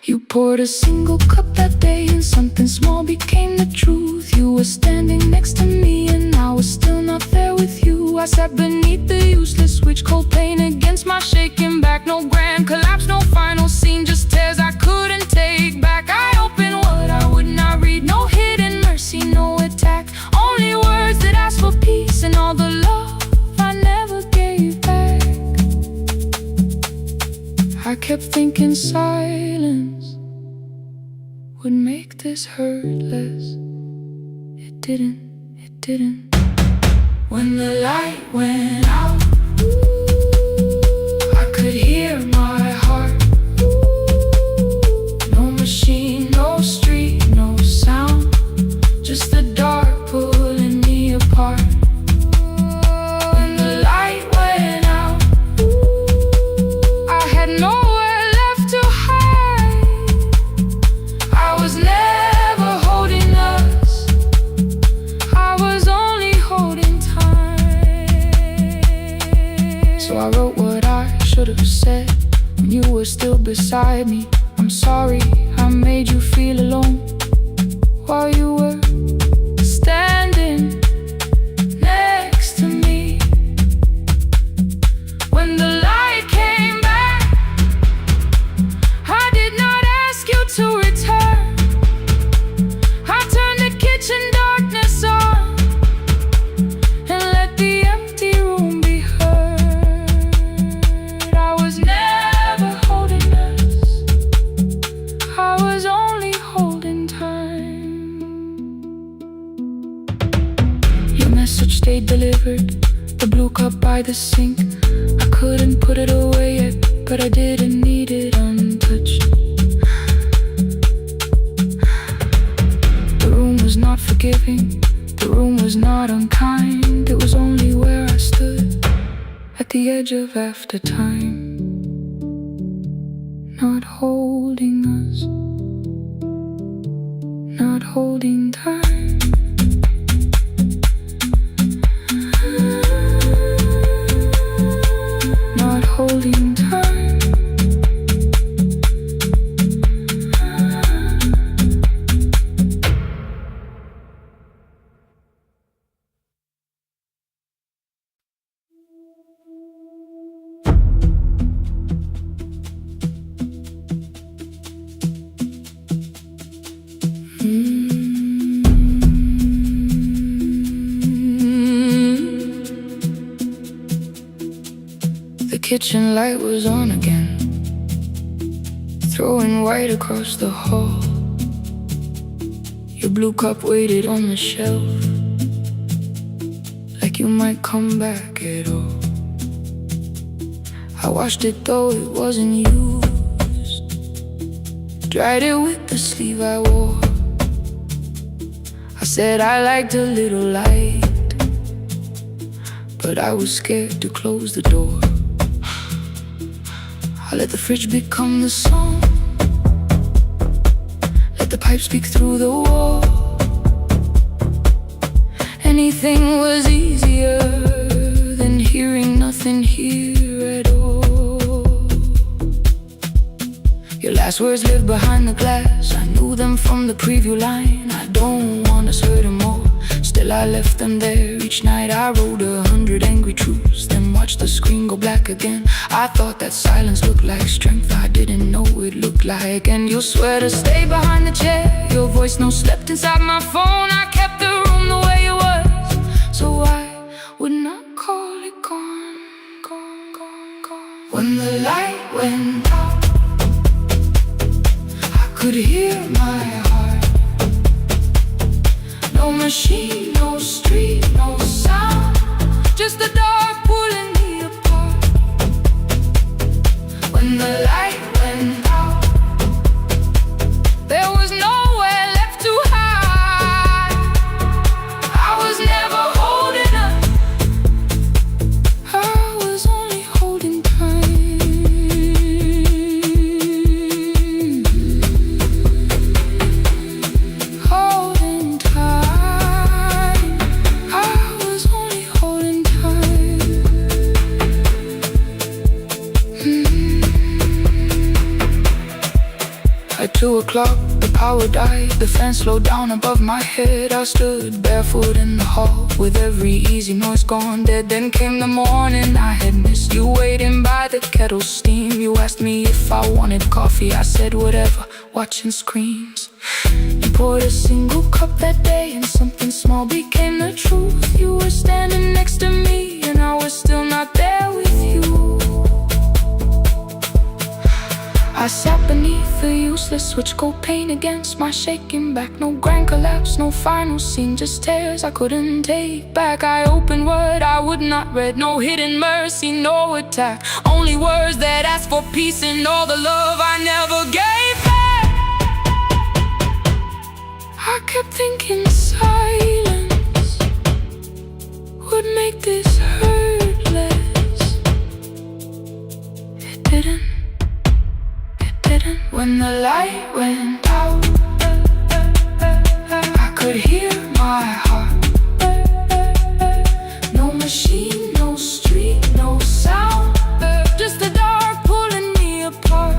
You poured a single cup that day, and something small became the truth. You were standing next to me, and I was still not there with you. I sat beneath the useless switch, cold pain against my shaking back. No grand collapse, no final scene, just tears I couldn't take back. I opened what I would not read, no hidden mercy, no attack. Only words that asked for peace and all the love I never gave back. I kept thinking silence would make this hurt less. It didn't, it didn't. When the light went out, I could hear my heart. No machine, no street, no sound, just the dark pulling me apart. When the light went out, I had nowhere left to hide. I was never holding us, I was only holding time. So I wrote what I should have said when you were still beside me. I'm sorry I made you feel alone while you were standing next to me. When the light came back, I did not ask you to return. I turned the kitchen darkness on and let the empty room be heard. I was never holding us, I was only holding time. Your message stayed delivered, the blue cup by the sink. I couldn't put it away yet, but I didn't need it untouched. The room was not forgiving, the room was not unkind. It was only where I stood at the edge of after time, not holding us, not holding time. Not holding time. The kitchen light was on again, throwing white across the hall. Your blue cup waited on the shelf, like you might come back at all. I washed it though it wasn't used, dried it with the sleeve I wore. I said I liked a little light, but I was scared to close the door. I let the fridge become the song, let the pipe speak through the wall. Anything was easier Passwords live behind the glass. I knew them from the preview line. I don't want us hurting more. Still I left them there. Each night I wrote 100 angry truths, then watched the screen go black again. I thought that silence looked like strength. I didn't know it looked like. And you swear to stay behind the chair. Your voice no slept inside my phone. I kept the room the way it was, so I would not call it gone, gone, gone, gone. When the light went out, I could hear my heart. No machine, no street, no sound, just the dark pulling me apart. When the light went out, there was nowhere left to hide. I was never holding up, I was only holding time. Holding time, I was only holding time. At 2 o'clock, the power died. The fan slowed down above my head. I stood barefoot in the hall, with every easy noise gone dead. Then came the morning. I had missed you waiting by the kettle steam. You asked me if I wanted coffee. I said whatever, watching screens. You poured a single cup that day, and something small became the truth. You were standing next to me, and I was still not there with you. I sat beneath the useless switch, cold pain against my shaking back. No grand collapse, no final scene, just tears I couldn't take back. I opened word I would not read, no hidden mercy, no attack. Only words that asked for peace and all the love I never gave back. I kept thinking silence would make this hurt less. It didn't. When the light went out, I could hear my heart. No machine, no street, no sound, just the dark pulling me apart.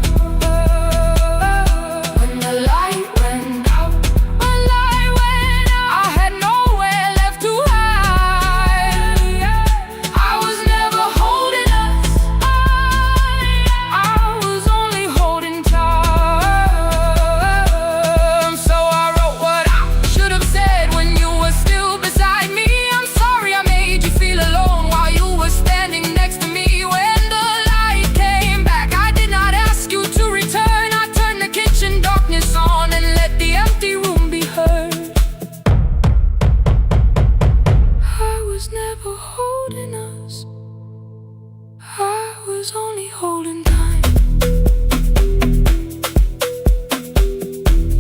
When the light went out, I had nowhere left to hide. I was never holding us, I was only holding time. Only holding time.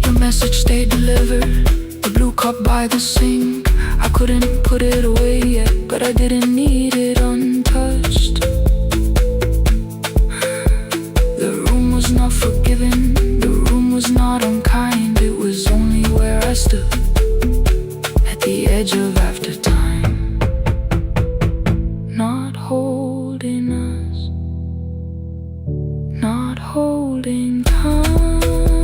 Your message stayed delivered, the blue cup by the sink. I couldn't put it away yet, but I didn't need it untouched. The room was not forgiving, the room was not unkind. It was only where I stood, at the edge of after time. Not holding us, not holding time,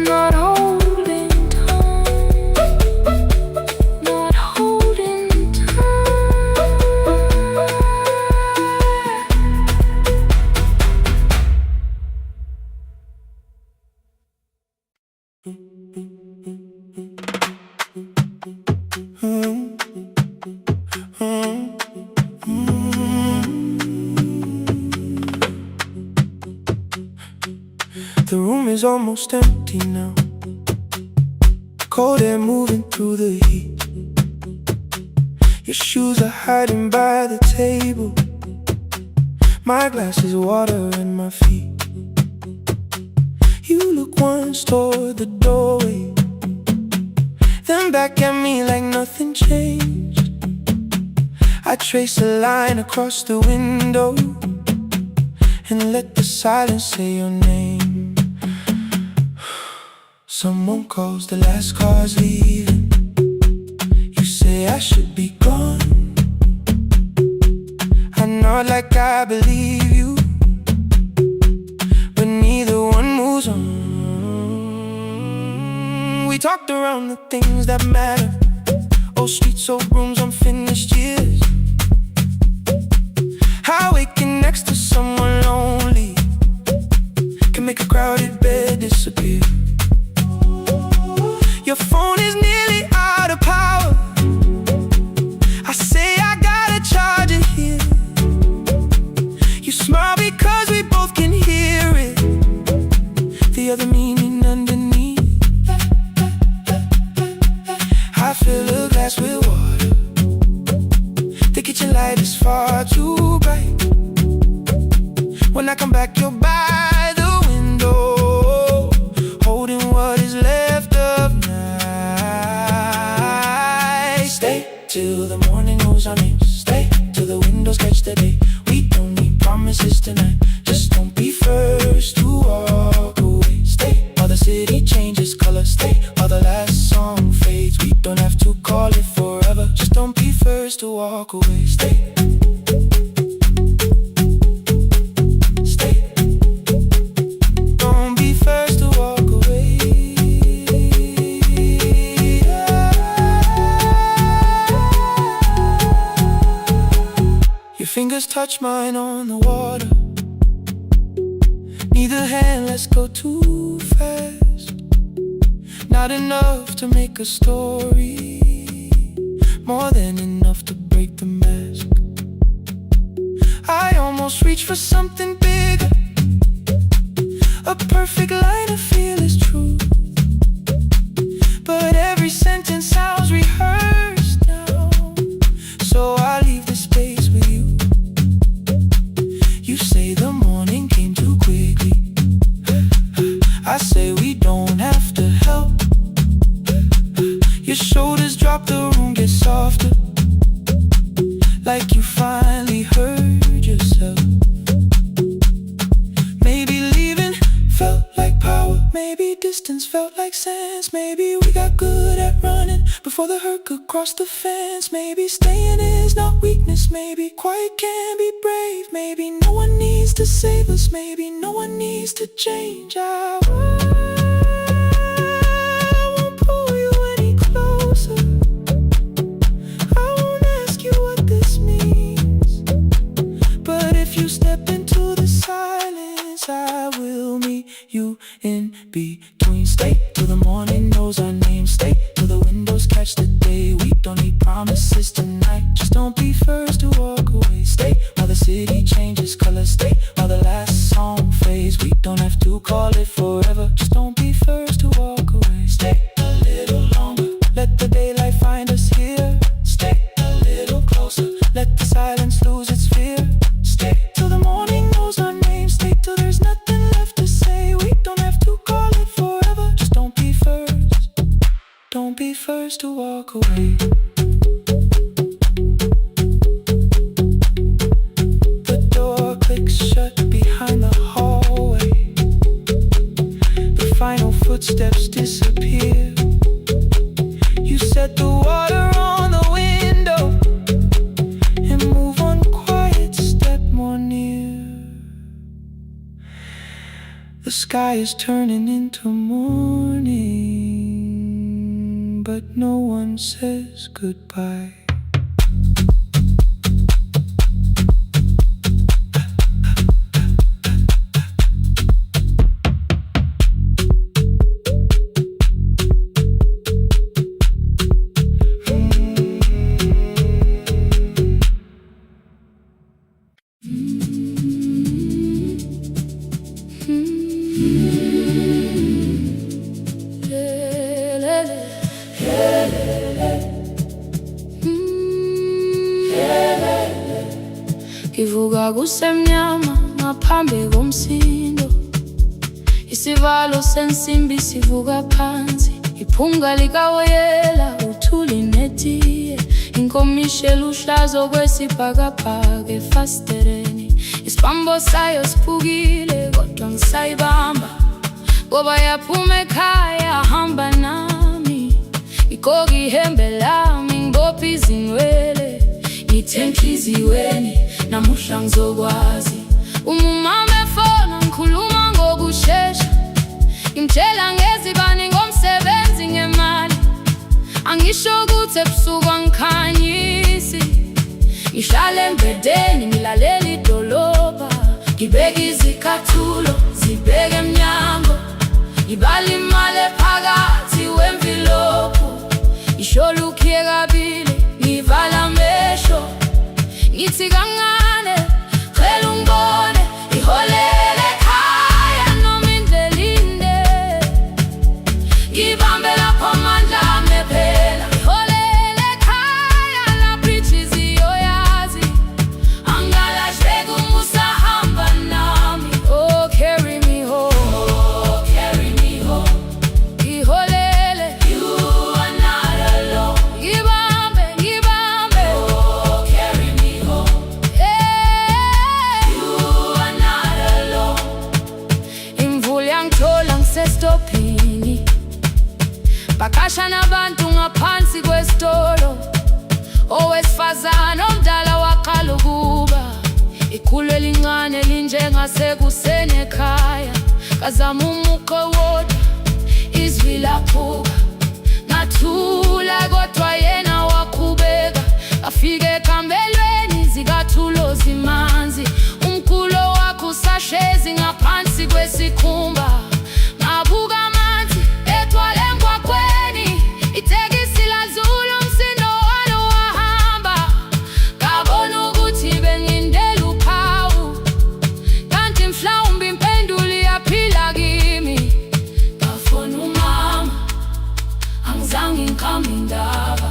not holding time, not holding time. The room is almost empty now, cold air moving through the heat. Your shoes are hiding by the table, my glass is water in my feet. You look once toward the doorway, then back at me like nothing changed. I trace a line across the window and let the silence say your name. Someone calls, the last car's leaving. You say I should be gone. I nod like I believe you, but neither one We talked around the things that matter. Old streets, old rooms, unfinished years. How waking next to someone lonely can make a crowded bed disappear. Your phone is nearly out of power. I say I gotta charge it here. You smile because we both can hear it. The other meaning underneath. I fill a glass with water. The kitchen light is far too bright. When I come back, you're by the window, holding what is left of night. Stay till the morning knows our names. Stay till the windows catch the day. We don't need promises tonight. Just don't be first to walk away. Stay while the city changes color. Stay while the last song fades. We don't have to call it forever. Just don't be first to walk away. Stay. Fingers touch mine on the water. Neither hand, let's go too fast. Not enough to make a story, more than enough to break the mask. I almost reach for something bigger, a perfect line of fearless truth. But every sentence sounds rehearsed now, so I leave the space with you. You say the morning came too quickly. I say we don't have to help. Your shoulders drop, the room gets softer, like you finally heard yourself. Maybe leaving felt like power. Maybe distance felt like sense. Maybe we got good at running before the hurt could cross the fence. Maybe staying is not weakness. Maybe quiet can be brave. Maybe no one needs to save us. Maybe no one needs to change. I won't pull you any closer. I won't ask you what this means. But if you step into the silence, I will meet you in between. Stay till the morning knows our name. Stay till the windows catch the day. We don't need promises tonight. Just don't be first to walk away. Stay while the city changes color. Stay while the last song fades. We don't have to call it forever. Just don't be first to walk away. Stay a little longer. Let the daylight find us here. Stay a little closer. Let the silence lose its fear. Stay till the morning knows our name. Stay till there's nothing left to say. We don't have to call it forever. Just don't be first. Don't be first to walk away. The door clicks shut behind the hallway. The final footsteps disappear. You set the water on the window and move one quiet step more near. The sky is turning into morning, but no one says goodbye. Ivuga kusemnyama ngaphambi komsindo. Isivalo sensimbi sivuka phansi. Iphunga likawoyela uthuli netiye. Inkomishe luhlazo kwesibhakabhaka efasitereni. Isibambo sayo siphukile kodwa ngisayibamba, ngoba yaphuma ekhaya hamba nami. Igqoka ihembe lami ngibopha izinwele. Ngithe enhliziyweni namuhla ngizokwazi. Umama efona ngikhuluma ngokushesha. Ngimtshela ngezibani ngomsebenzi Angisho ukuthi ebusuku angikhanyisi, ngihlale embedeni ngilalela idolobha, ngibeke izicathulo zibheke emnyango, ngibala imali phakathi wemvilophu, isholukiye kabili ngivala amehlo, ngithi kancane cela ungibone, iholele ekhaya noma indlela inde, ngibambe lapho amandla ami phela, iholele ekhaya lapho inhliziyo yazi angalahleki uma usahamba nami. Oh, carry me home, oh, carry me home, iholele, you are not alone, ngibambe, ngibambe, oh, carry me home, yeah, you are not alone. Imvula yangithola ngisestopini, Percussion abantu ngaphansi kwesitolo, owesifazane omdala waqala ukuba, ikhulu elincane linjengasekuseni ekhaya, kazama umuqo wodwa izwi laphuka, ngathula kodwa yena waqhubeka, afike ekambelweni zikathulo zimanzi, umkhulo wakhe usahlezi ngaphansi kwesikhumba, ngabuka amanzi etwala emgwaqweni, itekisi ladlula umsindo walo wahamba, ngabona ukuthi bengindela uphawu, kanti mhlawumbe impendulo iyaphila kimi. Ngafona umama, angizange ngikhambe indaba,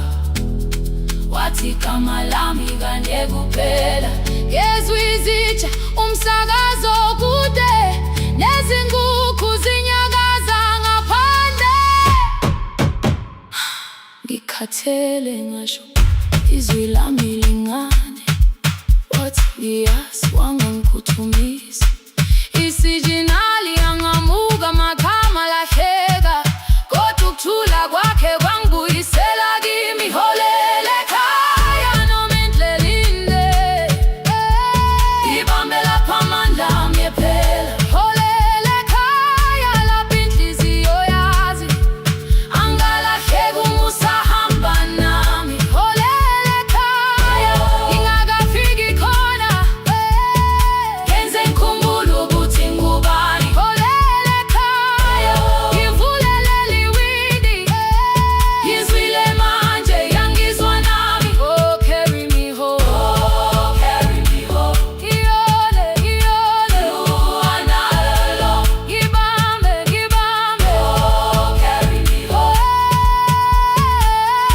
wathi igama lami kanye kuphela, ngezwi izitsha umsakazo kude, nezinkukhu zinyakaza ngaphandle, ngikhathele ngasho izwi lami lingane, wathi ngiyazi wangangikhuthumisa, isijinali yangamuka magama lahleka, kodwa ukuthula kwakhe kwangibuyisela kimi, iholele ekhaya noma indlela inde, ngibambe lapho amandla ami phela, iholele ekhaya lapho inhliziyo yazi angalahleki uma usahamba nami, iholele ekhaya ngingakafiki khona, yenze ngikhumbule ukuthi ngubani, iholele ekhaya ngivulelele iwindi, ngizwile manje yangizwa nami. Oh, carry me home, oh, carry me home, iyole, iyole, you are not alone, ngibambe, ngibambe, oh, carry me home,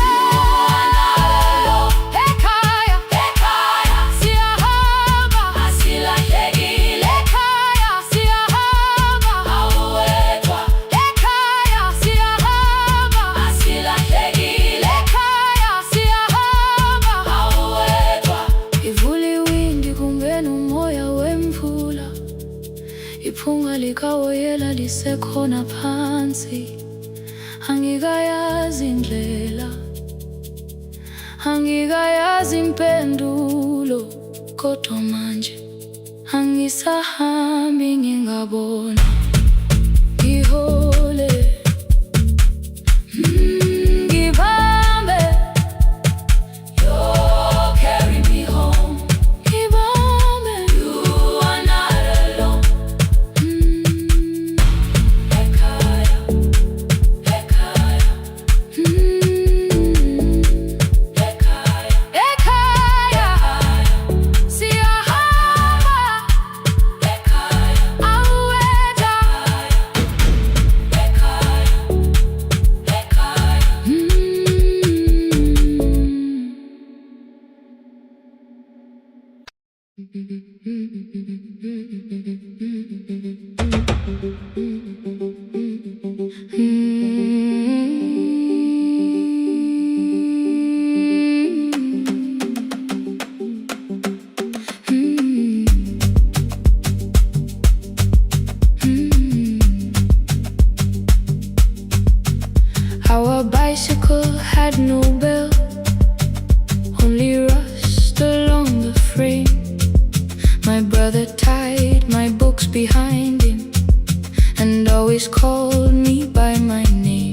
you are not alone, ekhaya, ekhaya siyahamba, asilahlekile, ekhaya siyahamba, awuwedwa, ekhaya siyahamba, asilahlekile, ekhaya siyahamba, awuwedwa. Ivula iwindi kungena umoya wemvula, iphunga likawoyela lisekhona phansi, angikayazi indlela, angikayazi impendulo, kodwa manje angisahambi ngingabona, ihole, ngibambe, you carry me home, ngibambe, you are not alone, ekhaya, ekhaya, ekhaya, ekhaya siyahamba, ekhaya awuwedwa, ekhaya, Our bicycle had no bell, only rust along the frame. My brother tied my books behind him and always called me by my name.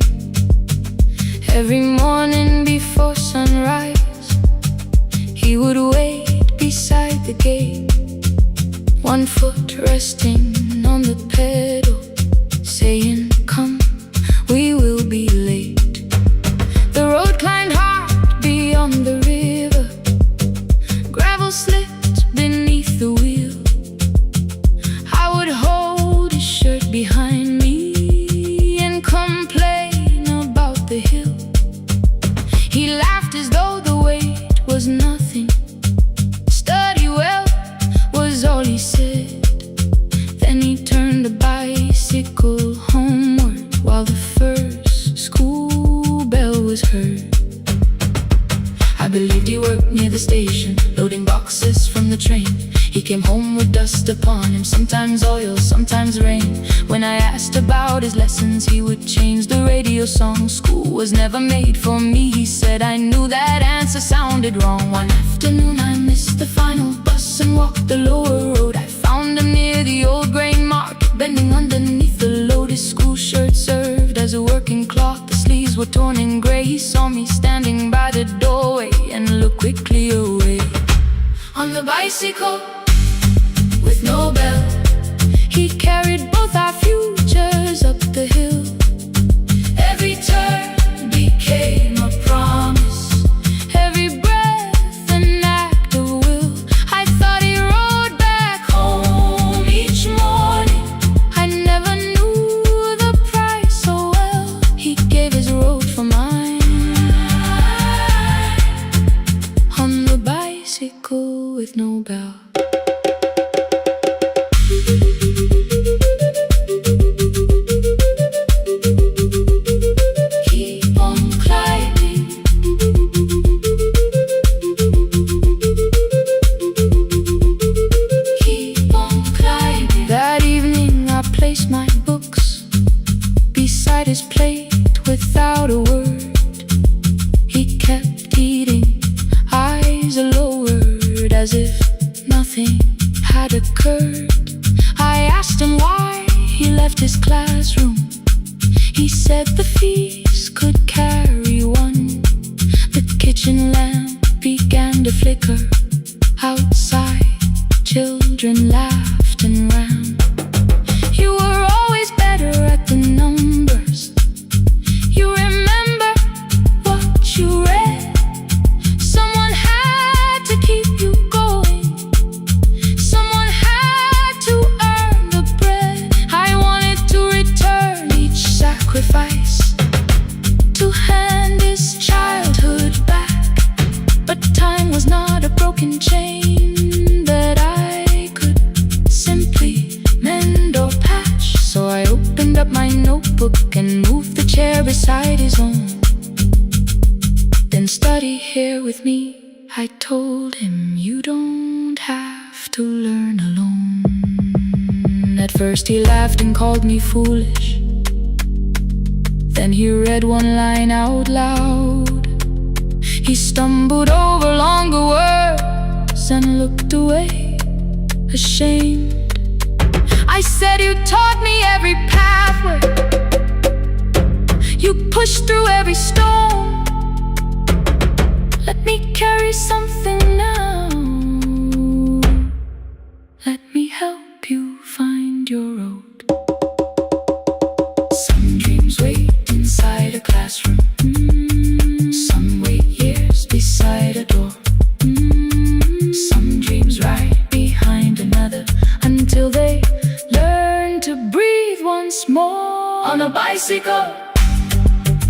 would wait beside the gate, one foot resting on the pedal, saying, "Come, we will be late." The road climbed hard beyond the river, gravel slipped beneath the wheel. I would hold his shirt behind me and complain about the hill. He laughed as though the weight was nothing. "Study well," was all he said. Then he turned the bicycle homeward while the first school bell was heard. I believed he worked near the station, loading boxes from the train. He came home with dust upon him, sometimes oil, sometimes rain. When I asked about his lessons, he would change the radio song. "School was never made for me," he said. I knew that answer sounded wrong. One afternoon I missed the final bus and walked the lower road. I found him near the old grain market, bending underneath the load. His school shirt served as a working cloth, the sleeves were torn and gray. He saw me standing by the doorway and looked quickly away. On the bicycle with no bell, he carried both our futures up the hill. Every turn became a promise, every breath an act of will. I thought he rode back home each morning. I never knew the price so well. He gave his road for mine. On the bicycle with no bell. His plate without a word, he kept eating, eyes lowered, as if nothing had occurred. I asked him why he left his classroom. He said the feast could carry one. The kitchen lamp began to flicker. Outside, children laughed and ran. You were always better at the numbers. You remember what you read. Someone had to keep you going. Someone had to earn the bread. I wanted to return each sacrifice, to hand his childhood back. But time was not a broken chain that I could simply mend or patch. So I opened up my notebook and moved the chair beside his own. "Then study here with me," I told him. "You don't have to learn alone." At first he laughed and called me foolish. Then he read one line out loud. He stumbled over longer words and looked away, ashamed. I said, "You taught me every pathway. You pushed through every stone. Let me carry something now. Let me help you find your road." Some dreams wait inside a classroom. Some wait years beside a door. Some dreams right behind another until they learn to breathe once more. On a bicycle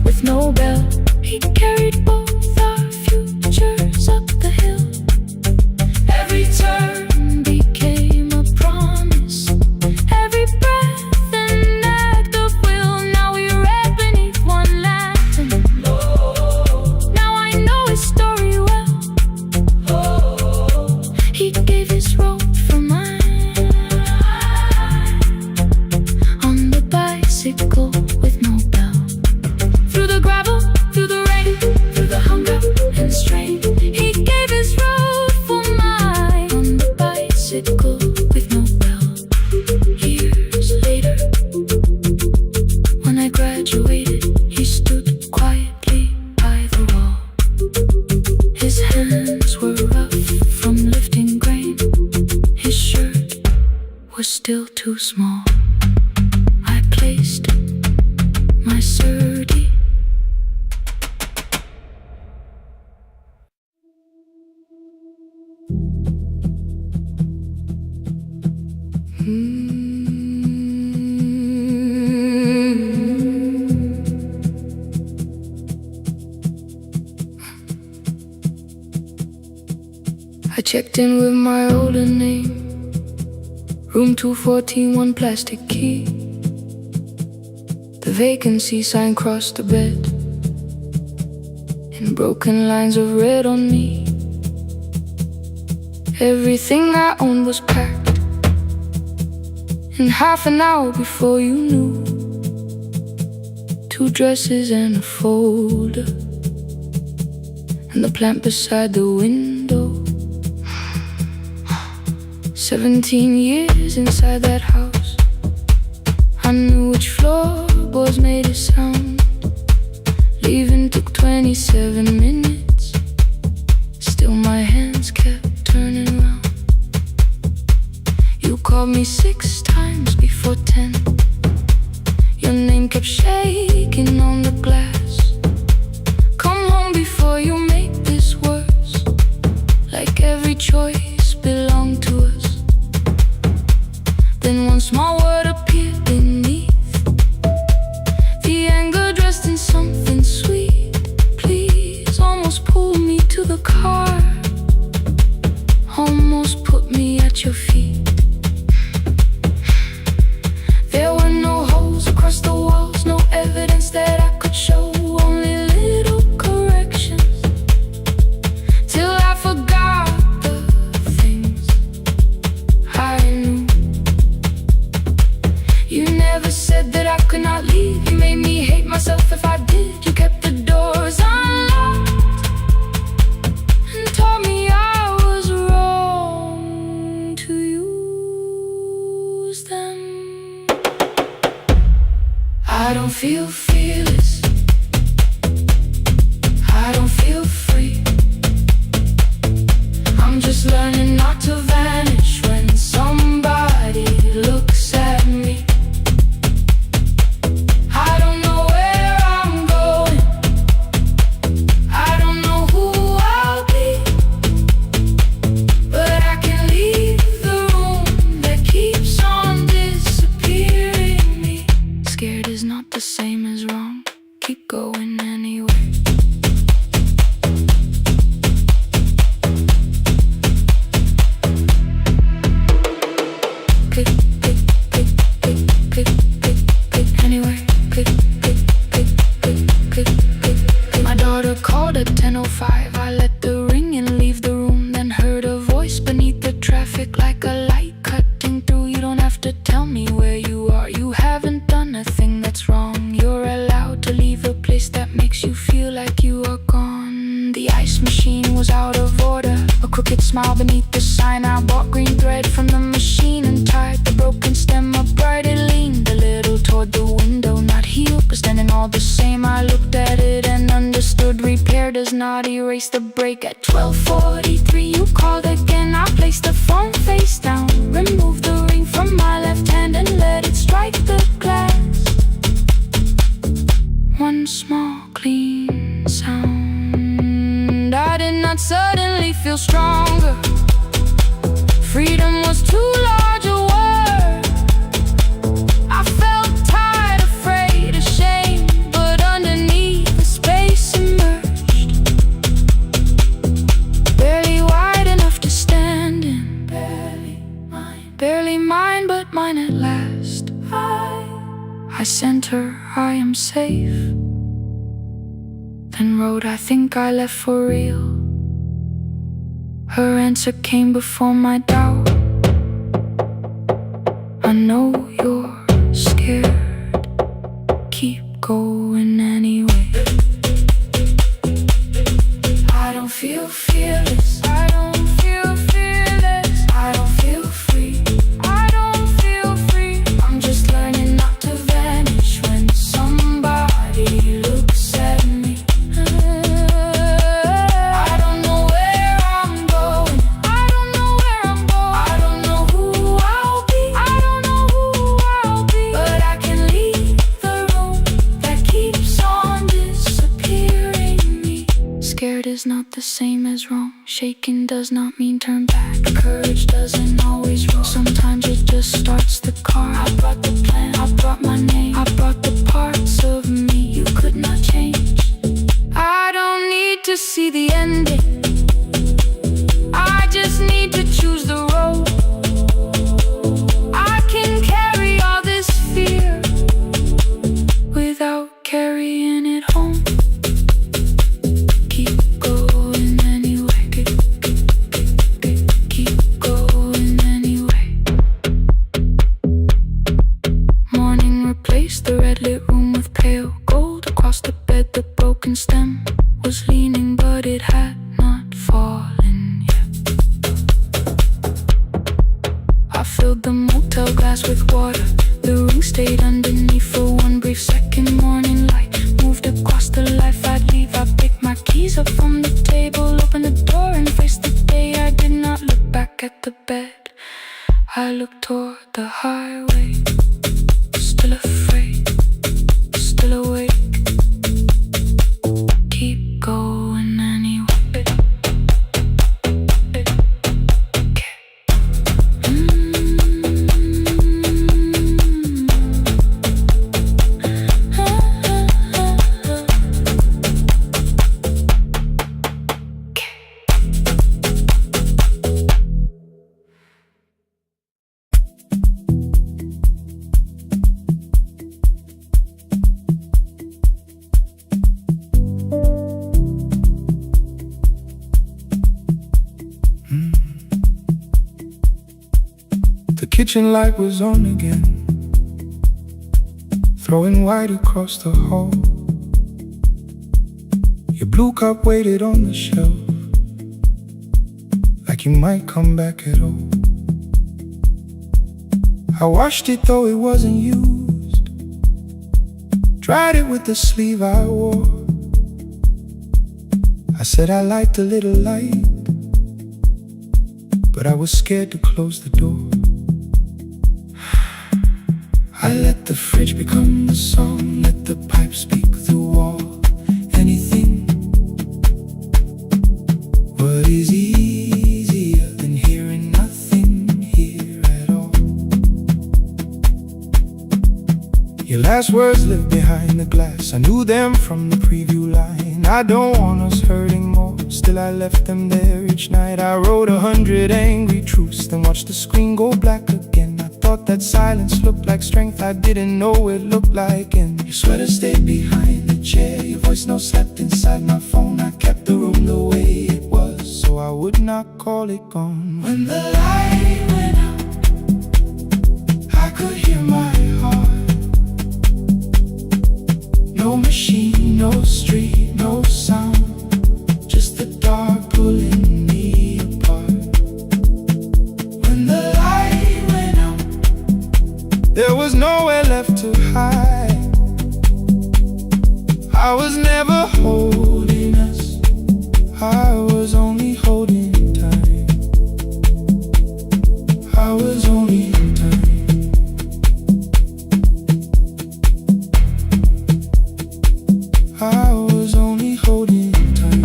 with no bell, he carried both our futures up the hill. Every turn became a promise, every breath an act of will. Now we read beneath one lantern. Now I know his story well. He gave his road for mine. On the bicycle with no bell, through the gravel, through the rain, through the hunger and strain. He gave his road for mine. On the bicycle with no bell. Years later, when I graduated, he stood quietly by the wall. His hands were rough still too small. I placed my surdy. I checked in with my older name, room 214, one plastic key. The vacancy sign crossed the bed, and broken lines of red on me. Everything I owned was packed in half an hour before you knew. 2 dresses and a folder, and the plant beside the window. 17 years inside that house, I knew which floorboards made a sound. Leaving took 27 minutes, still my hands kept turning round. You called me 6 times before 10. Your name kept shaking on the glass. Come home before you make this worse, like every choice belonged to us. Then one small word appeared beneath, the anger dressed in something sweet. Please, almost pulled me to the car, almost put me at your feet. There were no holes across the walls, no evidence that I could show, only little corrections, till I forgot the things I knew. You never said that I could not leave. You made me hate myself if I did. You kept the doors unlocked and told me I was wrong to use them. I don't feel fearless, I don't feel free. I'm just learning not to vanish when somebody looks at me. I don't know where I'm going, I don't know who I'll be, but I can leave the room that keeps on disappearing me. Scared is not the same as wrong, keep going anyway. Pick, pick, pick, pick, pick, pick, pick, anyway. Pick, pick, pick, pick, pick, pick, pick. My daughter called at 10:05. I let the ring and leave the room, then heard a voice beneath the traffic like a light cutting through. You don't have to tell me where you are, you haven't done a thing that's wrong. You're allowed to leave a place that makes you feel like you are gone. The ice machine was out of order, a crooked smile beneath the sign. I bought green thread from the machine and tied the broken stem upright. It leaned a little toward the window, not healed but standing all the same. I looked at it and understood repair does not erase the break. At 12:43 you called again. I placed the phone face down, removed the ring from my left hand and let it strike the glass. One small clean sound. I did not suddenly feel stronger. Freedom was too large a word. I felt tired, afraid, ashamed, but underneath the space emerged, barely wide enough to stand in. Barely mine, but mine at last. I sent her, I am safe, then wrote, I think I left for real. Her answer came before my doubt. I know you're scared, keep going anyway. I don't feel fearless, I don't feel fearless, I don't feel free, I don't feel free. I'm just learning not to vanish when somebody looks at me. I don't know where I'm going, I don't know where I'm going, I don't know who I'll be, I don't know shaking does not mean turn back. Courage doesn't always roll, sometimes it just starts the car. I brought the plan, I brought my name, I brought the parts of me you could not change. I don't need to see the ending, I just need to choose the road. I can carry all this fear without carrying it home. Keep going anyway, keep going anyway. Morning replaced the red lit room with pale gold. Across the bed the broken stem was leaning, but it had not fallen yet. I filled the motel glass with water, the ring stayed underneath for one brief second. Morning light moved across the life I'd leave. I picked my keys up from the table, opened the door and faced the day. I did not look back at the bed, I looked toward the highway. Still afraid, still awake, keep going anyway. The kitchen light was on again, throwing white across the hall. Your blue cup waited on the shelf, like you might come back at all. I washed it though it wasn't used, dried it with the sleeve I wore. I said I liked a little light, but I was scared to close the door. I let the fridge become the song, let the pipe speak through wall. Anything, what is easier than hearing nothing here at all? Your last words live behind the glass, I knew them from the preview line. I don't want us hurting more, still I left them there each night. I wrote 100 angry truths, then watched the screen go black again. Thought that silence looked like strength, I didn't know it looked like. And your sweater stayed behind the chair, your voice note slept inside my phone. I kept the room the way it was, so I would not call it gone. When the light went out, I could hear my heart. No machine, no street, no sound, just the dark pulling me apart. When the light went out, there was nowhere left to hide. I was never holding us, I was only holding time. I was only in time. I was only holding time.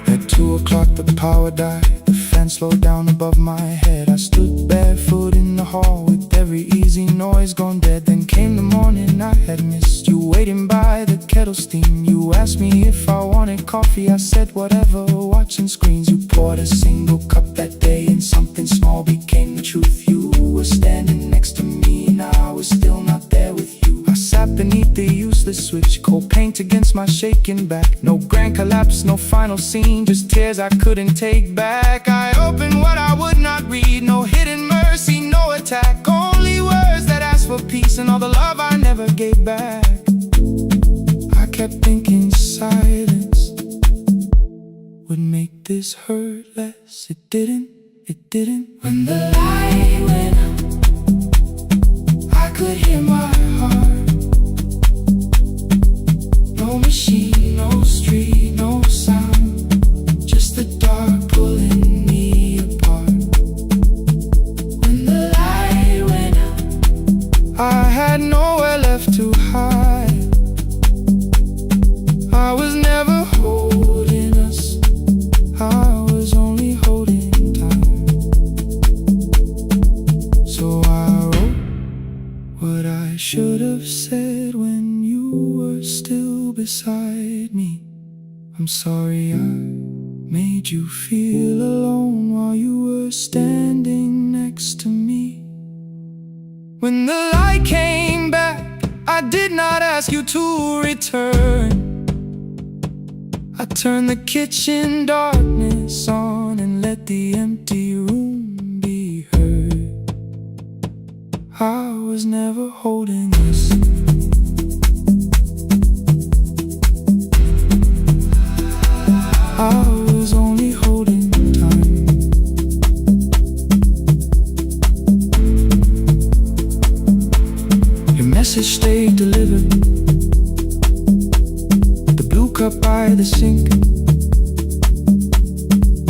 At 2 o'clock the power died, the fan slowed down above my head. I stood barefoot in the hall with every easy noise gone dead. Then came the morning I had missed, you waiting by the kettle steam. You asked me if I wanted coffee, I said whatever, watching screens. You poured a single cup that day and something small became the truth. You were standing next to me and I was still not there with you. I sat beneath the useless switch, cold paint against my shaking back. No grand collapse, no final scene, just tears I couldn't take back. I opened what I would not read, no hidden mercy, no attack, only words that asked for peace and all the love I never gave back. I kept thinking silence would make this hurt less. It didn't, it didn't. When the light went out, I could hear my heart. No machine, no street, no sound, just the dark pulling me apart. When the light went out, I had nowhere left to hide. still beside me. I'm sorry I made you feel alone while you were standing next to me. When the light came back, I did not ask you to return. I turned the kitchen darkness on and let the empty room be heard. I was never holding us. I was only holding time. Your message stayed delivered. The blue cup by the sink,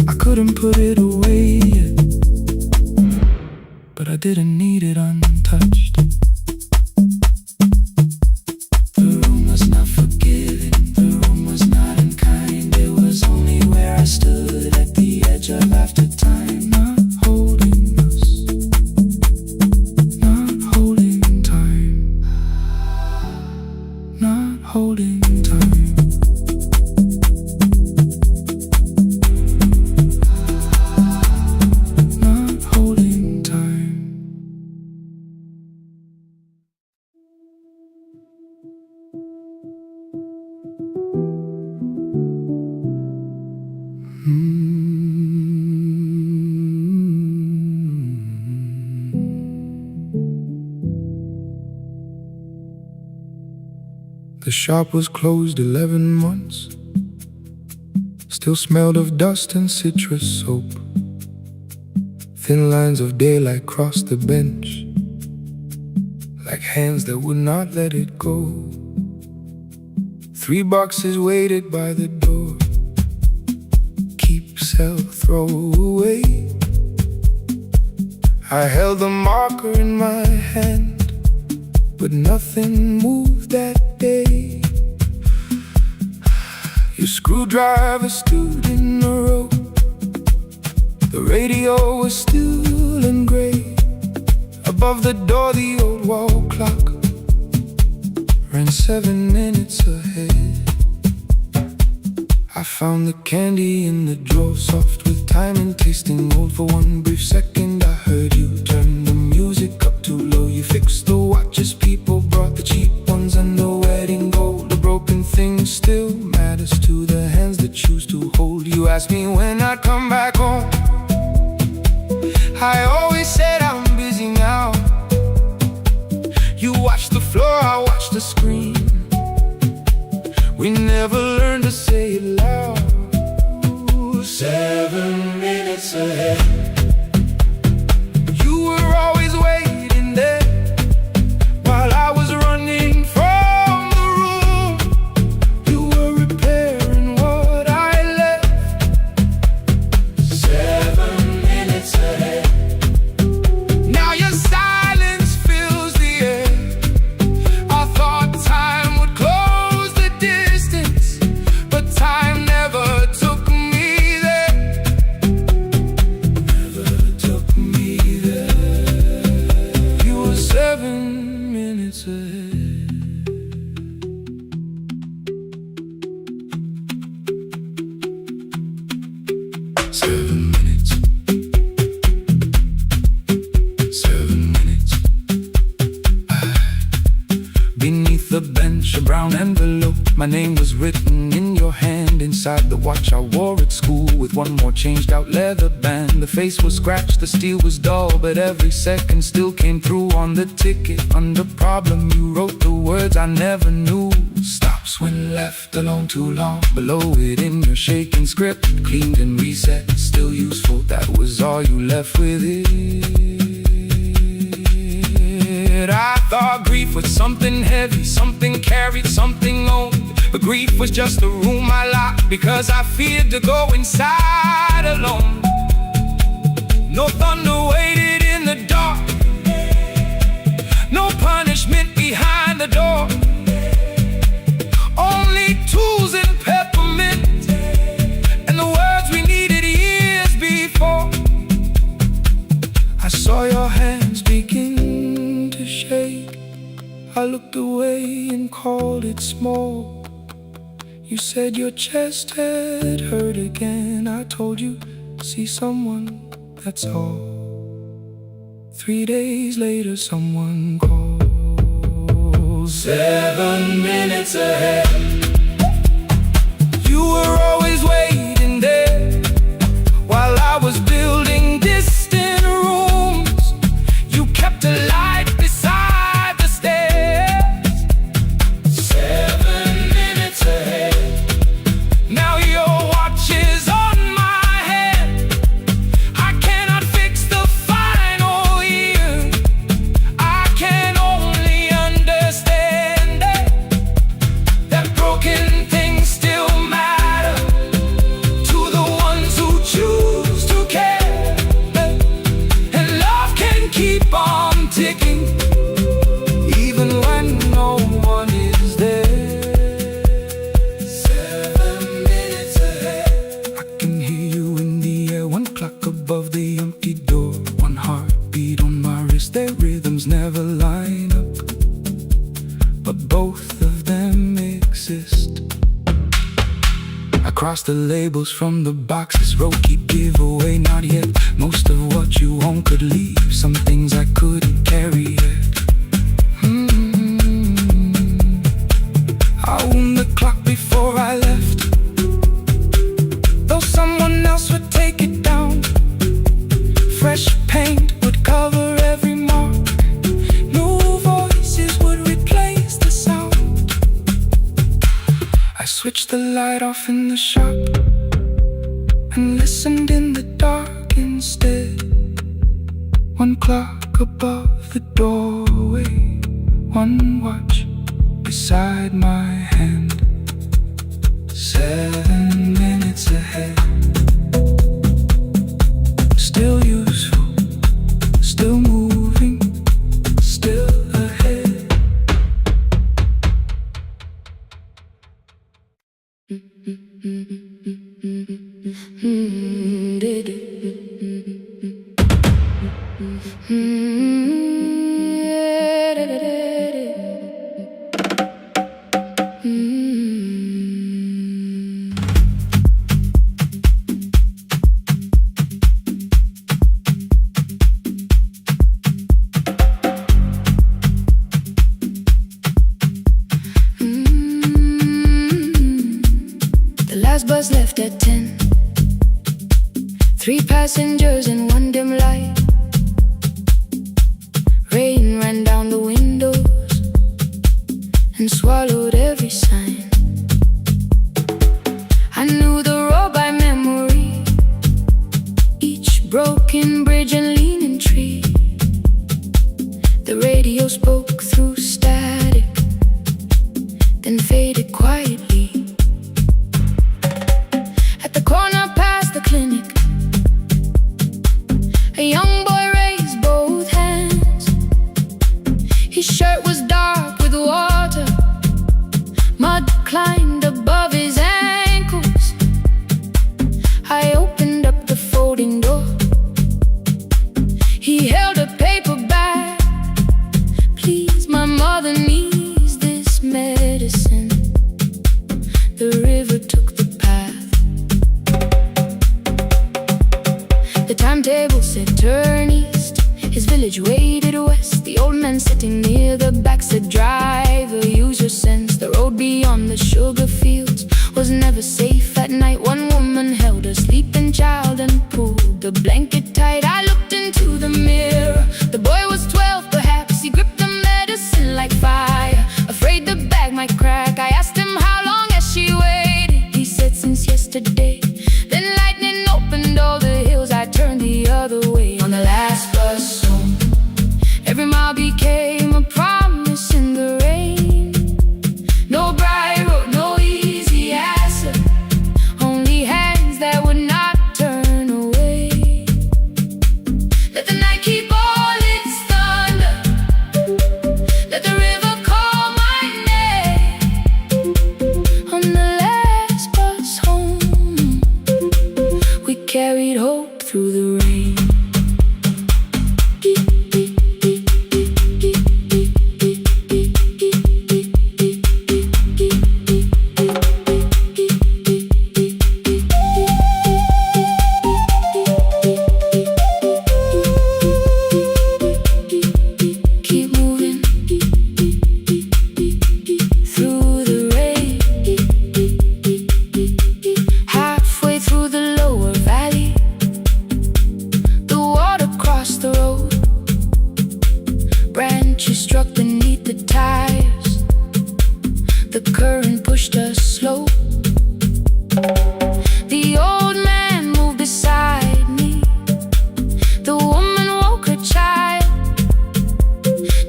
I couldn't put it away yet, but I didn't need it untouched. The room was not forgiving, the room was not unkind. It was only where I stood at the edge of after time. Not holding us, not holding time, not holding time. Not holding time. The shop was closed 11 months. Still smelled of dust and citrus soap. Thin lines of daylight crossed the bench, like hands that would not let it go. 3 boxes waited by the door. Keep, sell, throw away. I held the marker in my hand, but nothing moved that day. Your screwdriver stood in a row. The radio was still and gray. Above the door the old wall clock ran 7 minutes ahead. I found the candy in the drawer, soft with time and tasting old. For one brief second I heard you turn the music up too low. You fixed the watches, people brought the cheap ones and the wedding gold. A broken thing still matters to the hands that choose to hold. You asked me when I'd come back home. I always said I'm busy now. You watched the floor, I watched the screen. We never learned to say it loud. 7 minutes ahead. You were always waiting there while I was running from the room. You were repairing what I left. 7 minutes ahead. Now your silence fills the air. I thought time would close the distance, but time never took me there. Never took me there. You were 7 minutes ahead. Seven minutes. 7 minutes. Beneath the bench, a brown envelope. My name was written in your hand. Inside the watch I wore at school, with one more changed out leather band. The face was scratched, the steel was dull, but every second still came through on the ticket. Under problem you wrote the words I never knew. Stops when left alone too long. Below it in your shaking script, cleaned and reset, still useful. That was all you left with it. I thought grief was something heavy, something carried, something owned. But grief was just a room I locked because I feared to go inside alone. No thunder waited in the dark, no punishment behind the door. Only tools and peppermint, and the words we needed years before. I saw your hands begin to shake. I looked away and called it small. You said your chest had hurt again. I told you, see someone, that's all. 3 days later someone calls. 7 minutes ahead. You were always waiting there while I was building distant rooms. You kept a light beside the stairs. 7 minutes ahead. Now your watch is on my head. I cannot fix the final year. I can only understand that broken things still matter to the ones who choose to care. And love can keep on ticking even when no one is there. 7 minutes ahead. I can hear you in the air, 1 clock above the empty door, 1 heartbeat on my wrist. Their rhythms never line up, but both of them exist. I cross the labels from the boxes, wrote keep, give away, not yet. Most of what you own could leave, some things I couldn't carry yet. I wound the clock before I left, though someone else would take it down. Fresh paint would cover every mark, new voices would replace the sound. I switched the light off in the shop and listened in the dark instead. 1 clock above the doorway, 1 watch beside my hand. 7 minutes ahead. Still useful, still moving, still ahead. The last bus left at 10. 3 passengers and 1 dim light. Rain ran down the windows and swallowed every sign. I knew the road by memory, each broken bridge and leaning tree. The radio spoke through static, then faded quietly. At the corner past the clinic, a young boy raised both hands. His shirt was dark with water, mud climbed above his ankles. I opened up the folding door. He held a paper bag. Please, my mother needs this medicine. The river took the path. The timetable said turn east. His village waded west. The old man sitting near the back said driver, use your sense. The road beyond the sugar fields was never safe at night. 1 woman held a sleeping child and pulled the blanket tight. I looked into the mirror. The boy was 12 perhaps. He gripped the medicine like fire, afraid the bag might crack. I asked him how long has she waited. He said since yesterday. Then lightning opened all the hills. I turned the other way on the last bus home. Every mile became a promise in the rain. No bright road, no easy answer, only hands that would not turn away. Let the night keep all its thunder, let the river call my name. On the last bus home, her and pushed her slow. The old man moved beside me. The woman woke her child.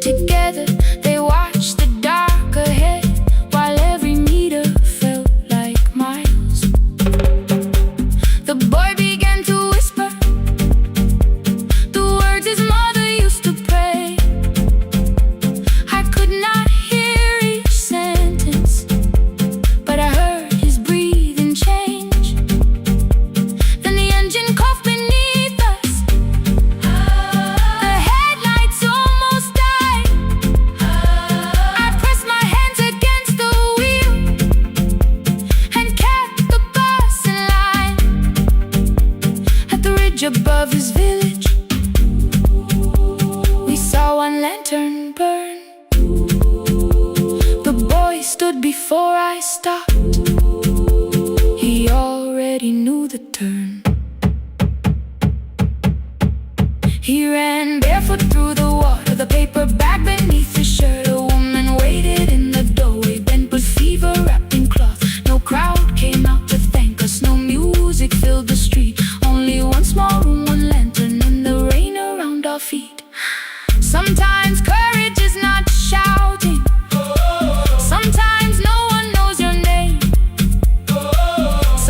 Together they watched the dark ahead, while every meter felt like miles. The boy began to whisper the words his mother used to pray. I could not hear each sentence, but I heard his breathing change. Then the engine coughed beneath us. The headlights almost died. I pressed my hands against the wheel and kept the bus in line. At the ridge above his village, we saw one lantern burn. The boy stood before I stopped. He already knew the turn. He ran barefoot through the water, the paper bag beneath his shirt. A woman waited in the doorway, bent with fever, wrapped in cloth. No crowd came out to thank us, no music filled the street. Only one small room, one lantern, and the rain around our feet. Sometimes courage is not shouting. Sometimes no one knows your name.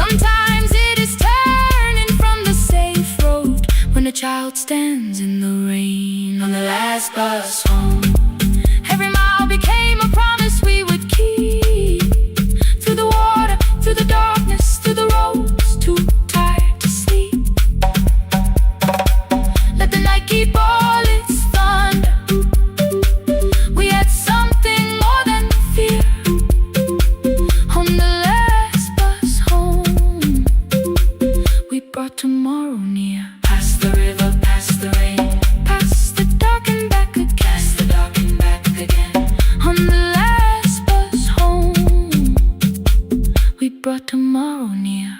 Sometimes it is turning from the safe road when a child stands in the rain on the last bus home. Every mile became a promise we would keep. Through the water, through the darkness, through the roads too tired to sleep. Let the night keep all its thunder. We had something more than fear. On the last bus home, we brought tomorrow near. Past the river, past the rain, past the dark and back again. Past the dark and back again. On the last bus home, we brought tomorrow near.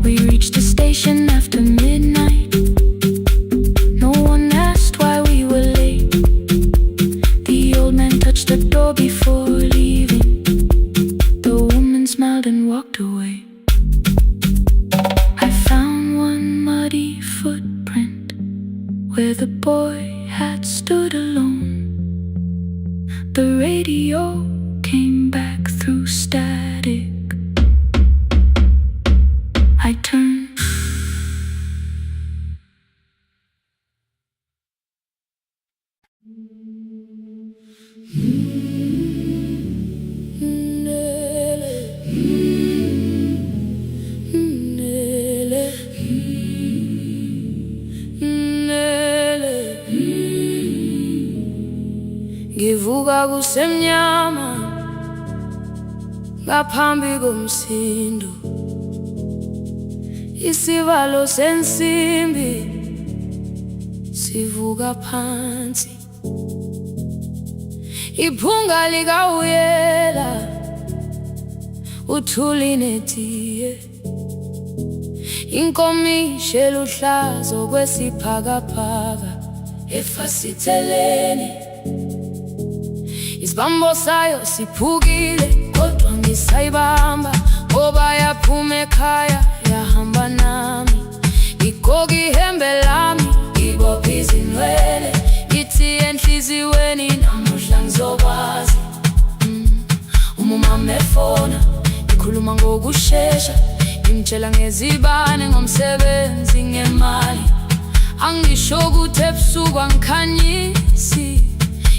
We reached the station after midnight. No one asked why we were late. The old man touched the door before leaving. The woman smiled and walked away. I found one muddy footprint where the boy had stood alone. The radio came back through static. I turned. Ngivuka kusemnyama ngaphambi komsindo. Isivalo sensimbi sivuka phansi. Iphunga likawuyela uthuli netiye. Inkomishi eluhlaza okwesiphakapaka efasiteleni. Isibambo sayo siphukile kodwa ngisayibamba, ngoba yaphuma ekhaya yahamba nami. Igqoka ihembe lami, ibopha izinwele, ngithi enhliziyweni namuhla ngizokwazi. Umama efona, ikhuluma ngokushesha, imtshela ngezibane, ngomsebenzi, ngemali. Angisho ukuthi ebusuku angikhanyisi,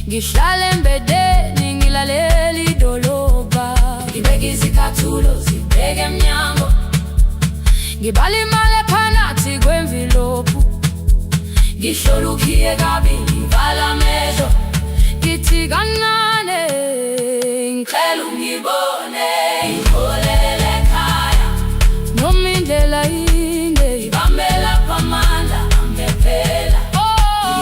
ngihlala embedeni ngilalela idolobha. Ngibeka izicathulo zibheke emnyango, ngibala imali ephakathi kwemvilophu. Ngihlola ukhiye kabili, ngivala amehlo, ngithi kancane ngicela ungibone. Ngiholele ekhaya noma indlela inde, ngibambela phamandla angephela.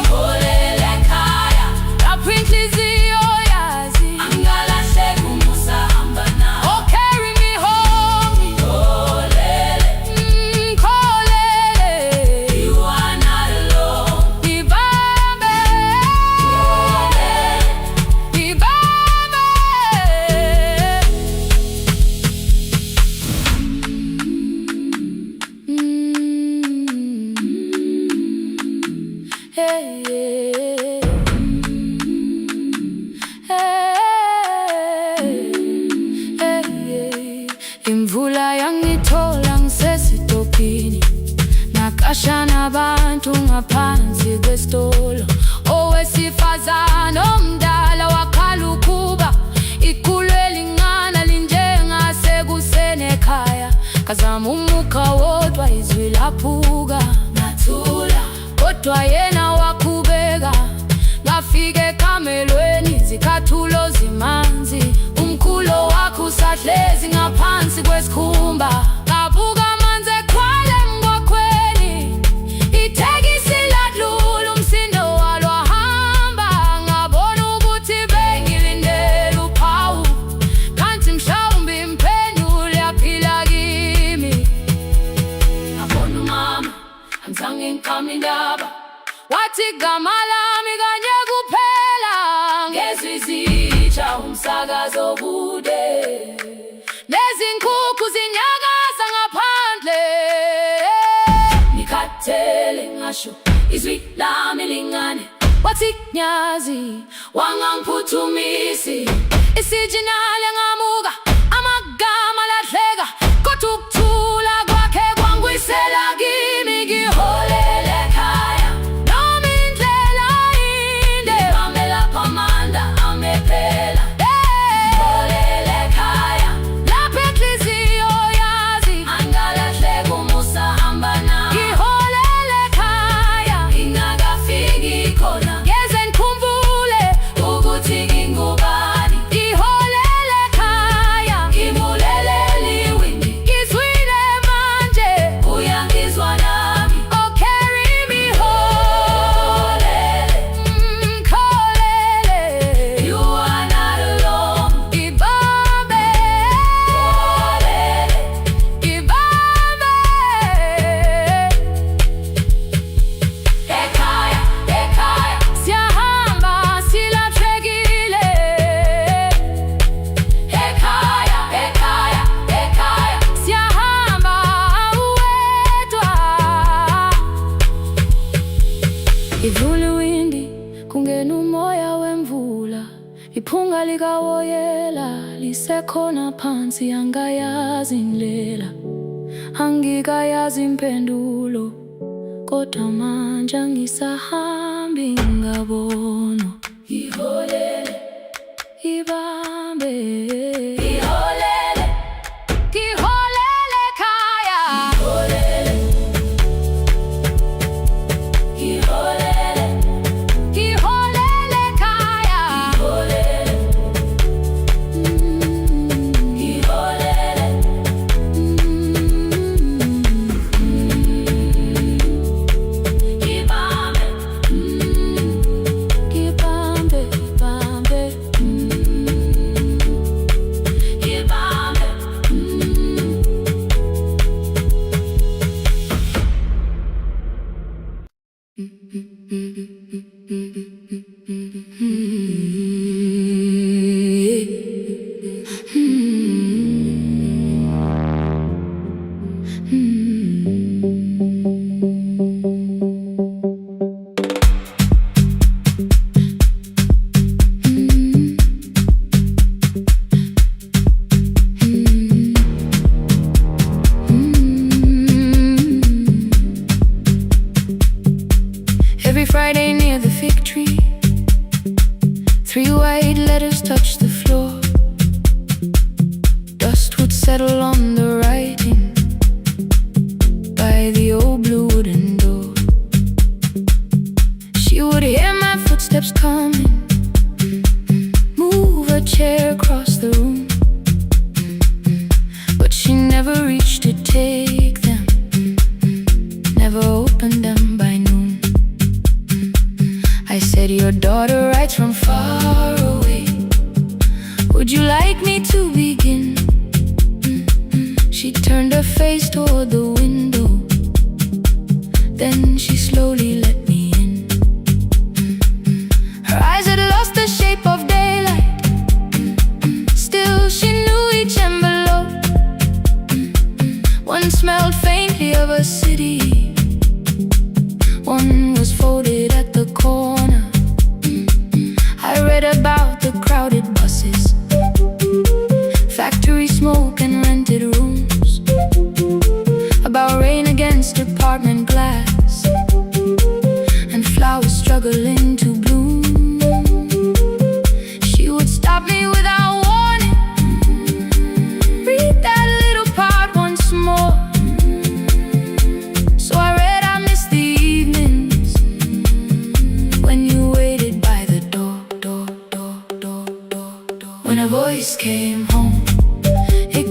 Ngiholele ekhaya lapho inhliziyo yazi angalahleki umusa hamba nawe. Oh, carry me home. Ngiholele, ngikholele, you are not alone. Ngibambe, ngibambe, Bashana abantu ngaphansi kwesitolo, owesifazane omdala wakhala ukuba ikhulu elingana linjengasekuseni ekhaya. Kazama umuka wodwa izwi laphuka, ngathula kodwa yena wakhubeka. Ngafika ekamelweni zikhathulo zimanzi, umkhulo wakhe usahlezi ngaphansi kwesikhumba. Ngabuka amanzi ekhwale emgwaqweni, itekisi ladlula umsindo walo wahamba. Ngabona ukuthi bengilindele uphawu, kanti mhlawumbe impendulo yaphila kimi. Ngabona umama angizange ngiqame indaba, wathi igama lami kanye kuphela. Ngezwi izitsha umsakazo kude, nezinkukhu zinyakaza ngaphandle. Ngikhathele ngasho izwi lami lingane, wathi nyazi wangangiphuthumisi. Isijinali ngamuka, amagama lahleka, kodwa ukuthula kwakhe kwangwisela kimi. Ngiholele ekhaya noma indlela inde, ngamela phamanda amephela. Ngiholele ekhaya lapho enhliziyo yazi angalahleka umusa hamba nami. Ngiholele ekhaya ingakafiki khona, ngeze ngikhumbule ukuthi ngingubani. Ngiholele ekhaya ngimulelele iwindi, ngizwile manje uyangizwa nami. Oh carry me holele, kholele, you are not alone. Ibambe holele, ibambe. Ekhaya, ekhaya siyahamba silahlekile. Ekhaya, ekhaya, ekhaya siyahamba uwedwa. Ivula iwindi kungena umoya wemvula, iphunga likawoyela lisekhona phansi. Angayazi indlela, angikayazi impendulo, kodwa manje angisahambi ngabona. Ngiholele, ibambe, ngiholele, ngiholele ekhaya. Ngiholele, ngiholele, ngiholele ekhaya. Ngiholele, ngiholele, ibambe, ibambe, ibambe, ibambe. Every Friday near the fig tree, 3 white letters touched the floor. Dust would settle on the writing by the old blue wooden door. She would hear my footsteps coming, move a chair across the room, but she never reached to take them, never opened them by noon. I said, your daughter writes from far away, would you like me to begin? She turned her face toward the window, then she slowly let me in. Her eyes had lost the shape of daylight, still she knew each envelope. One smelled faintly of a city, one was folded at the corner. I read about the crowded buses, factory smoke and rented rooms, about rain against apartment glass,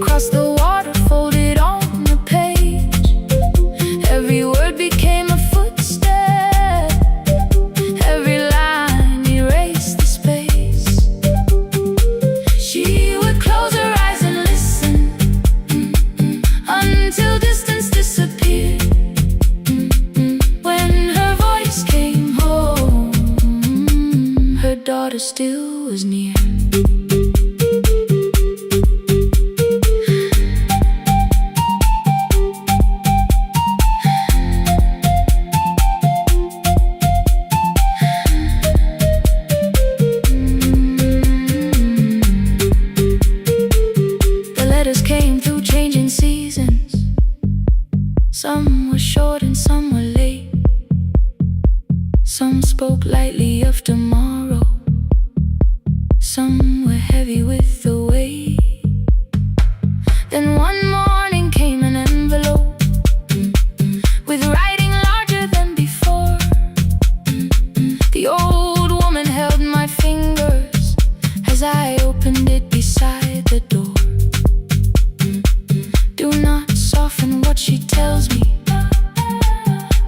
across the water, folded on the page. Every word became a footstep, every line erased the space. She would close her eyes and listen, until distance disappeared. When her voice came home, her daughter still was near. Came through changing seasons. Some were short and some were late. Some spoke lightly of tomorrow, some were heavy with the weight. Then one morning came an envelope with writing larger than before. The old woman held my fingers as I opened it beside the door. Do not soften what she tells me.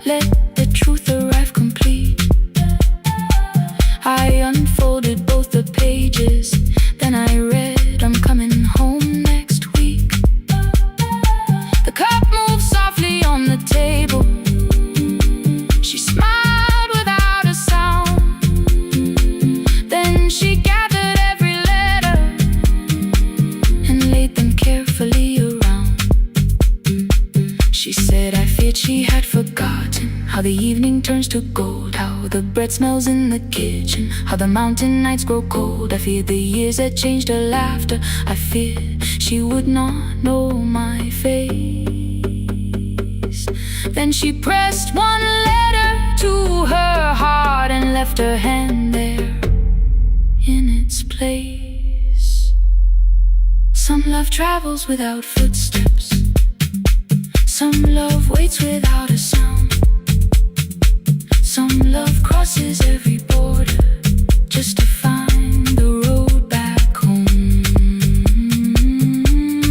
Let the truth arrive complete. I unfolded both the pages, then I read, I'm coming home next week. The cup moved softly on the table. She smiled without a sound. Then she gathered every letter and laid them carefully around. She said, I feared she had forgotten how the evening turns to gold, how the bread smells in the kitchen, how the mountain nights grow cold. I feared the years had changed her laughter. I feared she would not know my face. Then she pressed one letter to her heart and left her hand there in its place. Some love travels without footsteps. Some love waits without a sound. Some love crosses every border just to find the road back home.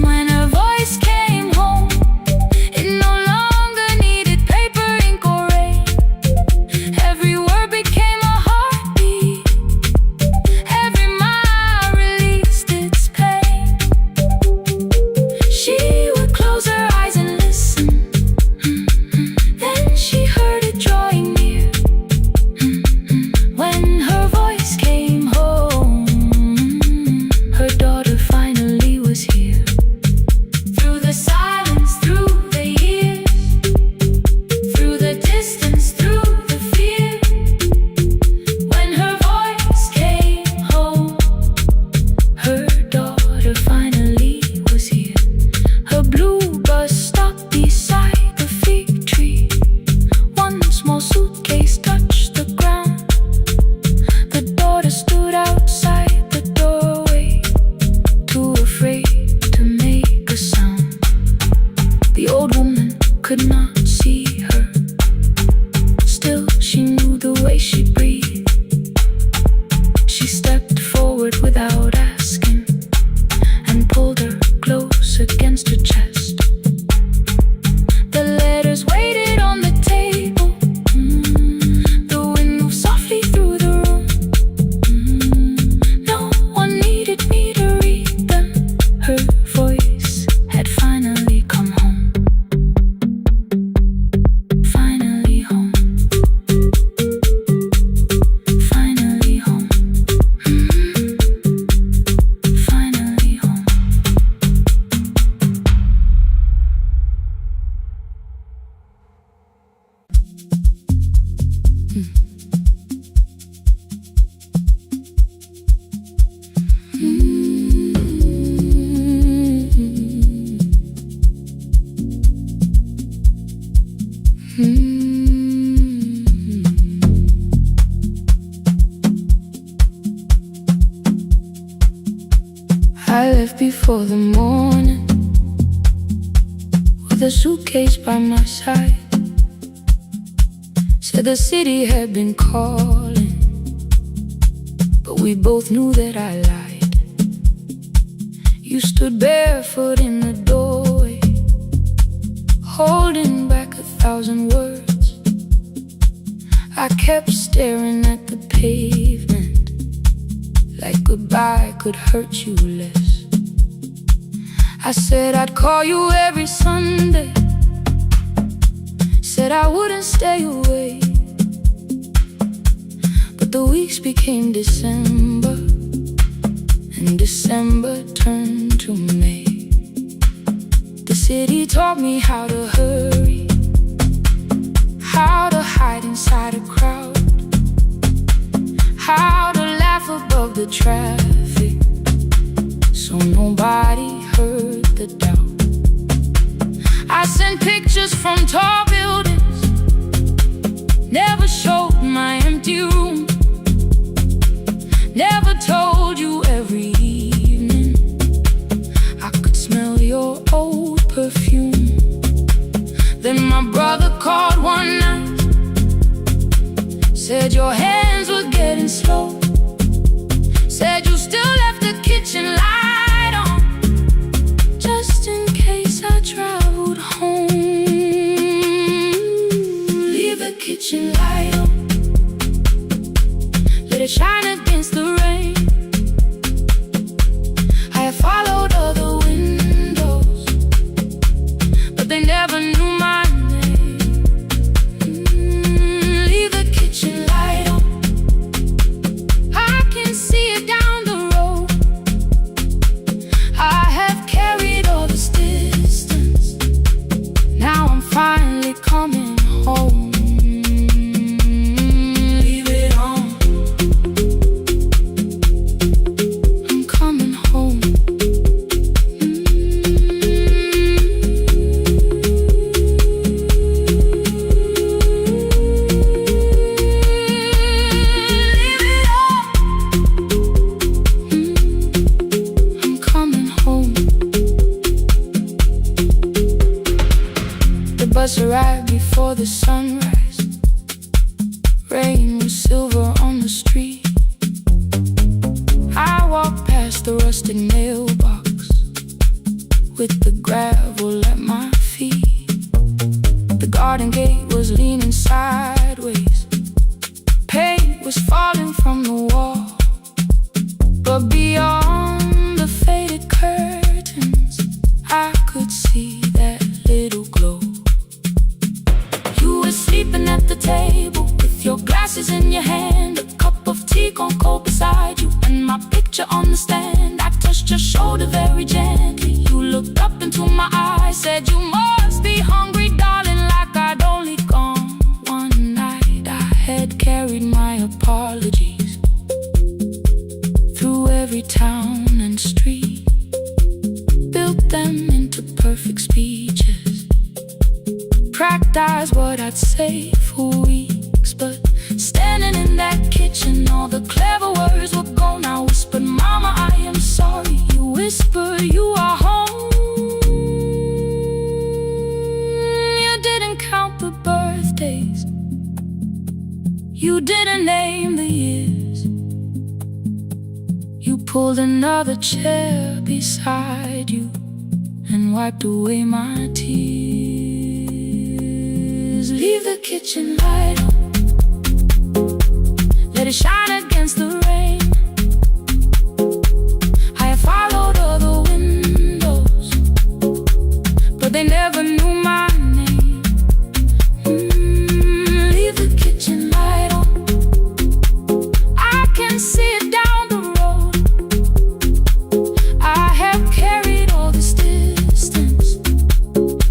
When her voice came home, it no longer needed paper, ink, or rain. Every word became a heartbeat. Every mile released its pain. She would close her eyes and listen. Then she heard it drawing near. When her voice came home, her daughter finally was here. Through the silence, through the years, through the distance, through the fear. When her voice came home, her daughter finally was here. Her blue bus stopped beside the fig tree. One small suitcase touched the ground. The daughter stood outside the doorway, too afraid to make a sound. The old woman could not see her. Still, she knew the way she breathed. She stepped forward without asking and pulled her close against her chest. The letters waited on the table. The wind moved softly through the room. No one needed me to read them. Her voice had finally come home. Finally home. Finally home. Finally home. I left before the morning with a suitcase by my side. Said the city had been calling, but we both knew that I lied. You stood barefoot in the doorway, holding back 1,000 words. I kept staring at the pavement, like goodbye could hurt you less. I said I'd call you every Sunday, said I wouldn't stay away. But the weeks became December, and December turned to May. The city taught me how to hurry, how to hide inside a crowd, how to laugh above the traffic, so nobody heard the doubt. I sent pictures from tall buildings, never showed my empty room, never told you every evening I could smell your old perfume. Then my brother called one night, said your hands were getting slow, said you still left the kitchen light on, just in case I traveled home. Leave the kitchen light on, let it shine against the rain. I have followed other windows, but they never knew my name. Leave the kitchen light on, I can see it down the road. I have carried all this distance, now I'm finally coming home. Leave it on, I'm coming home. Leave it on, I'm coming home. The bus arrived before the sunrise. Rain was silver on the street. I walked past the rusted mailbox with the gravel at my feet. The garden gate was leaning sideways, paint was falling from the wall, but beyond the faded curtains I could see that little glow. You were sleeping at the table with your glasses in your hand, a cup of tea gone cold beside you, and my picture on the stand. I touched your shoulder very gently. You looked up into my eyes, said you must be hungry, darling, like I'd only gone one night. I had carried my apologies through every town and street, built them into perfect speeches, practiced what I'd say for weeks. But standing in that kitchen, all the clever words were gone. I whispered, Mama, I am sorry. You whispered, you are home. You didn't count the birthdays, you didn't name the years. You pulled another chair beside you and wiped away my tears. Leave the kitchen light on, let it shine against the rain. I have followed other windows, but they never knew my name. Leave the kitchen light on, I can see it down the road. I have carried all this distance,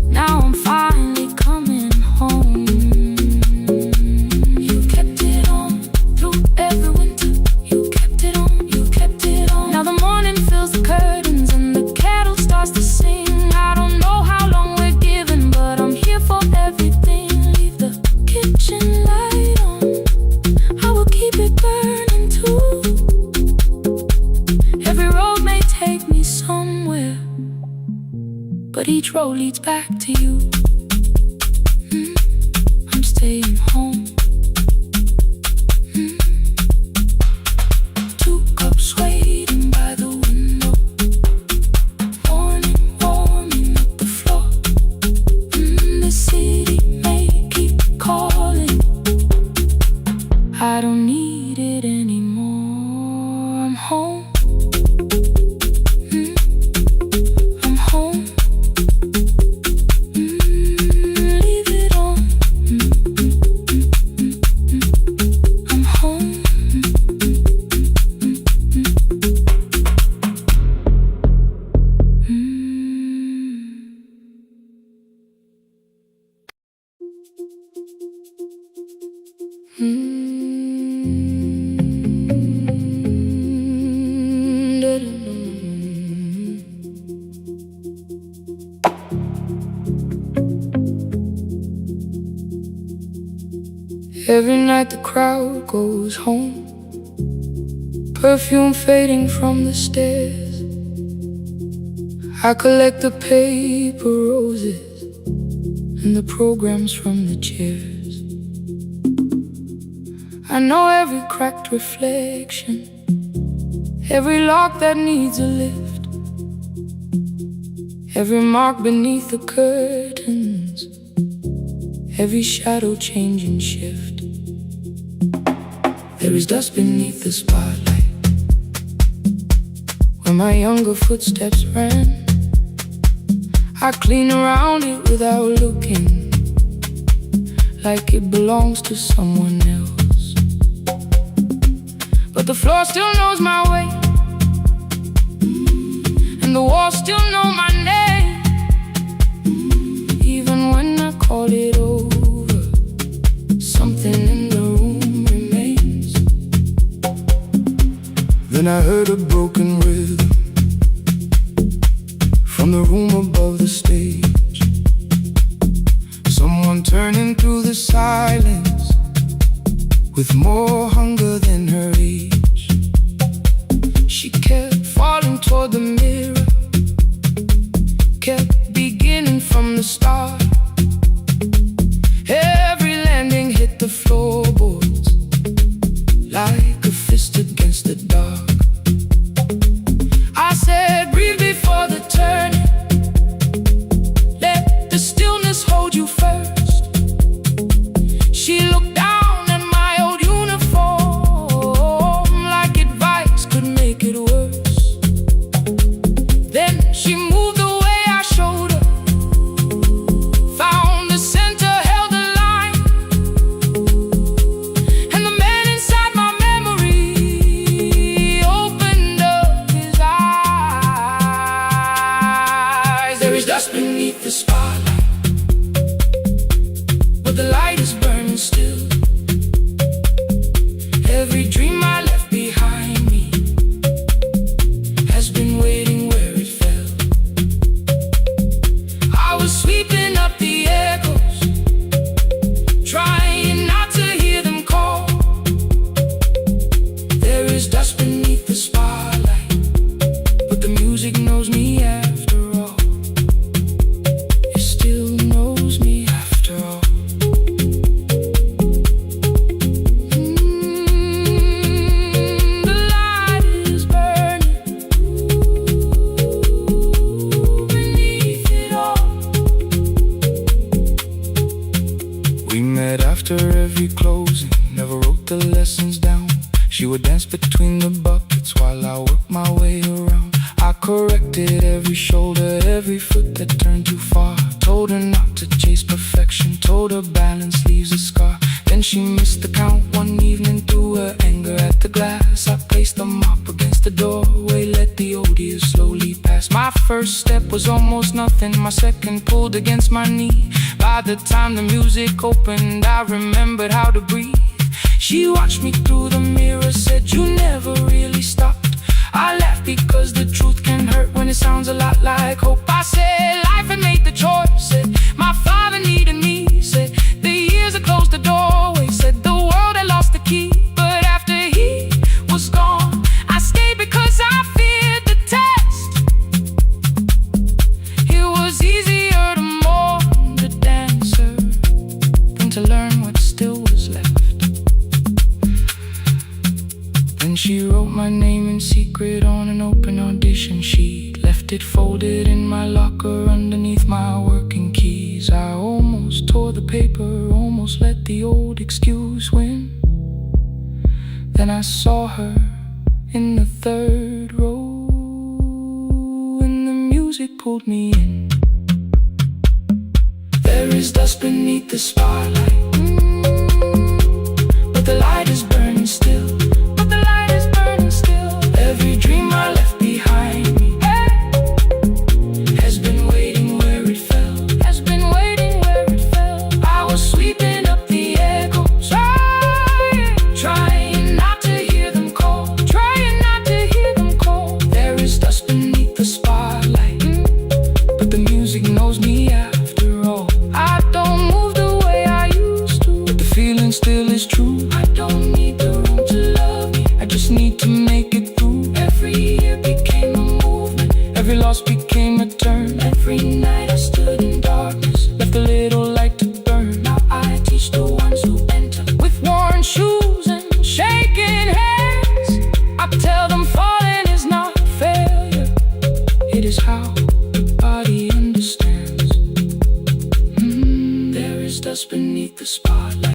now I'm finally coming home. You kept it on through every winter, you kept it on, you kept it on. Now the morning fills the curtains and the kettle starts to sing. I don't know how long we're given, but I'm here for everything. Leave the kitchen light on, I will keep it burning too. Every road may take me somewhere, but each road leads back to you. I'm staying home. 2 cups waiting by the window, Every night the crowd goes home, perfume fading from the stairs. I collect the paper roses and the programs from the chairs. I know every cracked reflection, every lock that needs a lift, every mark beneath the curtains, every shadow change and shift. There is dust beneath the spotlight where my younger footsteps ran. I clean around it without looking, like it belongs to someone else. But the floor still knows my way, and the walls still know my name. Even when I call it over, something in the room remains. Then I heard a broken rhythm from the room above the stage. Someone turning through the silence with more hunger than her age. She kept falling toward the mirror, kept beginning from the start. Every landing hit the floorboards like a fist against the dark. I said, breathe before the turning, let the stillness hold you first. She looked down at my old uniform like advice could make it worse. Then she moved the way I showed her, found the center, held the line, and the man inside my memory opened up his eyes. There is dust beneath the spotlight, but the light is burning still. Every dream I left behind me has been waiting where it fell. I was sweeping up the echoes, trying not to hear them call. There is dust beneath the spotlight, but the music knows me after all. It still knows me after all. The light is burning beneath it all. We met after every closing, never wrote the lessons down. She would dance between the buckets while I worked my way around. I corrected every shoulder, every foot that turned too far. Told her not to chase perfection, told her balance leaves a scar. Then she missed the count one evening through her anger at the glass. I placed the mop against the doorway, let the odor slowly pass. My first step was almost nothing, my second pulled against my knee. By the time the music opened, I remembered how to breathe. She watched me through the mirror, said, you never really stopped. I laughed because the truth can hurt when it sounds a lot like hope. I said, life had made the choice, said, my father needed me, said, the years had closed the doorway, said, the world had lost the key. But after he was gone, I stayed because I feared the test. It was easier to mourn the dancer than to learn what still was left. Then she wrote my name in secret on an open audition sheet, left it folded in my locker underneath my working keys. I almost tore the paper, almost let the old excuse win. Then I saw her in the third row, and the music pulled me in. There is dust beneath the spotlight, but the light is burning still. Every dream I left behind me has been waiting where it fell. Has been waiting where it fell. I was sweeping up the echoes, trying not to hear them call, trying not to hear them call. There is dust beneath the spotlight, but the music knows me after all. I don't move the way I used to, but the feeling still is Every night I stood in darkness, left a little light to burn. Now I teach the ones who enter with worn shoes and shaking hands. I tell them falling is not failure, it is how the body understands. There is dust beneath the spotlight.